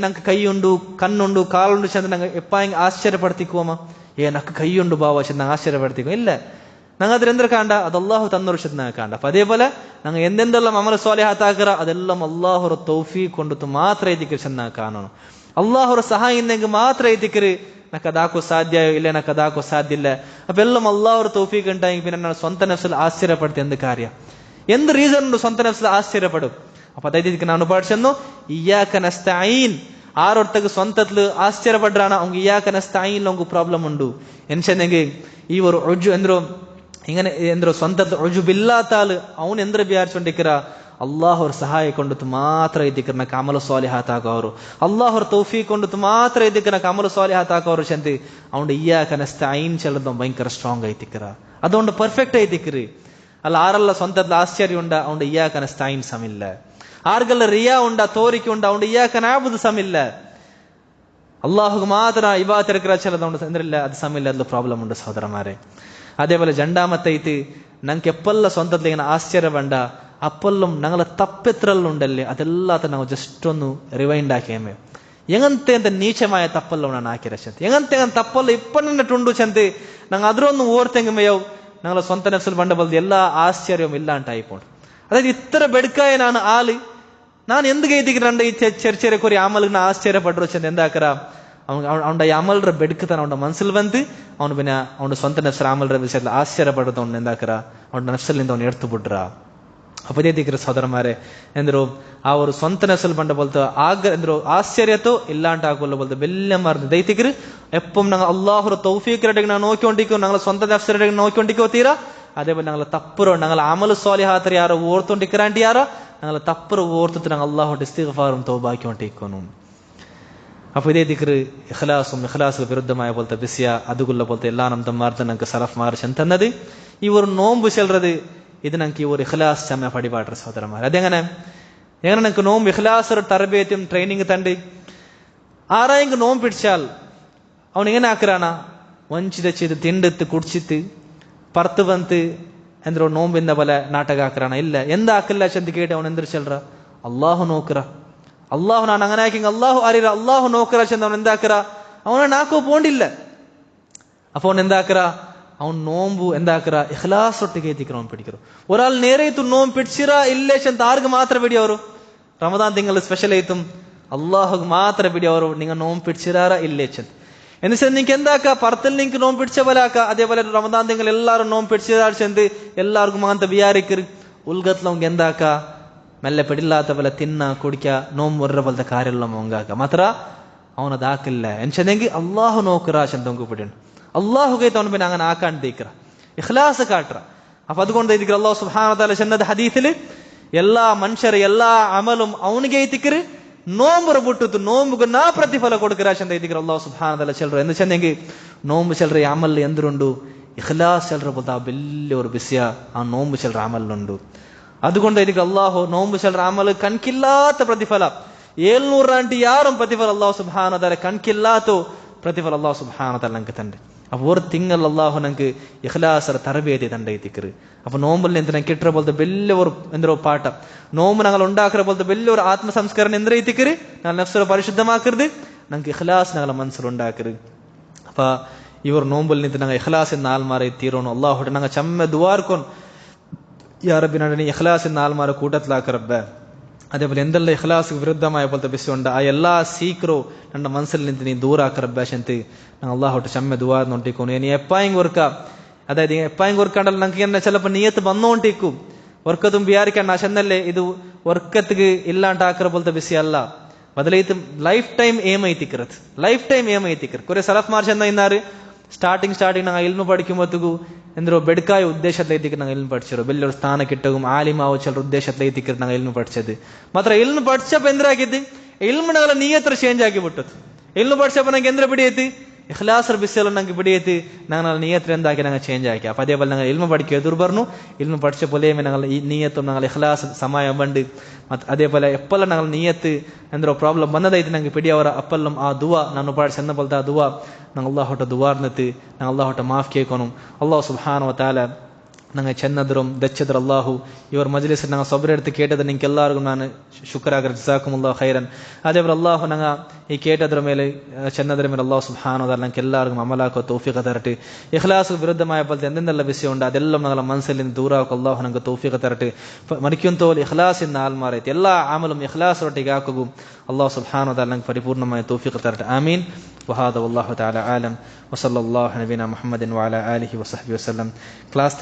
ഞങ്ങൾക്ക് കൈയുണ്ട് കണ്ണുണ്ട് കാലുണ്ട് ചെന്ന് ഞങ്ങൾ എപ്പായെങ്കിൽ ആശ്ചര്യപ്പെടുത്തിക്കുവോ നക്ക് കൈയുണ്ട് ബാവ ചെന്ന് ആശ്ചര്യപ്പെടുത്തിക്കോ ഇല്ല ഞങ്ങൾ അതിലെന്തൊരു കാണ്ട അത് അള്ളാഹു തന്നൊരുഷത്ത് ഞങ്ങൾ കാണ്ട. അപ്പൊ അതേപോലെ ഞങ്ങൾ എന്തെന്തെല്ലാം അമല സ്വാലിഹാത്താക്കറ അതെല്ലാം അള്ളാഹുರ തൗഫീഖ് ಕೊಂಡತು ಮಾತ್ರ ಇದಕ್ಕೆ ಚೆನ್ನ ಕಾಣೋಣ. ಅಲ್ಲಾಹುರ ಸಹಾಯ ಇಂದೆಂಗೆ ಮಾತ್ರ ಇದಕ್ಕೆ నాకు అదాకో సాధ్య ಇಲ್ಲ నాకు అదాకో సాధ్య ಇಲ್ಲ. అപ്പൊ ఎల్లం అల్లాహుర తౌఫీక్ ఉంటాయి. പിന്നെ ನಾನು ಸ್ವಂತ ನಫ್ಸಲ್ಲಿ ಆಶ್ಚರ್ಯಪಡ್ತೆ ಎಂದು ಕಾರ್ಯ എന്ത് റീസൺ ഉണ്ട് ಸ್ವಂತ ನಫ್ಸಲ್ಲಿ ಆಶ್ಚರ್ಯಪಡು. അപ്പൊ അതായത് ಇದಕ್ಕೆ ನಾನು ಪಾಡ್ಸನ್ನು ಇಯ್ಯಾಕ ನಸ್ತഈನ್ ആരൊട്ടക്ക് സ്വന്തത്തില് ആശ്ചര്യപ്പെടാണ് அவங்க ഇയ്യാക നസ്തഈൻ നമുക്ക് പ്രോബ്ലം ഉണ്ട് എൻഷെന്നെങ്കിൽ ഈ ഒരു ഉജു എന്തോ ഇങ്ങനെ എന്തോ സ്വന്തത്തിൽ ഉജുബില്ലാത്ത ആള് അവൻ എന്തൊരു വിചാരിച്ചോണ്ടിരിക്കറ അള്ളാഹുർ സഹായ കൊണ്ടു മാത്ര ಇದಕ್ಕೆ నాకు అమలు సాలిహాత్ ఆకోరు అల్లాహుర్ తౌఫీక్ కొండు మాత్ర ಇದಕ್ಕೆ నాకు అమలు సాలిహాత్ ఆకోరు చంతి ಅವನ ಇಯ್ಯಾಕ ನಸ್ತഈನ್ ചെല്ലದം ഭയങ്കര സ്ട്രോങ് ആയിത്തിക്കറ അതുകൊണ്ട് പെർഫെക്റ്റ് ആയിത്തിക്കറി അല്ല ആരല്ല സ്വന്തത്തിൽ ആശ്ചര്യം ഉണ്ട് അവന്റെ ഇയ്യാക നസ്തഈൻ സമില്ല. ആർക്കെಲ್ಲ റിയാ ഉണ്ട തോരിക്ക് ഉണ്ട് അവന്റെ ഇയ്യാക നഅബുദു സമില്ല. അള്ളാഹുക്ക് മാത്ര ഇബാദത്ത് എടുക്കറ ചെല്ലതുകൊണ്ട് എന്തില്ല അത് സമില്ല. അതിൽ പ്രോബ്ലം ഉണ്ട് സഹോദരന്മാരെ. അതേപോലെ രണ്ടാമത്തെ ഞങ്ങൾക്ക് എപ്പല്ല സ്വന്തത്തിൽ ഇങ്ങനെ ആശ്ചര്യം വേണ്ട അപ്പെല്ലാം ഞങ്ങളെ തപ്പെത്രല്ലുണ്ടല്ലേ അതെല്ലാത്ത ನಾವು ജസ്റ്റ് ഒന്ന് റിവൈൻഡ് ആക്കിയമേ എങ്ങനത്തെ ಅಂತ ನೀಚമായ ತಪ್ಪಲ್ಲ ನಾನು ಹಾಕಿರ ಚಂತೆ എങ്ങനത്തെ ತಪ್ಪಲ್ಲ ಇಪ್ಪನ್ನಟ್ಟುಂಡು ಚಂತೆ ನಂಗೆ ಅದರೊಂದು ಓರ್ತಂಗಮೆಯವು ഞങ്ങളെ സ്വന്തം നഫ്സിൽ പണ്ട ബൽദി എല്ലാ ആശ്ചര്യവും ഇല്ലാണ്ടായിപ്പോണ്ട്. അതായത് ഇത്ര ബെടുക്കായ ನಾನು എന്ത് കേട്ടിട്ടുണ്ട് ഈ ചെറിയ ചെറിയ കുറെ അമലിന് ആശ്ചര്യപ്പെട്ടു വെച്ചത് എന്താക്കറ അവന്റെ അമലರ ബെടുക്കತಾನ അവന്റെ മനസ്സിൽ ಬಂದು ಅವನು പിന്നെ അവന്റെ സ്വന്തം നഫ്സിൽ അമലರ വിഷയത്തിൽ ആശ്ചര്യപ്പെട്ടത് അവൻ എന്താക്കറ അവന്റെ നഫ്സിൽ നിന്ന് അവൻ എടുത്തു ಬಿಟ್ರ. ಅಪದೇ ದಿಕ್ರ ಸಹೋದರಮಾರೆ ಎಂದ್ರು ಆ ಒಂದು ಸ್ವಂತ ನಫ್ಸಲ್ ಬಂಡ ಬೋಲ್ತ ಆಗ ಎಂದ್ರು ಆಶ್ಚರ್ಯತೋ ಇಲ್ಲಾಂಟ ಆಗೋಲ್ಲ ಬೋಲ್ತ ಬೆಲ್ಲ ಮಾರ್ದು ದೈತಿಕ್ರಿ ಎಪ್ಪಂ ನಂಗೆ ಅಲ್ಲಾಹುರ ತೌಫೀಕ್ ರೆಡೆಗೆ ನಾವು ನೋಡ್ಕೊಂಡಿಕೋ ನಂಗೆ ಸ್ವಂತ ನಫ್ಸ್ ರೆಡೆಗೆ ನೋಡ್ಕೊಂಡಿಕೋತೀರಾ അതേപോലെ ഞങ്ങൾ തപ്പുറോ ഞങ്ങൾ അമൽ സ്വാലിഹാത്ത് ಯಾರೋ ಓರ್ತೊಂಡಿಕ್ರಾಂಟಿ ಯಾರೋ ഞങ്ങൾ തപ്പുറ ഓർത്തിട്ട് ഞങ്ങൾ അല്ലാഹുവിന്റെ ഇസ്തിഗ്ഫാറും തൗബാക്കിക്കൊണ്ടിരിക്കുന്നു. അപ്പൊ ഇതേ ദിക്ർ ഇഖ്ലാസിന് വിരുദ്ധമായ പോലത്തെ വിഷയ അതുകൊള്ള പോലത്തെ എല്ലാ ನಮ್ಮ ಮಾರ್ತ ನಂಗೆ ಸಲಫ್ ಮಾರ್ಚ್ ಅಂತನ್ನದು ಇವರು ನೋಂಬು ಚೆಲ್றது ഇത് ഞങ്ങൾക്ക് ഈ ഒരു ഇഖ്ലാസ് ചമ്മ പടിപാട്ര സഹോദരന്മാർ. അതെങ്ങനെ ഞങ്ങൾക്ക് നോമ്പ് ഇഖ്ലാസ് തർബിയത്തും ട്രെയിനിങ് തണ്ട് ആരായെങ്കിൽ നോമ്പ് പിടിച്ചാൽ അവൻ എങ്ങനെ ആക്കറാണ് ವಂಚಿತ ചെയ്ത് തിണ്ടെത്ത് കുടിച്ചിട്ട് പുറത്ത് വന്ന് എന്തോ നോമ്പിന്റെ പോലെ നാടക ആക്കറാണ്. ഇല്ല എന്താക്കില്ല ചെന്ന് കേട്ട് അവൻ എന്തൊരു ചെല്ലറ അള്ളാഹു നോക്കറ അള്ളാഹു ನಾನು അങ്ങനെ ആക്കി അള്ളാഹു അറിയറ അള്ളാഹു നോക്കറ ചെന്ന് അവൻ എന്താക്കറ അവനെ നാക്കോ പോണ്ടില്ല. അപ്പൊ അവൻ എന്താക്കറ അവൻ നോമ്പു എന്താക്കറ ഇഖ്ലാസ് ഒട്ടിಗೆ എത്തിക്കണം അവൻ പിടിക്കರು. ഒരാൾ നേരെത്തു നോമ്പ് പിടിച്ചിറ ഇല്ലേ ചെന്ന് ആർക്ക് മാത്രം പിടിയವರು റമദാൻ തിങ്കൾ സ്പെഷ്യൽ ആയിട്ടും അള്ളാഹുക്ക് മാത്രം പിടിയವರು നിങ്ങൾ നോമ്പ് പിടിച്ചിറാറ ഇല്ലേ ചെന്ന് എന്നുവെച്ചാൽ നിങ്ങൾക്ക് എന്താക്ക പറത്തിൽ നിങ്ങൾക്ക് നോമ്പ് പിടിച്ച പോലെ ആക്ക. അതേപോലെ റമദാൻ തിങ്കൾ എല്ലാവരും നോമ്പ് പിടിച്ചിറാർ ചെന്ന് എല്ലാവർക്കും അങ്ങനത്തെ വിചാരിക്കറ് ഉൽഗത്തിലവങ്ക എന്താക്ക മെല്ലെ പിടില്ലാത്ത പോലെ തിന്ന കുടിക്ക നോമ്പ് വരുടെ പോലത്തെ കാര്യമെല്ലാം ഒങ്കാക്ക മാത്ര അവനതാക്കില്ല എന്നുവെച്ചെങ്കിൽ അള്ളാഹു നോക്കറാ ചെന്തൊങ്ക് പിടിയാണ് അള്ളാഹുഗൈത്ത് അവൻ പിന്നെ അങ്ങനെ ആക്കാണ്ടിരിക്കറ ഇഖ്ലാസ് കാട്ടറ. അപ്പൊ അതുകൊണ്ട് ഇതിക്ക് അള്ളാഹു സുബ്ഹാനഹു വ തആല ചെന്നത് ഹദീസില് എല്ലാ മനുഷ്യರ എല്ലാ അമലും അവನಿಗೆ ಐತಿಕರು നോമ്പ് ಬಿಟ್ಟು നോമ്പുಗೆ ನಾ ಪ್ರತಿಫಲ ಕೊಡ್ಕರ ಚಂದ ഇതിക്ക് അള്ളാഹു സുബ്ഹാനഹു വ തആല ചെല്ലറ എന്ന് ചെന്നെങ്കിൽ നോമ്പ് ചെല്ലറ അമൽ എന്തുണ്ട് ഇഖ്ലാസ് ചെല്ലറ പോലത്തെ വലിയ ഒരു വിഷയ ആ നോമ്പ് ചെല്ലറ അമലുണ്ട്. അതുകൊണ്ട് ഇതിക്ക് അള്ളാഹു നോമ്പ് ചെല്ലറ അമൽ കണക്കില്ലാത്ത പ്രതിഫല 700 ആണ്ടി ಯಾರು പ്രതിഫല അള്ളാഹു സുബ്ഹാനഹു വ തആല കണക്കില്ലാത്ത പ്രതിഫല അള്ളാഹു സുബ്ഹാനഹു വ തആല നമുക്ക് തണ്ട്. അപ്പൊ ഒരു തിങ്കൾ അള്ളാഹു നമുക്ക് ഇഖ്ലാസറ തർബിയത്ത് തണ്ടൈത്തിക്കറ്. അപ്പൊ നോമ്പിൽ എന്തിനാ കിട്ടുന്ന പോലത്തെ വലിയ ഒരു എന്തോ പാട്ട നോമ്പ് ഞങ്ങൾ ഉണ്ടാക്കുന്ന പോലത്തെ വലിയ ഒരു ആത്മസംസ്കരണം എന്തിനൈത്തിക്കറ് ഞങ്ങൾ നഫ്സറ പരിശുദ്ധമാക്കരുത് ഞങ്ങൾക്ക് ഇഖ്ലാസ് ഞങ്ങളെ മനസ്സിലുണ്ടാക്കരുത്. അപ്പൊ ഇവർ നോമ്പിൽ നിന്ന് ഞങ്ങൾ ഇഖ്ലാസ് എന്ന ആൾമാരെ തീരോണം അള്ളാഹുട്ട് ഞങ്ങൾ ചമ്മ ദുവാർക്കൊൻ യാ റബ്ബി നടി ഇഖ്ലാസ് എന്ന ആൾമാരെ കൂട്ടത്തിലാക്കറബ്ബ. അതേപോലെ എന്തെല്ലാം ഇഖ്ലാസ് വിരുദ്ധമായ പോലത്തെ വിഷയമുണ്ട് ആ എല്ലാ സീക്രോ ನನ್ನ മനസ്സിൽ നിന്ന് നീ ദൂരാക്കറബ്ബ ശന്ത് ഞങ്ങൾ അള്ളാഹുട്ട് ചമ്മ ദുവാർ നോട്ടിക്കോണു. ഇനി എപ്പായും കൊടുക്ക അതായത് എപ്പായും കൊടുക്കാണ്ടല്ല ഞങ്ങൾക്ക് എന്നെ ചിലപ്പോൾ നീയത്ത് വന്നോണ്ടിരിക്കും വർക്കത്തും വിചാരിക്കണ്ട ചെന്നല്ലേ ഇത് വർക്കത്തിക്ക് ഇല്ലാണ്ടാക്കറ പോലത്തെ വിഷയ അല്ല ബദലൈത്ത് ലൈഫ് ടൈം ഏമൈത്തിക്കറത് ലൈഫ് ടൈം ഏമൈത്തിക്കർ. കുറെ സലഫ്മാർ ചെന്ന ഇന്നാറ് സ്റ്റാർട്ടിങ് ഞങ്ങൾ ഇൽമ പഠിക്കുമ്പോഴത്തേക്കു എന്തോ ബെടുക്കായ ഉദ്ദേശത്തിലേക്ക് ഞങ്ങൾ ഇൽമ പഠിച്ചോ വലിയൊരു സ്ഥാനം കിട്ടും ആലിമാവ് ചില ഉദ്ദേശത്തിലേക്ക് ഞങ്ങൾ ഇൽമ പഠിച്ചത് മാത്ര ഇൽമ പഠിച്ചപ്പോ എന്തിനാക്കിയത് ഇൽമ ഞങ്ങളെ നീയത്ര ചേഞ്ച് ആക്കി വിട്ടത്. ഇൽമ പഠിച്ചപ്പോ ഞങ്ങൾക്ക് എന്തിനാ പിടിയെത്തി ഇഖ്ലാസ് വിഷയം ഞങ്ങൾക്ക് പിടിയെത്തി ഞങ്ങൾ നീയത്ര എന്താക്കി ഞങ്ങൾ ചേഞ്ച് ആക്കി. അപ്പൊ അതേപോലെ ഞങ്ങൾ ഇൽമ പഠിക്കുക എതിർ പറഞ്ഞു ഇൽമ പഠിച്ച പോലെ ഞങ്ങൾ ഈ നീയത്തും ഞങ്ങൾ ഇഖ്ലാസ് സമയം ಬಂದು അതേപോലെ എപ്പെല്ലാം ഞങ്ങൾ നീയത്ത് എന്തോ പ്രോബ്ലം വന്നതായിട്ട് ഞങ്ങൾക്ക് പിടിയവರ അപ്പെല്ലാം ആ ദുആ ನಾನು ಪಾಡಿ ಚೆನ್ನ ಬಲ್ತ ಆ ದುವಾ ನಂಗೆ ಅಲ್ಲಾಹ್ ಹೊಟ್ಟ ದುವಾರ್ನತಿ ನಂಗೆ ಅಲ್ಲಾಹ್ ಹೊಟ್ಟ ಮಾಫ್ ಕೇಳ್ಕೊನು. ಅಲ್ಲಾಹ್ ಸುಬ್ಹಾನಹು ವ ತಆಲ ನಂಗೆ ಚೆನ್ನದ್ರಂ ದಚ್ಚದ್ರ ಅಲ್ಲಾಹು ಇವ್ರ ಮಜ್ಲಿಸ್ ನಂಗೆ ಸೊಬ್ರ എടുത്ത് ಕೇಟದ ನಿಂಗೆ ಎಲ್ಲರಿಗೂ ನಾನು ಶುಕ್ರಾಗರ ಜಸಾಕುಮುಲ್ಲಾಹು ಖೈರನ್. അതേപോലെ അള്ളാഹു ನಂಗೆ ಈ ಕೇಟದ್ರ ಮೇಲೆ ಚೆನ್ನದ್ರ ಮೇಲೆ ಅಲ್ಲಾಹು സുബ്ഹാനഹു വ തആല ನಂಗೆ എല്ലാവർക്കും അമലാക്കോ തൗഫീഖ തരട്ടെ. ഇഖ്ലാസ് വിരുദ്ധമായ പോലത്തെ എന്തെല്ലാം വിഷയമുണ്ട് അതെല്ലാം ഞങ്ങളെ മനസ്സിൽ നിന്ന് ദൂരാക്കും അള്ളാഹു ನಂಗೆ തൗഫീഖ തരട്ടെ. മരിക്കുന്തോൽ ഇഖ്ലാസിನ ആൽമാരೈತೆ ಎಲ್ಲ ಆಮಲುം ಇಖಲಾಸ್ ರೊಟ್ಟಿಗೆ ಹಾಕುಗು ಅಲ್ಲಾಹು ಸುಬ್ಹಾನಹು ವ ತಆಲ ನಂಗೆ ಪರಿಪೂರ್ಣമായ ತೌಫೀಖ ತರട്ടെ. ಆಮೀನ್. وهذا والله تعالى عالم وصلى الله على نبينا محمد وعلى آله وصحبه وسلم. ಕ್ಲಾಸ್